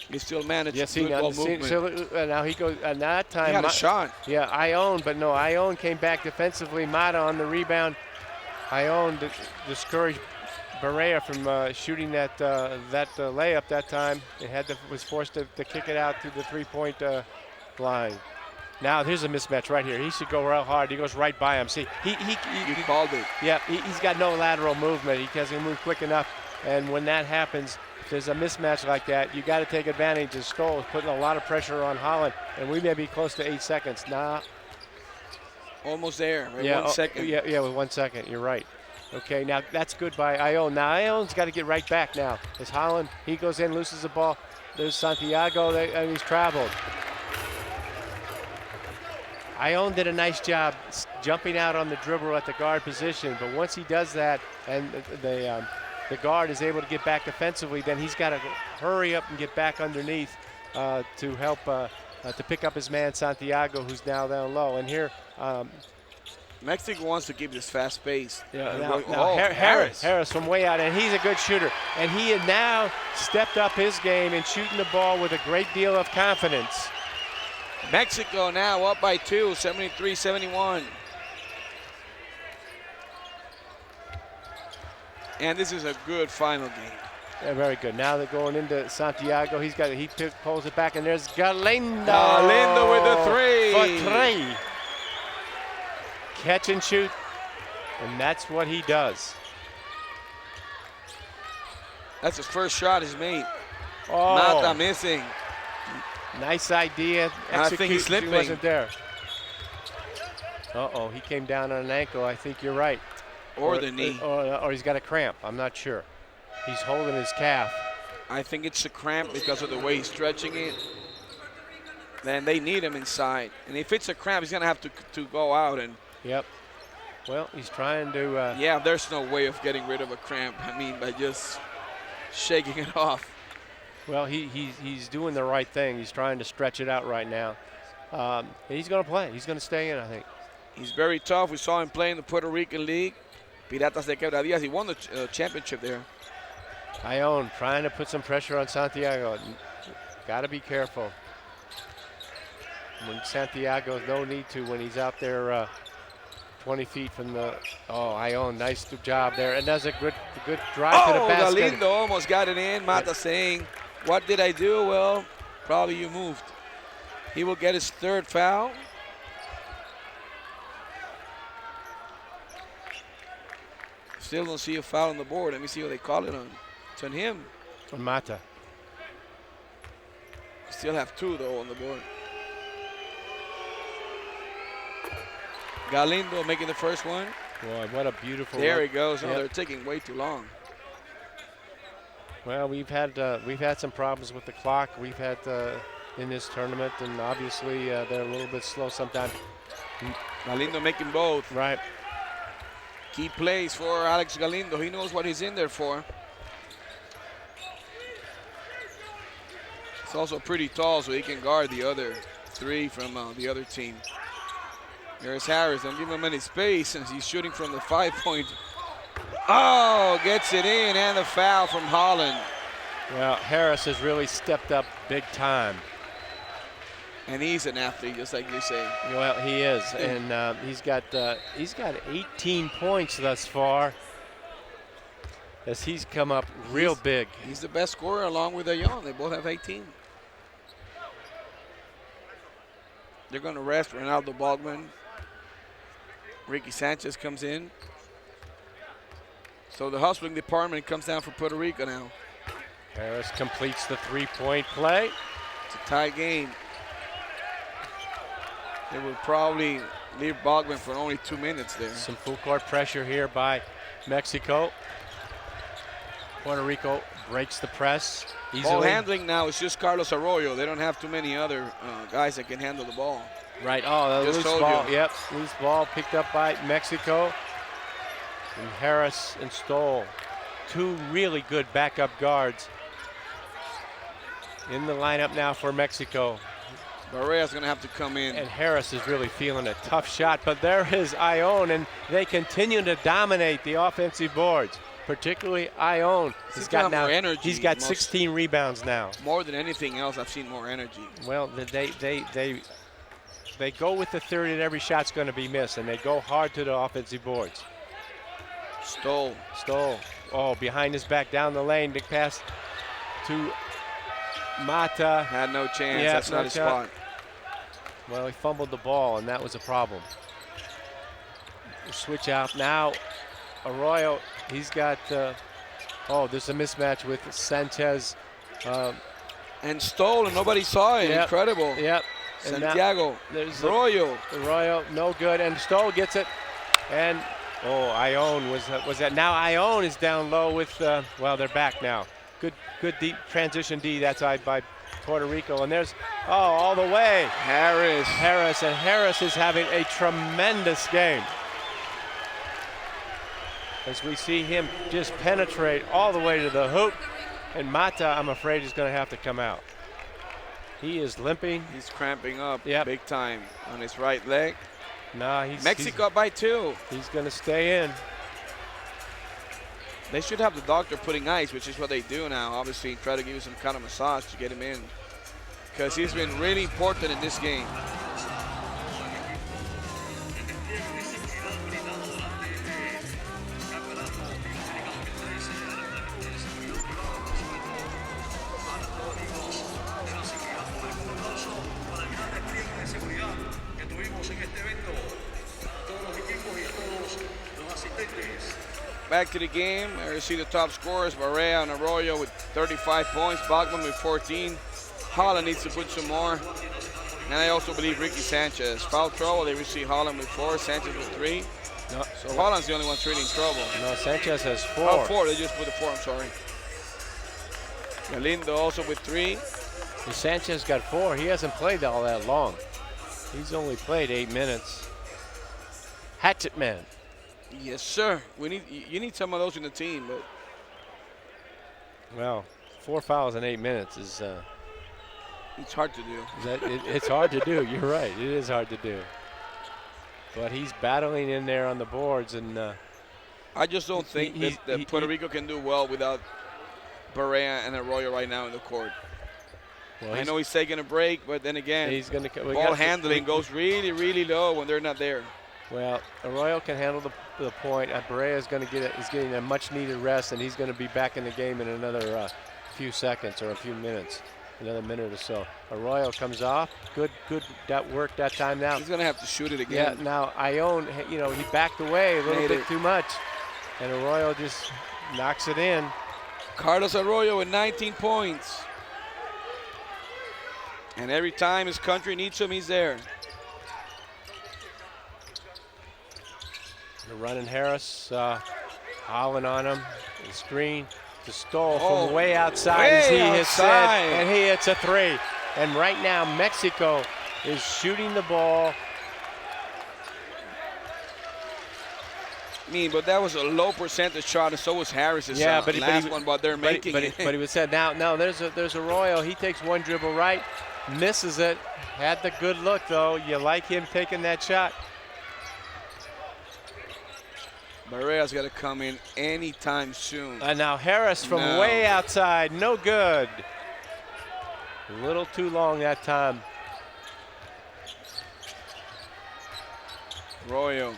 He still managed ball movement. Now he goes, and that time. He had a shot. Yeah, Ione, but no, Ione came back defensively. Mata on the rebound. Ione discouraged Barea from shooting that layup that time. It was forced to kick it out to the three-point line. Now here's a mismatch right here. He should go real hard. He goes right by him. See, he called it. Yeah, he's got no lateral movement. He doesn't move quick enough. And when that happens, if there's a mismatch like that, you got to take advantage. And Stoll is putting a lot of pressure on Holland, and we may be close to 8 seconds. Nah. Almost there. Right? Yeah, 1 second. Yeah, with 1 second. You're right. Okay, now that's good by Ione. Now Ione's got to get right back now. As Holland, he goes in, loses the ball. There's Santiago, and he's traveled. Ione did a nice job jumping out on the dribble at the guard position, but once he does that, and the guard is able to get back defensively, then he's got to hurry up and get back underneath to help to pick up his man Santiago, who's now down low. And here, Mexico wants to keep this fast pace. Harris from way out, and he's a good shooter. And he had now stepped up his game in shooting the ball with a great deal of confidence. Mexico now up by 2, 73-71. And this is a good final game. Yeah, very good. Now they're going into Santiago. He pulls it back, and there's Galindo. Galindo with the 3. For 3. Catch and shoot, and that's what he does. That's his first shot he's made. Oh, Mata missing. Nice idea. I think he's slipping. He wasn't there. Uh-oh, he came down on an ankle. I think you're right. Or the knee. Or he's got a cramp. I'm not sure. He's holding his calf. I think it's a cramp because of the way he's stretching it. Then they need him inside. And if it's a cramp, he's going to have to go out. And Yep. Well, he's trying to... yeah, there's no way of getting rid of a cramp. I mean, by just shaking it off. Well, he's doing the right thing. He's trying to stretch it out right now. And he's going to play. He's going to stay in, I think. He's very tough. We saw him play in the Puerto Rican League. Piratas de Quebradillas. He won the championship there. Ione trying to put some pressure on Santiago. Got to be careful. When Santiago, no need to when he's out there 20 feet from the, Ione, nice job there. And does a good drive to the basket. Galindo almost got it in. Mata saying, what did I do? Well, probably you moved. He will get his 3rd foul. Still don't see a foul on the board. Let me see what they call it on. It's on him. On Mata. Still have 2 though on the board. Galindo making the first one. Boy, what a beautiful. There he goes. Yep. Oh, they're taking way too long. Well, we've had some problems with the clock. We've had in this tournament, and obviously they're a little bit slow sometimes. Galindo making both. Right. Key plays for Alex Galindo. He knows what he's in there for. He's also pretty tall, so he can guard the other 3 from the other team. There's Harris. Don't give him any space, and he's shooting from the 5-point. Oh, gets it in, and the foul from Holland. Well, Harris has really stepped up big time. And he's an athlete, just like you say. Well, he is, and he's got 18 points thus far. As he's come up real big. He's the best scorer along with Ione. They both have 18. They're going to rest Ronaldo Baldwin. Ricky Sanchez comes in. So the hustling department comes down for Puerto Rico now. Harris completes the 3-point play. It's a tie game. They will probably leave Baldwin for only 2 minutes there. Some full court pressure here by Mexico. Puerto Rico breaks the press easily. Ball handling now is just Carlos Arroyo. They don't have too many other guys that can handle the ball. Right, the Just loose told ball, you. yep, loose ball picked up by Mexico. And Harris and Stoll, 2 really good backup guards in the lineup now for Mexico. Barrea's going to have to come in. And Harris is really feeling a tough shot, but there is Ione, and they continue to dominate the offensive boards, particularly Ione. He's got more energy. He's got 16 rebounds now. More than anything else, I've seen more energy. Well, they go with the theory that every shot's going to be missed, and they go hard to the offensive boards. Stoll. Oh, behind his back down the lane. Big pass to Mata. Had no chance. Yeah, That's no not his shot. spot. Well, he fumbled the ball, and that was a problem. Switch out now. Arroyo, he's got, there's a mismatch with Sanchez. And Stoll, and nobody saw it. Yep. Incredible. Yep. Santiago. There's Arroyo. Arroyo, no good, and Stoll gets it. And, Ione was that. Now Ione is down low with, they're back now. Good deep transition D, that's by Puerto Rico. And there's, all the way. Harris, and Harris is having a tremendous game. as we see him just penetrate all the way to the hoop. And Mata, I'm afraid, is going to have to come out. He is limping. He's cramping up Yep. big time on his right leg. Nah, Mexico up by 2. He's going to stay in. They should have the doctor putting ice, which is what they do now. Obviously, try to give you some kind of massage to get him in, because he's been really important in this game. Back to the game. There you see the top scorers: Barea and Arroyo with 35 points, Bachman with 14. Holland needs to put some more. And I also believe Ricky Sanchez. Foul trouble, they receive Holland with 4, Sanchez with 3. No, So Holland's the only one really in trouble. no, Sanchez has 4. Oh, 4, they just put the 4, I'm sorry. Galindo also with 3. And Sanchez got 4. He hasn't played all that long. He's only played 8 minutes. Hatchet man. Yes, sir. You need some of those in the team, but Well, 4 fouls in 8 minutes is it's hard to do. it's hard to do. You're right. It is hard to do. But he's battling in there on the boards, and I just don't think that Puerto Rico can do well without Barea and Arroyo right now in the court. well, I know he's taking a break, but then again, he's going to ball handling goes really, really low when they're not there. Well, Arroyo can handle the point. Barea is going to is getting a much-needed rest, and he's going to be back in the game in another few seconds or a few minutes, another minute or so. Arroyo comes off. Good. That worked that time now. He's gonna have to shoot it Yeah. again. Now Ione, he backed away a little Made bit it. too much, and Arroyo just knocks it in. Carlos Arroyo with 19 points. And every time his country needs him, he's there. They're running Harris, Holland on him. The screen to Stoll Oh, from way outside, way as he has said, outside. and he hits a 3. And right now, Mexico is shooting the ball. But that was a low percentage shot, and so was Harris's Yeah, but last one, but they're making it. But he was said, now there's Arroyo. He takes one dribble right, misses it. Had the good look, though. You like him taking that shot. Barea's got to come in anytime soon. And now Harris from No. way outside, no good. A little too long that time. Arroyo,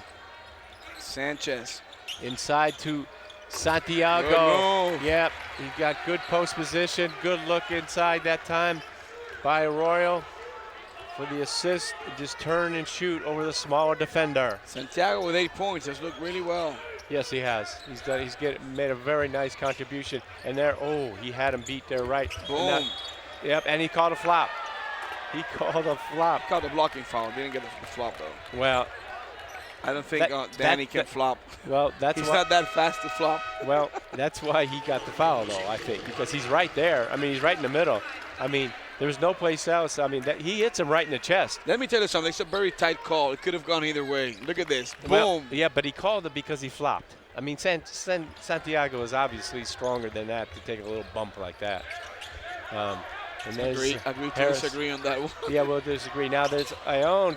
Sanchez. Inside to Santiago. Good move. Yep, he got good post position, good look inside that time by Arroyo for the assist. Just turn and shoot over the smaller defender. Santiago with 8 points has looked really well. Yes, he has. Made a very nice contribution. And there, he had him beat there right. Boom. Yep, and he called a flop. He called a flop. Got the blocking foul. Didn't get the flop, though. Well, I don't think Danny can flop. Well, He's not that fast to flop. Well, that's why he got the foul, though, I think, because he's right there. I mean, he's right in the middle. I mean, there's no place else. I mean, he hits him right in the chest. Let me tell you something. It's a very tight call. It could have gone either way. Look at this. Boom. Well, yeah, but he called it because he flopped. I mean, Santiago is obviously stronger than that to take a little bump like that. And there's Agree to Harris. disagree on that one. Yeah, we'll disagree. Now there's Ione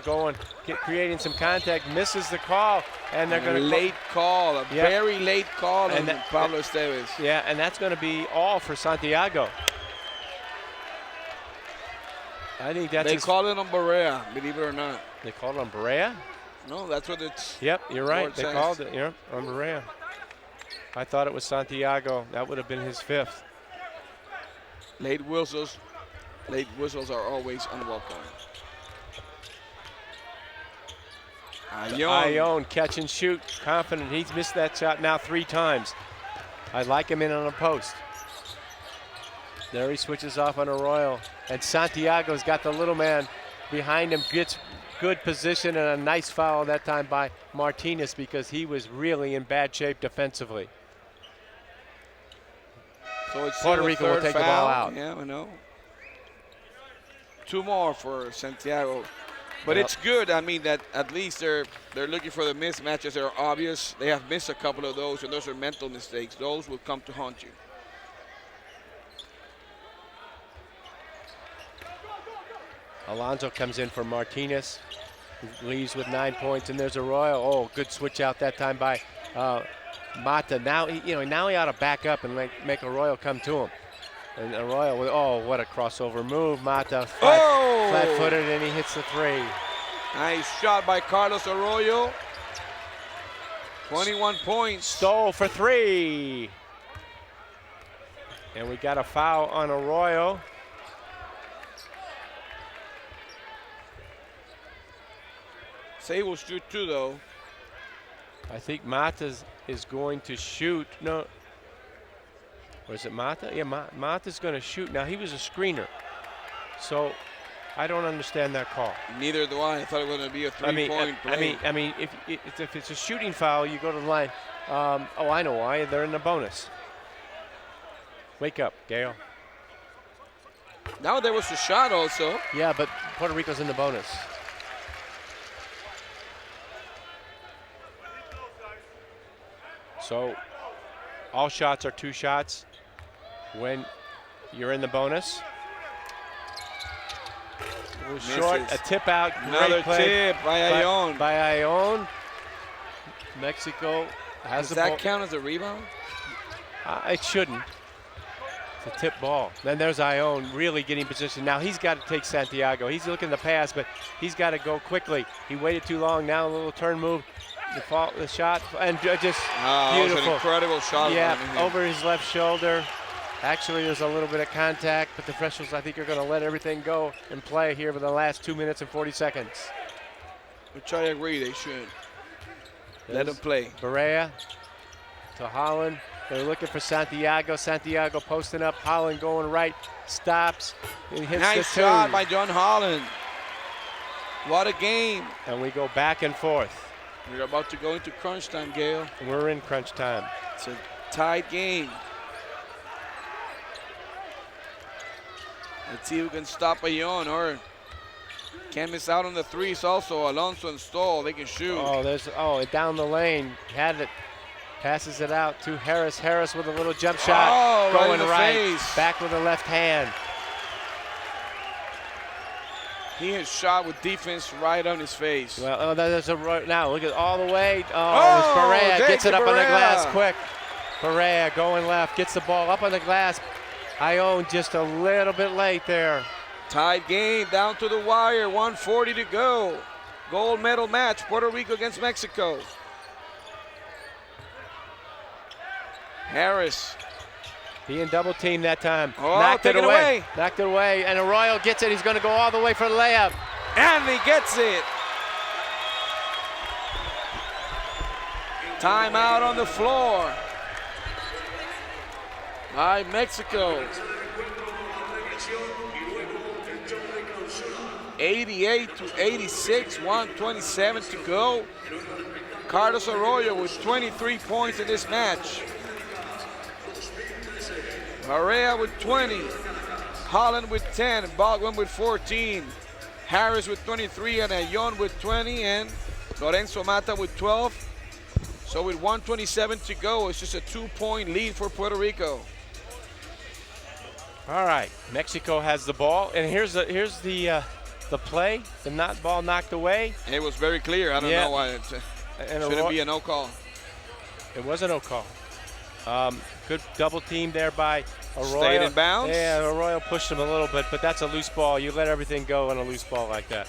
creating some contact, misses the call, and they're going to late call, very late call on Pablo Esteves. Yeah, and that's going to be all for Santiago. I think that's. They call it on Barea, believe it or not. They called it on Barea? No, that's what it's. Yep, you're right. They says. called it, on Barea. I thought it was Santiago. That would have been his 5th. Late whistles are always unwelcome. Ione catch and shoot, confident. He's missed that shot now 3 times. I like him in on a post. There he switches off on Arroyo. And Santiago's got the little man behind him, gets good position and a nice foul that time by Martinez because he was really in bad shape defensively. So it's Puerto Rico will take the ball out. Yeah, I know. 2 more for Santiago. But Yep. it's good. I mean, that at least they're looking for the mismatches that are obvious. They have missed a couple of those, and those are mental mistakes. Those will come to haunt you. Alonso comes in for Martinez, who leaves with 9 points, and there's Arroyo. Oh, good switch out that time by Mata. Now now he ought to back up and make Arroyo come to him. And Arroyo, oh, what a crossover move. Mata flat-footed, and he hits the three. Nice shot by Carlos Arroyo. 21 points. Stole for three. And we got a foul on Arroyo. Say will shoot two, though. I think Mata is going to shoot. No. Or is it Mata? Yeah, Mata's going to shoot. Now, he was a screener. So, I don't understand that call. Neither do I. I thought it was going to be a three-point play. I mean, if it's a shooting foul, you go to the line. Oh, I know why. They're in the bonus. Wake up, Gail. Now there was a shot also. Yeah, but Puerto Rico's in the bonus. So, all shots are 2 shots when you're in the bonus. It was short, a tip out. Another tip by Ion. By Ion. Mexico has the ball. Does that count as a rebound? It shouldn't. It's a tip ball. Then there's Ion really getting position. Now he's got to take Santiago. He's looking to pass, but he's got to go quickly. He waited too long. Now a little turn move. The shot, and just beautiful. That was an incredible shot. Yeah, over his left shoulder. Actually, there's a little bit of contact, but the officials, I think, are going to let everything go and play here for the last 2 minutes and 40 seconds. Which I agree, they should. Let them play. Berea to Holland. They're looking for Santiago. Santiago posting up. Holland going right. Stops. And hits nice the shot two. by John Holland. What a game. And we go back and forth. We're about to go into crunch time, Gail. We're in crunch time. It's a tied game. Let's see who can stop Ion or can't miss out on the threes also. Alonso and Stoll, they can shoot. Down the lane. Had it. Passes it out to Harris. Harris with a little jump shot. Going right. Back with the left hand. He has shot with defense right on his face. Well, there's now look at all the way. It's Berea gets it up on the glass quick. Berea going left, gets the ball up on the glass. Ion just a little bit late there. Tied game down to the wire. 1:40 to go. Gold medal match. Puerto Rico against Mexico. Harris. Being double teamed that time. Knocked it away. Knocked it away. And Arroyo gets it. He's going to go all the way for the layup. And he gets it. Timeout on the floor by Mexico. 88-86, 1:27 to go. Carlos Arroyo with 23 points in this match. Berea with 20, Holland with 10, Baldwin with 14, Harris with 23, and Ion with 20, and Lorenzo Mata with 12. So with 1:27 to go, it's just a 2-point lead for Puerto Rico. All right, Mexico has the ball, and here's the play. The ball knocked away. It was very clear. I don't know why it shouldn't be a no call. It was a no call. Good double team there by Arroyo. Stayed in bounds. Yeah, Arroyo pushed him a little bit, but that's a loose ball. You let everything go on a loose ball like that.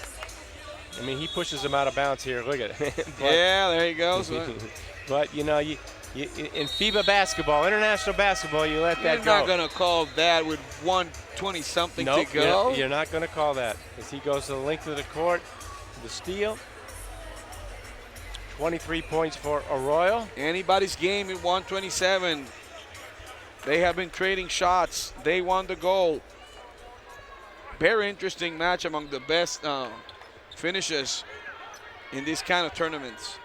I mean, he pushes him out of bounds here. Look at it. Yeah, there he goes. But you know, you in FIBA basketball, international basketball, you let that go. You're not going to call that with 1:20-something to go. You're not going to call that as he goes to the length of the court. The steal. 23 points for Arroyo. Anybody's game at 1:27. They have been trading shots. They won the goal. Very interesting match among the best finishes in these kind of tournaments.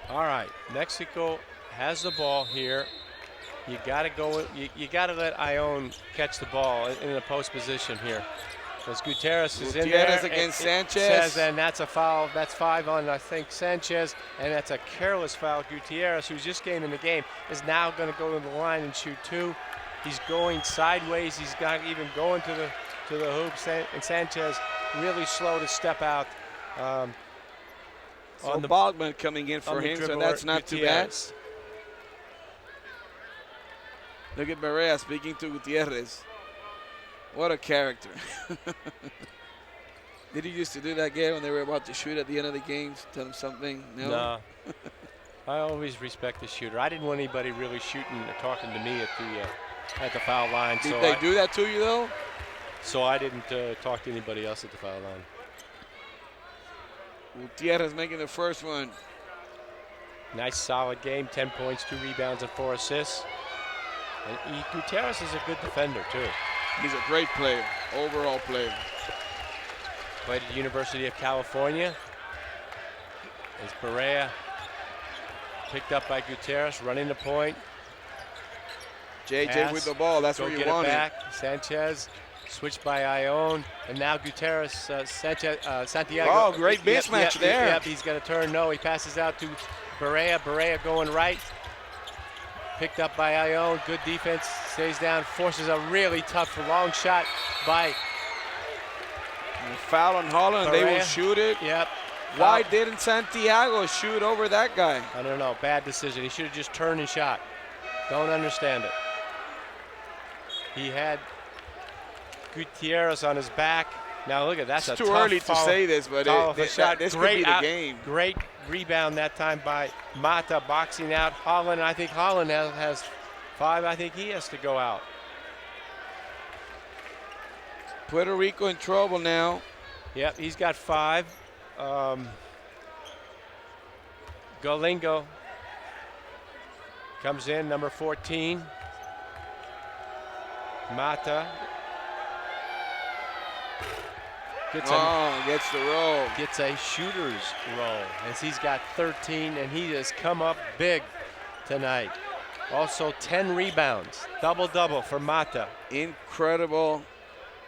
All right, Mexico has the ball here. You got to go. You got to let Ion catch the ball in the post position here. As Gutierrez is in Gutierrez there. against it Sanchez. says, and that's a foul. That's 5 on, I think, Sanchez. And that's a careless foul. Gutierrez, who's just came in the game, is now going to go to the line and shoot 2. He's going sideways. He's not even going to the hoop. And Sanchez really slow to step out. So Bogman coming in for him, so that's not too bad. Look at Berea speaking to Gutierrez. What a character. Did he used to do that guy when they were about to shoot at the end of the games? Tell him something? No. I always respect the shooter. I didn't want anybody really shooting or talking to me at the foul line. Did they do that to you, though? So I didn't talk to anybody else at the foul line. Gutierrez making the first one. Nice solid game, 10 points, 2 rebounds, and 4 assists. And Gutierrez is a good defender, too. He's a great player, overall player. Played at the University of California. As Berea picked up by Gutierrez, running the point. JJ Pass, with the ball, that's where you get want it it. back. Sanchez, switched by Ione, and now Gutierrez, Santiago. Oh, great mismatch there. Yep, he's going to turn. No, he passes out to Berea. Berea going right. Picked up by Ione. Good defense. Stays down. Forces a really tough long shot by Foul on Holland. Berea. They will shoot it. Yep. Why didn't Santiago shoot over that guy? I don't know. Bad decision. He should have just turned and shot. Don't understand it. He had Gutierrez on his back. Now look at that. It's too early to say this, but this could be the game. Great rebound that time by Mata, boxing out Holland. I think Holland has 5. I think he has to go out. Puerto Rico in trouble now. Yep, he's got 5. Golingo comes in, number 14. Mata gets the roll. Gets a shooter's roll as he's got 13, and he has come up big tonight. Also 10 rebounds, double-double for Mata. Incredible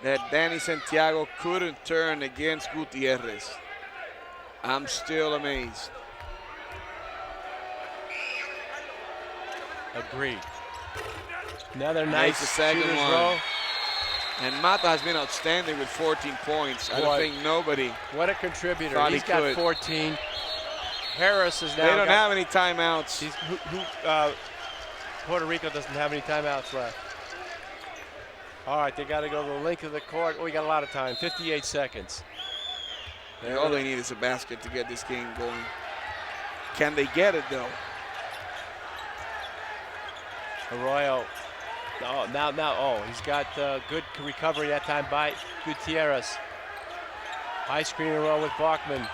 that Danny Santiago couldn't turn against Gutierrez. I'm still amazed. Agreed. Another nice second shooter's one. roll. And Mata has been outstanding with 14 points. I don't think nobody. What a contributor. Thought He's he got could. 14. Harris is now. They don't have any timeouts. Puerto Rico doesn't have any timeouts left. All right, they got to go to the length of the court. We got a lot of time, 58 seconds. All they need is a basket to get this game going. Can they get it, though? Arroyo. He's got good recovery that time by Gutierrez. High screen roll with Bachman.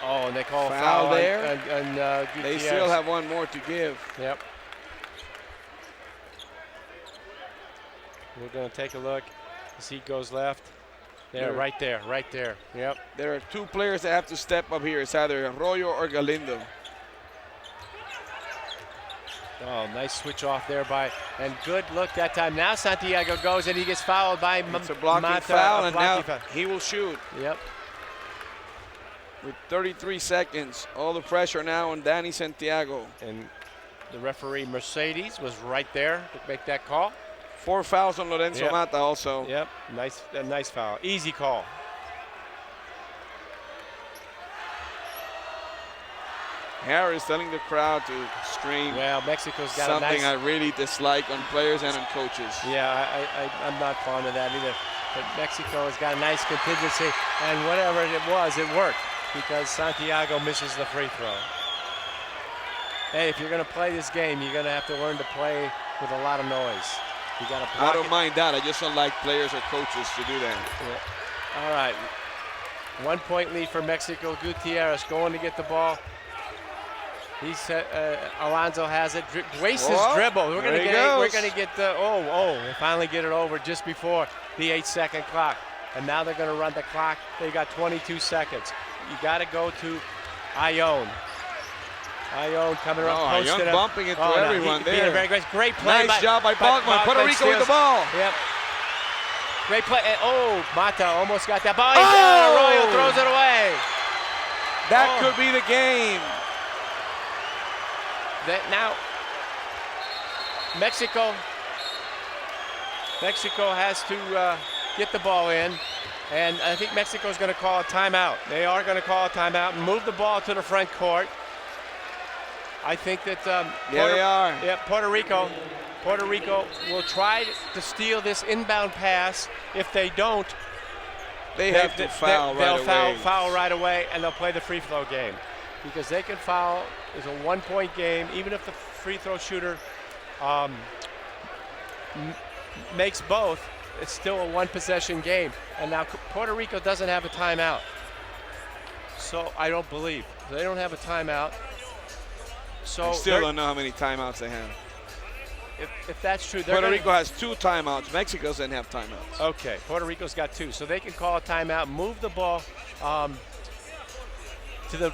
Oh, and they call a foul there. And Gutierrez. They still have one more to give. Yep. We're going to take a look as he goes left. There, right there. Yep. There are 2 players that have to step up here. It's either Arroyo or Galindo. Oh, nice switch off there and good look that time. Now Santiago goes and he gets fouled by It's a blocking foul, and now he will shoot. Yep. With 33 seconds, all the pressure now on Danny Santiago. And the referee Mercedes was right there to make that call. 4 fouls on Lorenzo Mata also. Yep, nice foul. Easy call. Harris telling the crowd to scream. Well, Mexico's got something I really dislike on players and on coaches. Yeah, I'm not fond of that either. But Mexico has got a nice contingency, and whatever it was, it worked because Santiago misses the free throw. Hey, if you're going to play this game, you're going to have to learn to play with a lot of noise. You got to block I don't mind that. I just don't like players or coaches to do that. Yeah. All right. 1 point lead for Mexico. Gutierrez going to get the ball. Alonso has it. Wastes his dribble. We're going to get the. They finally get it over just before the 8-second clock. And now they're going to run the clock. They got 22 seconds. You got to go to Ione. Ione coming around, posted him. Bumping into everyone there. Great play. Nice job by Bachman. Puerto Rico with the ball. Yep. Great play. Oh, Mata almost got that ball. Oh! Arroyo throws it away. That could be the game. Now, Mexico has to get the ball in, and I think Mexico's going to call a timeout. They are going to call a timeout and move the ball to the front court. I think that They are. Yeah, Puerto Rico will try to steal this inbound pass. If they don't, They have to foul right away. They'll foul right away, and they'll play the free throw game because they can foul. It's a 1-point game, even if the free throw shooter makes both. It's still a one-possession game, and now Puerto Rico doesn't have a timeout. So I don't believe they don't have a timeout. So I still don't know how many timeouts they have. If that's true, Puerto Rico has 2 timeouts. Mexico doesn't have timeouts. Okay, Puerto Rico's got 2, so they can call a timeout, move the ball to the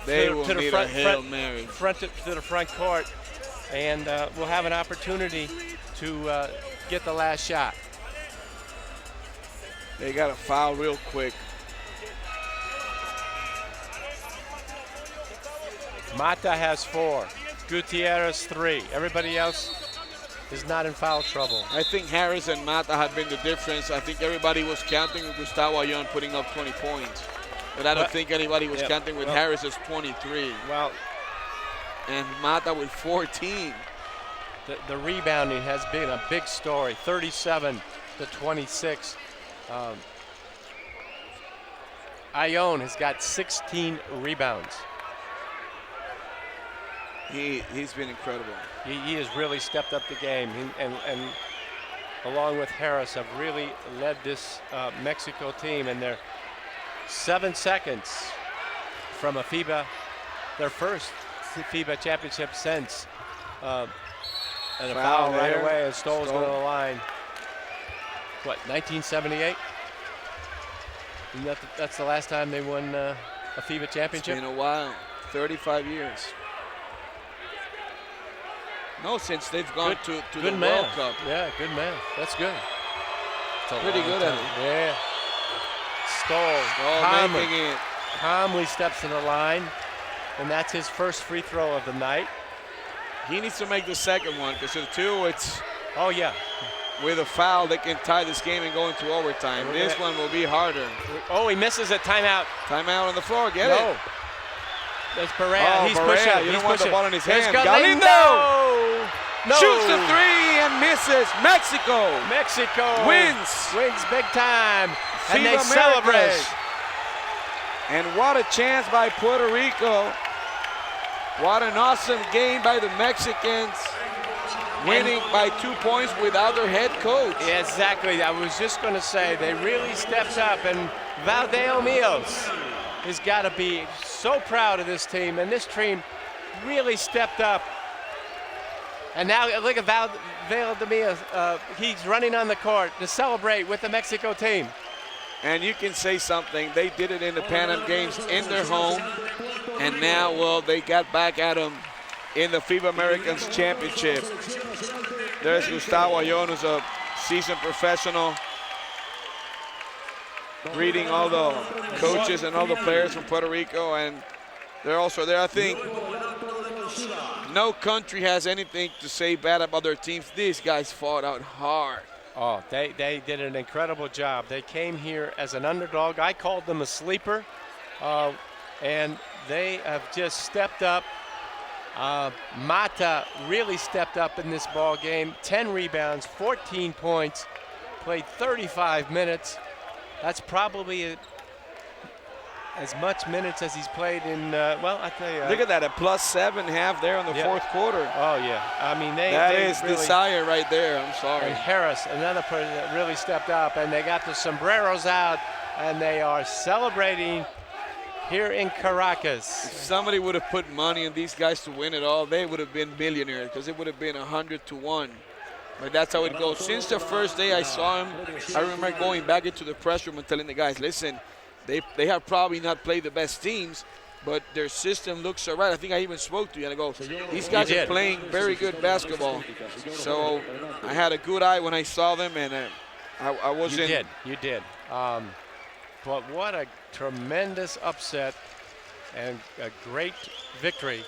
front court, and we'll have an opportunity to get the last shot. They got to foul real quick. Mata has 4, Gutierrez 3. Everybody else is not in foul trouble. I think Harris and Mata have been the difference. I think everybody was counting with Gustavo Ayon putting up 20 points. But I don't think anybody was counting with Harris's 23. Well, and Mata with 14. The rebounding has been a big story, 37-26. Ayon has got 16 rebounds. He's been incredible. He has really stepped up the game, and along with Harris have really led this Mexico team, and they're 7 seconds from their first FIBA championship since. And a foul right away, and Stoll's going to the line. What, 1978? And that's the last time they won a FIBA championship? It's been a while, 35 years. No, since they've gone to the World Cup. Yeah, good man. That's good. Pretty good at it. Yeah. Stoll calmly steps in the line, and that's his first free throw of the night. He needs to make the second one because the 2, it's with a foul they can tie this game and go into overtime. This one will be harder. Oh, he misses a timeout. Timeout on the floor. Get it. That's Perea. He's Perea. pushing. You don't want the ball in his hand. Galindo. No. Shoots the 3 and misses. Mexico wins big time. And they FIBA celebrate. Americas. And what a chance by Puerto Rico. What an awesome game by the Mexicans. Winning by 2 points without their head coach. Yeah, exactly. I was just going to say they really stepped up, and Valdeomios has got to be so proud of this team, and this team really stepped up. And now look at Valdeomios. He's running on the court to celebrate with the Mexico team. And you can say something. They did it in the Pan Am Games in their home, and now, well, they got back at them in the FIBA Americas Championship. There's Gustavo Ayon, who's a seasoned professional, greeting all the coaches and all the players from Puerto Rico, and they're also there. I think no country has anything to say bad about their teams. These guys fought out hard. Oh, they did an incredible job. They came here as an underdog. I called them a sleeper, and they have just stepped up. Mata really stepped up in this ball game. 10 rebounds, 14 points, played 35 minutes. That's probably as much minutes as he's played in, well, I tell you. Look at that, a +7.5 there in the fourth quarter. Oh, yeah. I mean, that is really desire right there. I'm sorry. And Harris, another person that really stepped up, and they got the sombreros out, and they are celebrating here in Caracas. If somebody would have put money on these guys to win it all, they would have been millionaires because it would have been 100-1. But that's how it goes. Since the first day I saw him, I remember going back into the press room and telling the guys, listen, they have probably not played the best teams, but their system looks all right. I think I even spoke to you, and I go, these guys are playing very good basketball. So I had a good eye when I saw them, and I wasn't. You did. But what a tremendous upset and a great victory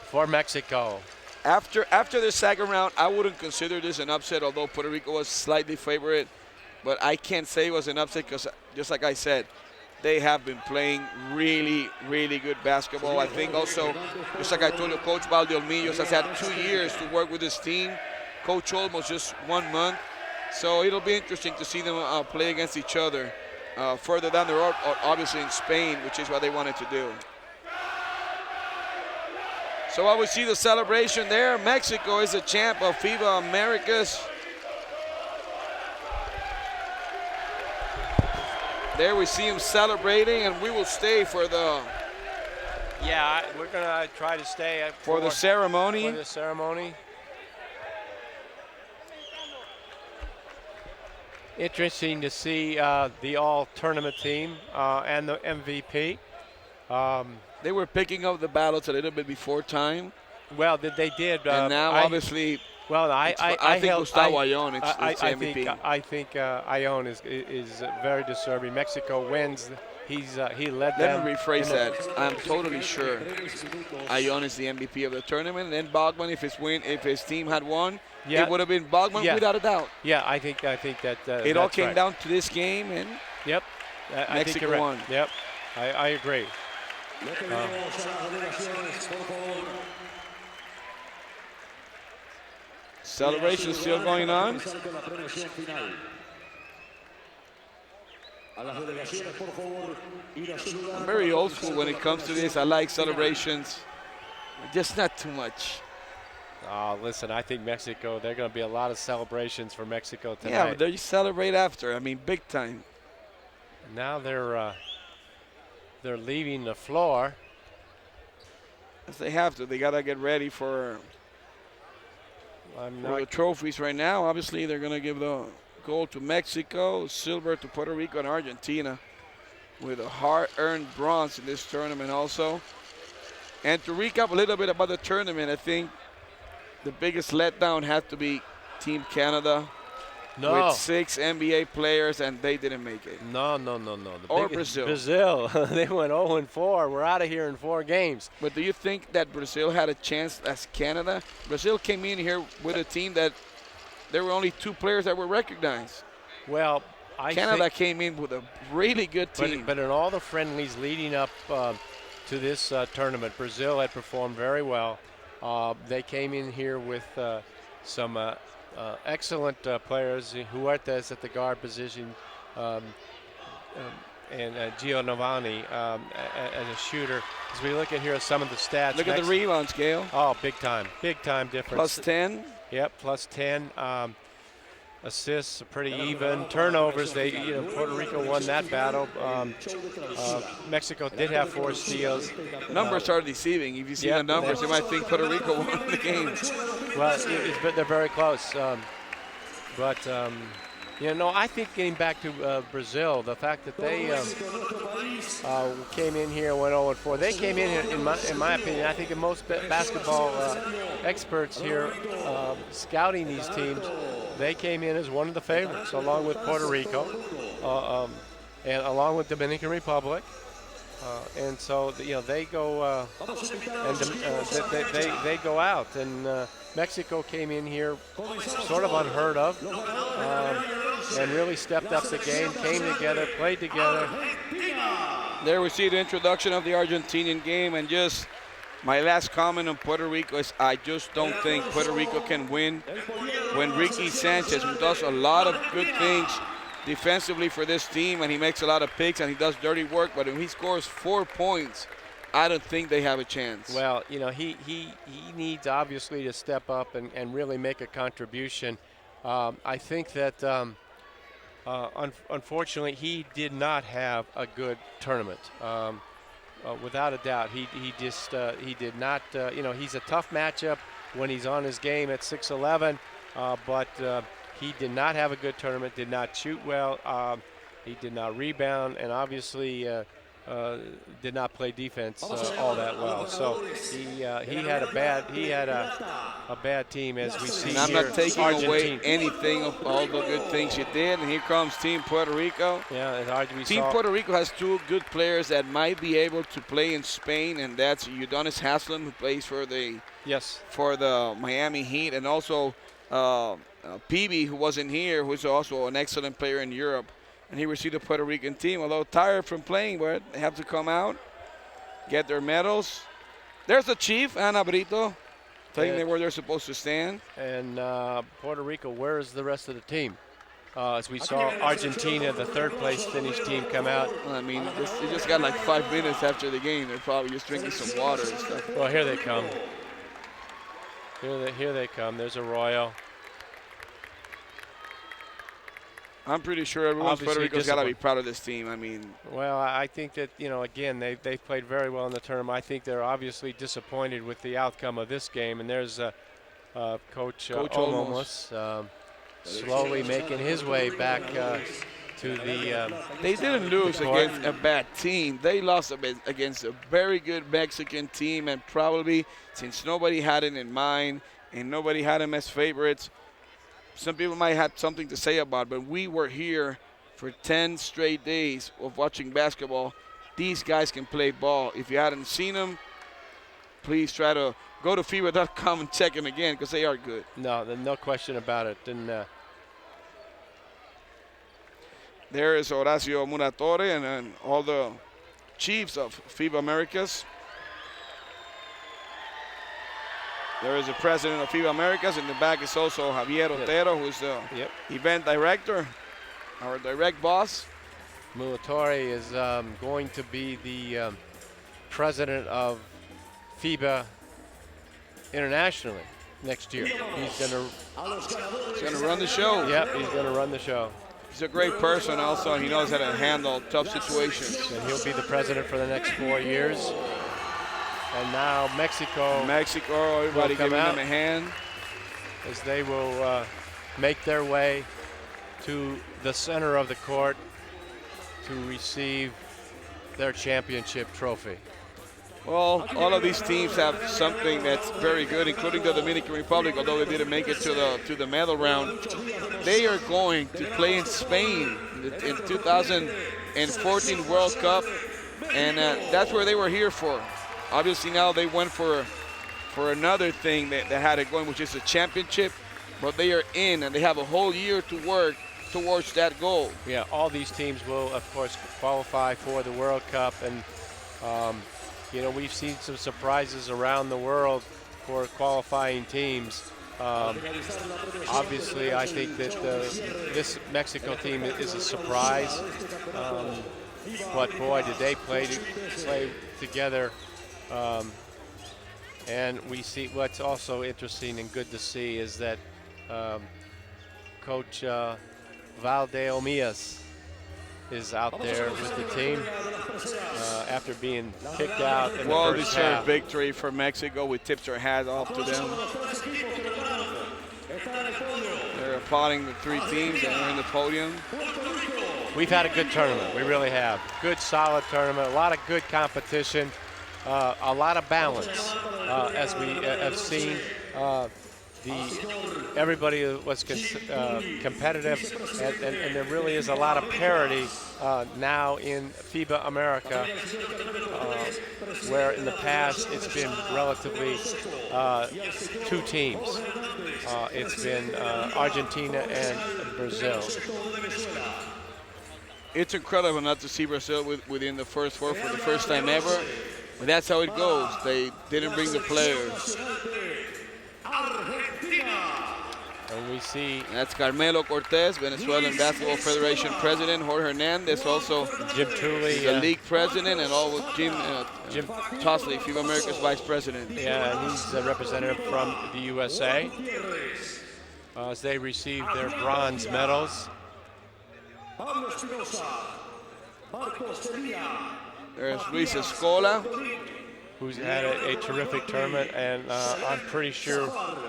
for Mexico. After the second round, I wouldn't consider this an upset, although Puerto Rico was slightly favorite. But I can't say it was an upset because, just like I said, they have been playing really, really good basketball. I think also, just like I told you, Coach Valdeolmillos has had 2 years to work with his team. Coach Olmos just 1 month. So it'll be interesting to see them play against each other further down the road, obviously in Spain, which is what they wanted to do. So I will see the celebration there. Mexico is the champ of FIBA Americas. There we see him celebrating, and we will stay for the We're gonna try to stay for the ceremony. For the ceremony. Interesting to see the all-tournament team and the MVP. They were picking up the battles a little bit before time. Well, they did. And now, obviously, well, I think Gustavo Ayón is MVP. I think Ayón is very deserving. Mexico wins. He led them. Let me rephrase that. I'm totally sure Ayón is the MVP of the tournament. And then Bogman, if his team had won, it would have been Bogman without a doubt. Yeah, I think that it all came down to this game, and yep, Mexico won. Yep, I agree. Celebration still going on. I'm very old school when it comes to this. I like celebrations, just not too much. Oh, listen, I think Mexico, there are going to be a lot of celebrations for Mexico tonight. Yeah, but they celebrate after. I mean, big time. Now they're leaving the floor. Yes, they have to. They got to get ready for the trophies right now. Obviously, they're going to give the gold to Mexico, silver to Puerto Rico and Argentina, with a hard-earned bronze in this tournament also. And to recap a little bit about the tournament, I think the biggest letdown had to be Team Canada with 6 NBA players, and they didn't make it. No. Or Brazil. Brazil. They went 0-4. We're out of here in 4 games. But do you think that Brazil had a chance as Canada? Brazil came in here with a team that there were only 2 players that were recognized. Well, Canada came in with a really good team. But in all the friendlies leading up to this tournament, Brazil had performed very well. They came in here with some excellent players. Huertas at the guard position, and Giovanni as a shooter. As we look at here some of the stats. Look at the rebounds, Gail. Oh, big time difference. +10. Yep, +10. Assists pretty even. Turnovers, Puerto Rico won that battle. Mexico did have 4 steals. Numbers are deceiving. If you see the numbers, you might think Puerto Rico won the game. Well, they're very close. I think getting back to Brazil, the fact that they came in here and went 0-4. They came in here, in my opinion, I think that most basketball experts here scouting these teams, they came in as one of the favorites, along with Puerto Rico, and along with Dominican Republic. And so they go they go out, and Mexico came in here sort of unheard of, and really stepped up the game, came together, played together. There we see the introduction of the Argentinian game, and just my last comment on Puerto Rico is I just don't think Puerto Rico can win when Ricky Sanchez, who does a lot of good things defensively for this team, and he makes a lot of picks and he does dirty work, but when he scores 4 points, I don't think they have a chance. Well, he needs obviously to step up and really make a contribution. I think that unfortunately he did not have a good tournament. Without a doubt, he did not. He's a tough matchup when he's on his game at 6'11", but he did not have a good tournament. Did not shoot well. He did not rebound, and obviously did not play defense all that well. So he had a bad team, as we see And I'm here. not taking Argentina. away anything of all the good things you did. And here comes Team Puerto Rico. Yeah, and we Team saw Puerto Rico has two good players that might be able to play in Spain, and that's Udonis Haslem, who plays for the Miami Heat, and also Peavy, who wasn't here, who's also an excellent player in Europe. And he received the Puerto Rican team, although tired from playing, but they have to come out, get their medals. There's the chief, Ana Brito, telling them where they're supposed to stand. And Puerto Rico, where is the rest of the team? As we saw Argentina, the third-place finished team, come out. I mean, they just got like 5 minutes after the game. They're probably just drinking some water and stuff. Well, here they come. Here they come. There's Arroyo. I'm pretty sure everyone in Puerto Rico's got to be proud of this team. I mean, well, I think that, again, they played very well in the tournament. I think they're obviously disappointed with the outcome of this game. And there's Coach Olmos slowly making his way back to the. They didn't lose against a bad team. They lost against a very good Mexican team, and probably since nobody had it in mind and nobody had them as favorites, some people might have something to say about it, but we were here for 10 straight days of watching basketball. These guys can play ball. If you hadn't seen them, please try to go to FIBA.com and check them again, because they are good. No question about it. And there is Horacio Muratore and all the chiefs of FIBA Americas. There is the president of FIBA Americas. In the back is also Javier Otero, who's the event director, our direct boss. Muratore is going to be the president of FIBA internationally next year. He's going to run the show. Yep, he's going to run the show. He's a great person also. He knows how to handle tough situations. And he'll be the president for the next 4 years. And now Mexico, everybody giving them a hand. As they will make their way to the center of the court to receive their championship trophy. Well, all of these teams have something that's very good, including the Dominican Republic, although they didn't make it to the medal round. They are going to play in Spain in 2014 World Cup, and that's where they were here for. Obviously now they went for another thing that had it going, which is a championship, but they are in, and they have a whole year to work towards that goal. Yeah, all these teams will, of course, qualify for the World Cup, and we've seen some surprises around the world for qualifying teams. Obviously, I think that this Mexico team is a surprise, but boy, did they play together. And we see what's also interesting and good to see is that Coach Valdeomias is out there with the team after being kicked out in the first half. Well-deserved victory for Mexico. We tipped our hat off to them. They're applauding the three teams that are in the podium. We've had a good tournament. We really have. Good, solid tournament. A lot of good competition. A lot of balance, as we have seen. Everybody was competitive, and there really is a lot of parity now in FIBA America, where in the past it's been relatively two teams. It's been Argentina and Brazil. It's incredible not to see Brazil within the first four for the first time ever. But that's how it goes. They didn't bring the players. And we see that's Carmelo Cortez, Venezuelan Basketball Federation president. Jorge Hernandez, also Jim Tooley, the league president, and all with Jim Tosley, FIBA America's vice president. Yeah, and he's a representative from the USA as they receive their bronze medals. There's Luis Escola. who's had a terrific tournament, and I'm pretty sure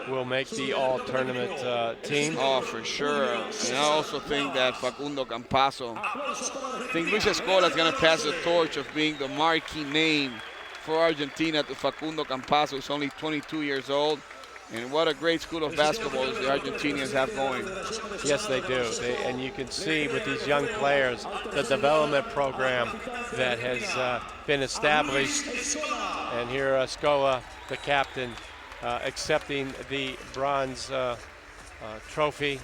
will make the all-tournament team. Oh, for sure. And I also think that Facundo Campazo, I think Luis Escola is going to pass the torch of being the marquee name for Argentina to Facundo Campazo, who's only 22 years old. And what a great school of basketball the Argentinians have going. Yes, they do. And you can see with these young players the development program that has been established. And here Escola, the captain, accepting the bronze trophy.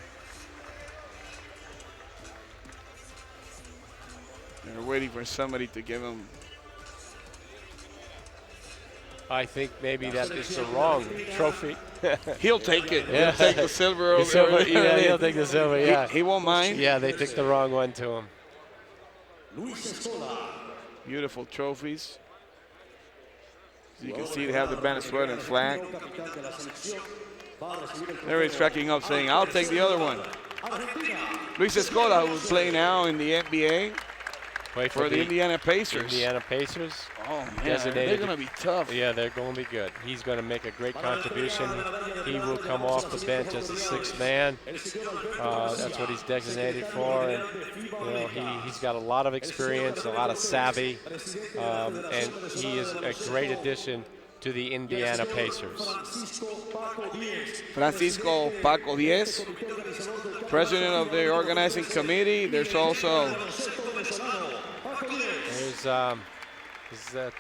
They're waiting for somebody to give him. I think maybe that is the wrong trophy. He'll take it. Yeah. He'll take the silver. Yeah, he'll take the silver, yeah. He won't mind. Yeah, they picked the wrong one to him. Beautiful trophies. As you can see, they have the Venezuelan flag. There he's tracking up saying, I'll take the other one. Luis Escola, who's playing now in the NBA for the Indiana Pacers. Indiana Pacers. Oh, man, they're going to be tough. Yeah, they're going to be good. He's going to make a great contribution. He will come off the bench as the sixth man. That's what he's designated for. And, you know, he's got a lot of experience, a lot of savvy, and he is a great addition to the Indiana Pacers. Francisco Paco Diez, president of the organizing committee. There's also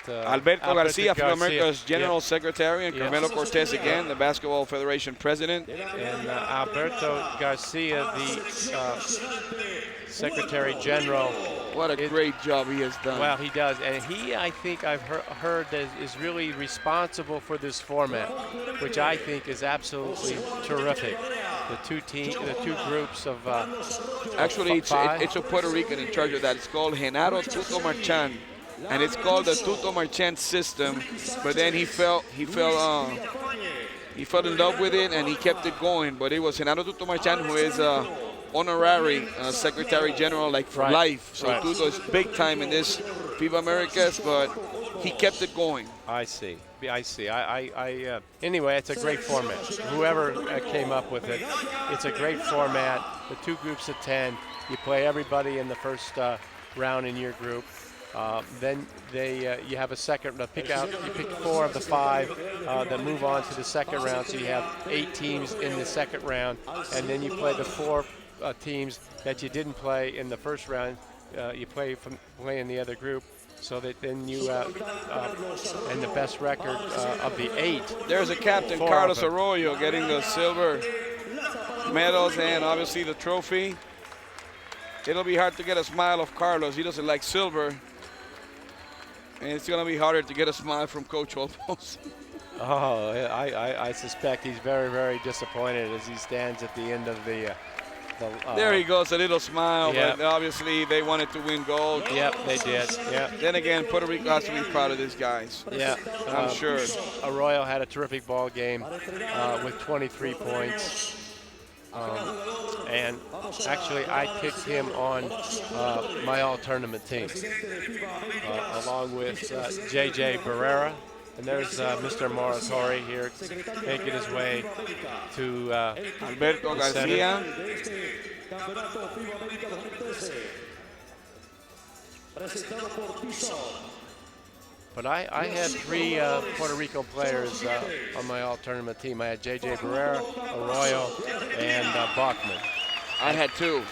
Alberto Garcia, FIBA Americas General Secretary, and Carmelo Cortez again, the Basketball Federation President. And Alberto Garcia, the Secretary General. What a great job he has done. Well, he does, and he, I think I've heard is really responsible for this format, which I think is absolutely terrific. The two groups of actually, it's a Puerto Rican in charge of that. It's called Genaro Tuto Marchand, and it's called the Tuto Marchand system. But then he fell in love with it, and he kept it going. But it was Genaro Tuto Marchand, who is honorary Secretary General, like for life. So Tuto is big time in this FIBA Americas, but he kept it going. I see. Anyway, it's a great format. Whoever came up with it, it's a great format. The two groups of 10. You play everybody in the first round in your group. Then you have a second. You pick 4 of the 5 that move on to the second round. So you have 8 teams in the second round, and then you play the 4 teams that you didn't play in the first round. You play in the other group. So that then you and the best record of the 8. There's a captain, Carlos Arroyo, getting the silver medals and obviously the trophy. It'll be hard to get a smile of Carlos. He doesn't like silver. And it's going to be harder to get a smile from Coach Olmos. Oh, I suspect he's very, very disappointed as he stands at the end of the there he goes, a little smile, but obviously they wanted to win gold. Yep, they did. Yep. Then again, Puerto Rico has to be proud of these guys. Yeah, I'm sure. Arroyo had a terrific ball game with 23 points. And actually, I picked him on my all-tournament team, along with J.J. Barrera. And there's Mr. Moratori here making his way to Alberto Garcia. But I had 3 Puerto Rico players on my all-tournament team. I had J.J. Barrera, Arroyo, and Bachman. I had 2.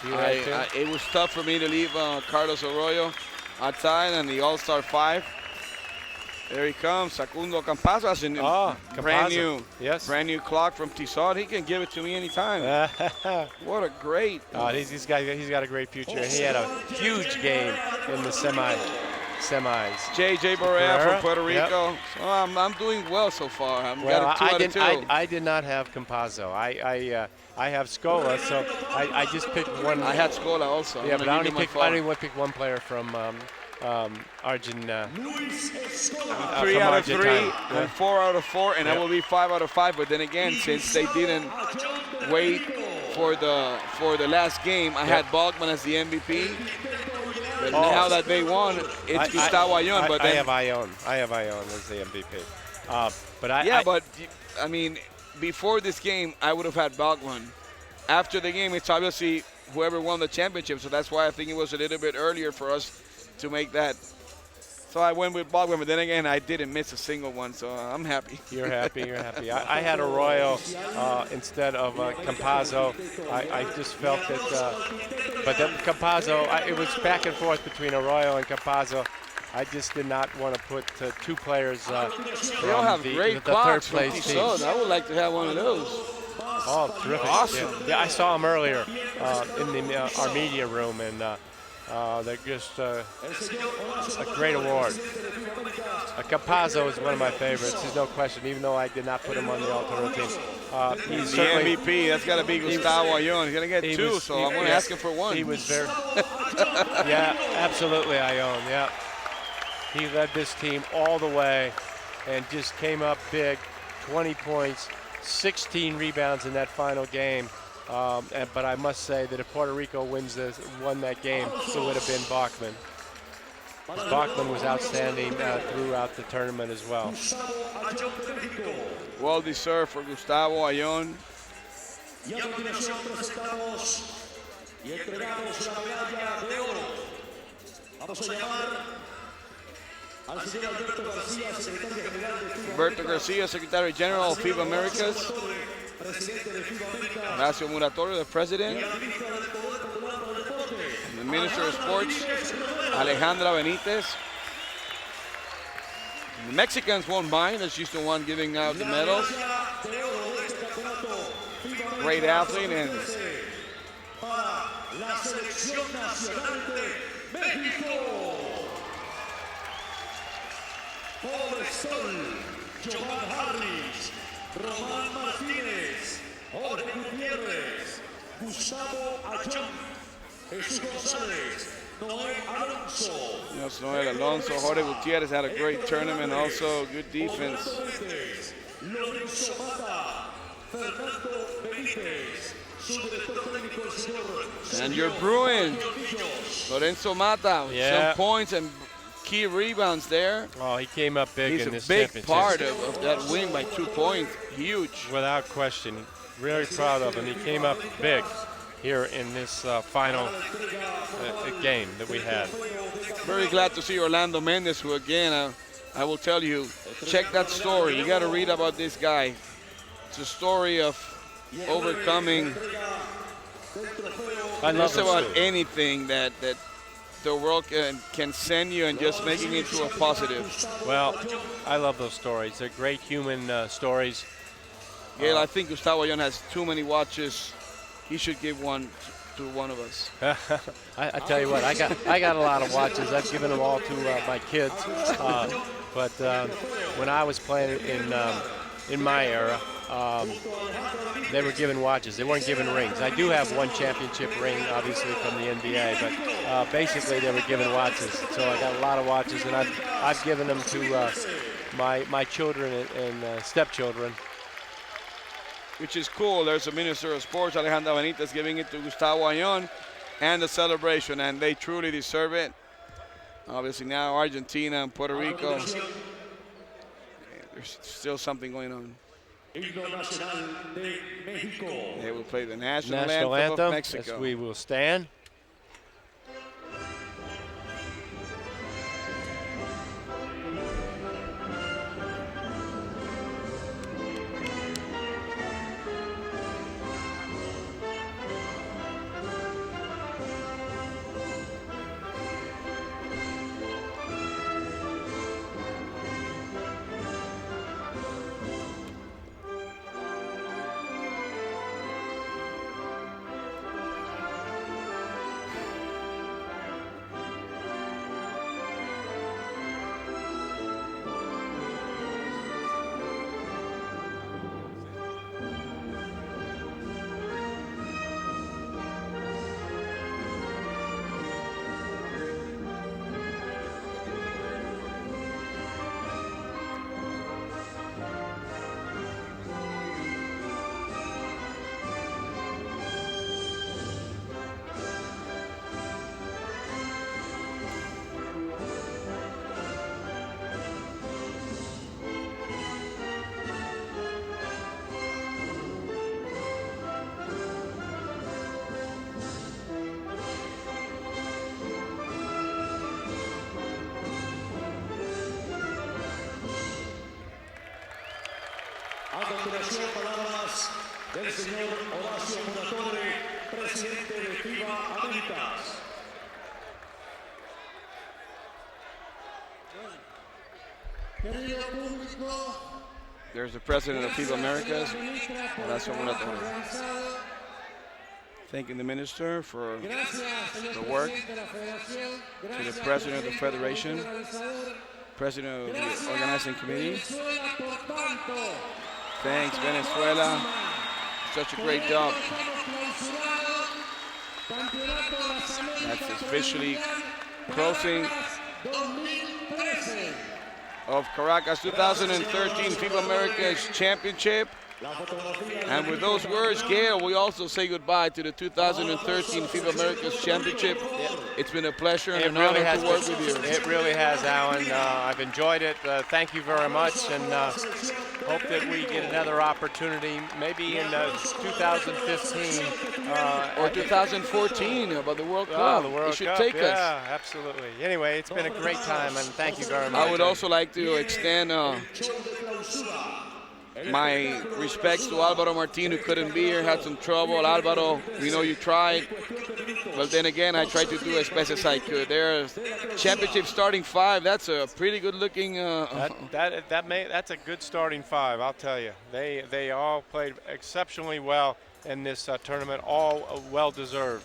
It was tough for me to leave Carlos Arroyo outside in the All-Star 5. There he comes, Facundo Campazo has a brand new clock from Tissot. He can give it to me anytime. What a great! He's got a great future. He had a huge game in the semis. J.J. Barrera from Puerto Rico. Yep. So I'm doing well so far. I did not have Campazo. I have Scola, so I just picked one. I had Scola also. Yeah, but I only picked one player from Argentina. 3 out of 3 and 4 out of 4, and that will be 5 out of 5. But then again, since they didn't wait for the last game, I had Bogman as the MVP. But now that they won, it's Gustavo Ayon. But I then, have Ayon. I have Ayon as the MVP. but I mean, before this game, I would have had Bogman. After the game, it's obviously whoever won the championship. So that's why I think it was a little bit earlier for us to make that. So I went with Bogman, but then again, I didn't miss a single one, so I'm happy. You're happy. You're happy. I had Arroyo instead of Campazzo. I just felt that, but then Campazzo, it was back and forth between Arroyo and Campazzo. I just did not want to put two players They all have great the clocks third place team. I would like to have one of those. Oh, terrific. Awesome. Yeah, I saw them earlier in our media room, and they're just a great award. Campazzo is one of my favorites. There's no question, even though I did not put him on the All-Tournament team. He's the MVP. That's got to be Gustavo Ayon. He's going to get two, so I'm going to ask him for one. He was very... yeah, absolutely, Ayon, yeah. He led this team all the way and just came up big, 20 points, 16 rebounds in that final game. But I must say that if Puerto Rico won that game, it would have been Bachman. Bachman was outstanding throughout the tournament as well. Well deserved for Gustavo Ayon. Alberto Garcia, Secretary General of FIBA Americas. Horacio Muratorio, the President. And the Minister of Sports, Alejandra Benitez. And the Mexicans won't mind, as she's the one giving out the medals. Great athlete and Jovan Harris, Román Martínez, Jorge Gutiérrez, Gustavo Ayon, Jesús González, Noel Alonso. Yes, Noel Alonso, Jorge Gutierrez had a great tournament, also good defense. Lorenzo Mata, Fernando Benitez, su director técnico, el señor. And your Bruin, Lorenzo Mata, some points and key rebounds there. Oh, he came up big in this championship. He's a big part championship. of that win by 2 points. Huge. Without question. Really proud of him. He came up big here in this final game that we had. Very glad to see Orlando Mendez, who again, I will tell you, check that story. You got to read about this guy. It's a story of overcoming just about anything that the world can send you and just making it into a positive. Well, I love those stories. They're great human stories. Gail, I think Gustavo Ayon has too many watches. He should give one to one of us. I tell you what, I got a lot of watches. I've given them all to my kids. But when I was playing in my era, they were given watches. They weren't given rings. I do have one championship ring, obviously, from the NBA, but basically they were given watches. So I got a lot of watches, and I've given them to my children and stepchildren. Which is cool. There's the Minister of Sports, Alejandra Benitez, giving it to Gustavo Ayon and the celebration, and they truly deserve it. Obviously now Argentina and Puerto Rico. There's still something going on. They will play the national anthem of Mexico. As we will stand. continuación, palabras del señor Horacio Muratore, presidente de FIBA Americas. Querido público, There's the president of FIBA Americas, Horacio Muratore, thanking the minister for the work, to the president of the federation, president of the organizing committee. Thanks, Venezuela. Such a great job. That's officially closing of Caracas 2013 FIBA Americas Championship. And with those words, Gail, we also say goodbye to the 2013 FIBA Americas Championship. It's been a pleasure and an honor to work with you. It really has, Alan. I've enjoyed it. Thank you very much, and hope that we get another opportunity, maybe in 2015 or 2014 about the World Cup. The World it should Cup, take us. Yeah, absolutely. Anyway, it's been a great time, and thank you very much. I would also like to extend my respects to Alvaro Martin, who couldn't be here, had some trouble. Alvaro, we know you tried, but then again, I tried to do as best as I could. There's championship starting five. That's a pretty good-looking. That's a good starting five, I'll tell you. They all played exceptionally well in this tournament, all well-deserved.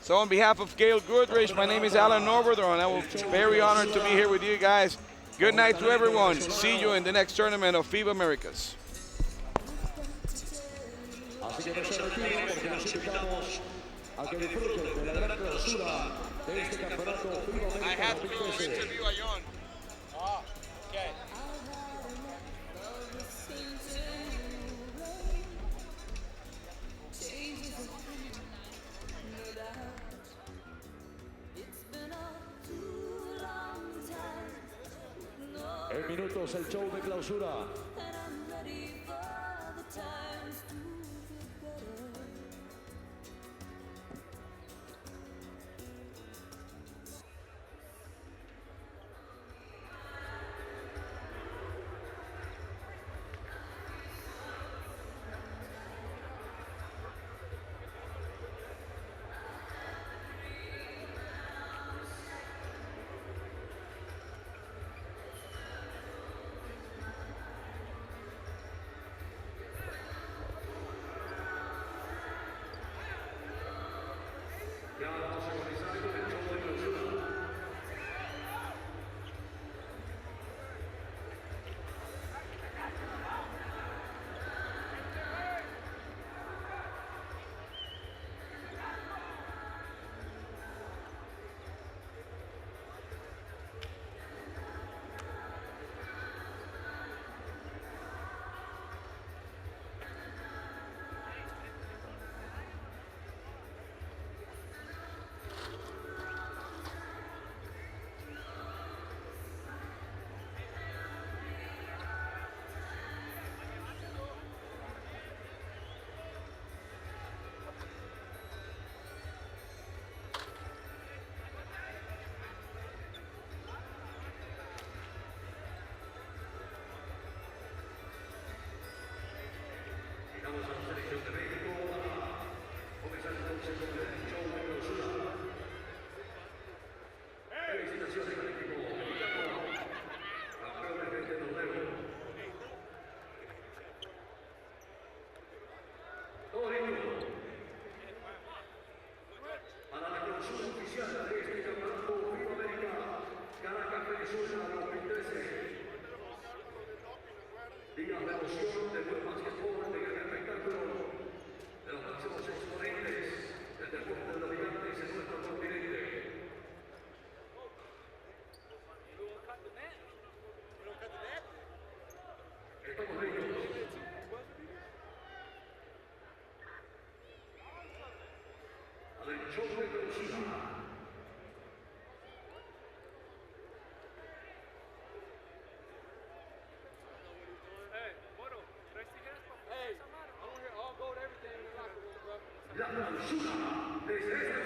So on behalf of Gail Goodrich, my name is Alan Norberther, and I will be very honored to be here with you guys. Good night to everyone. See you in the next tournament of FIBA Americas. Así que no se retiren porque los invitamos a que disfruten de la gran clausura de este campeonato FIBA Americas 2013. a John. Okay. En minutos el show de clausura. La clausura desde este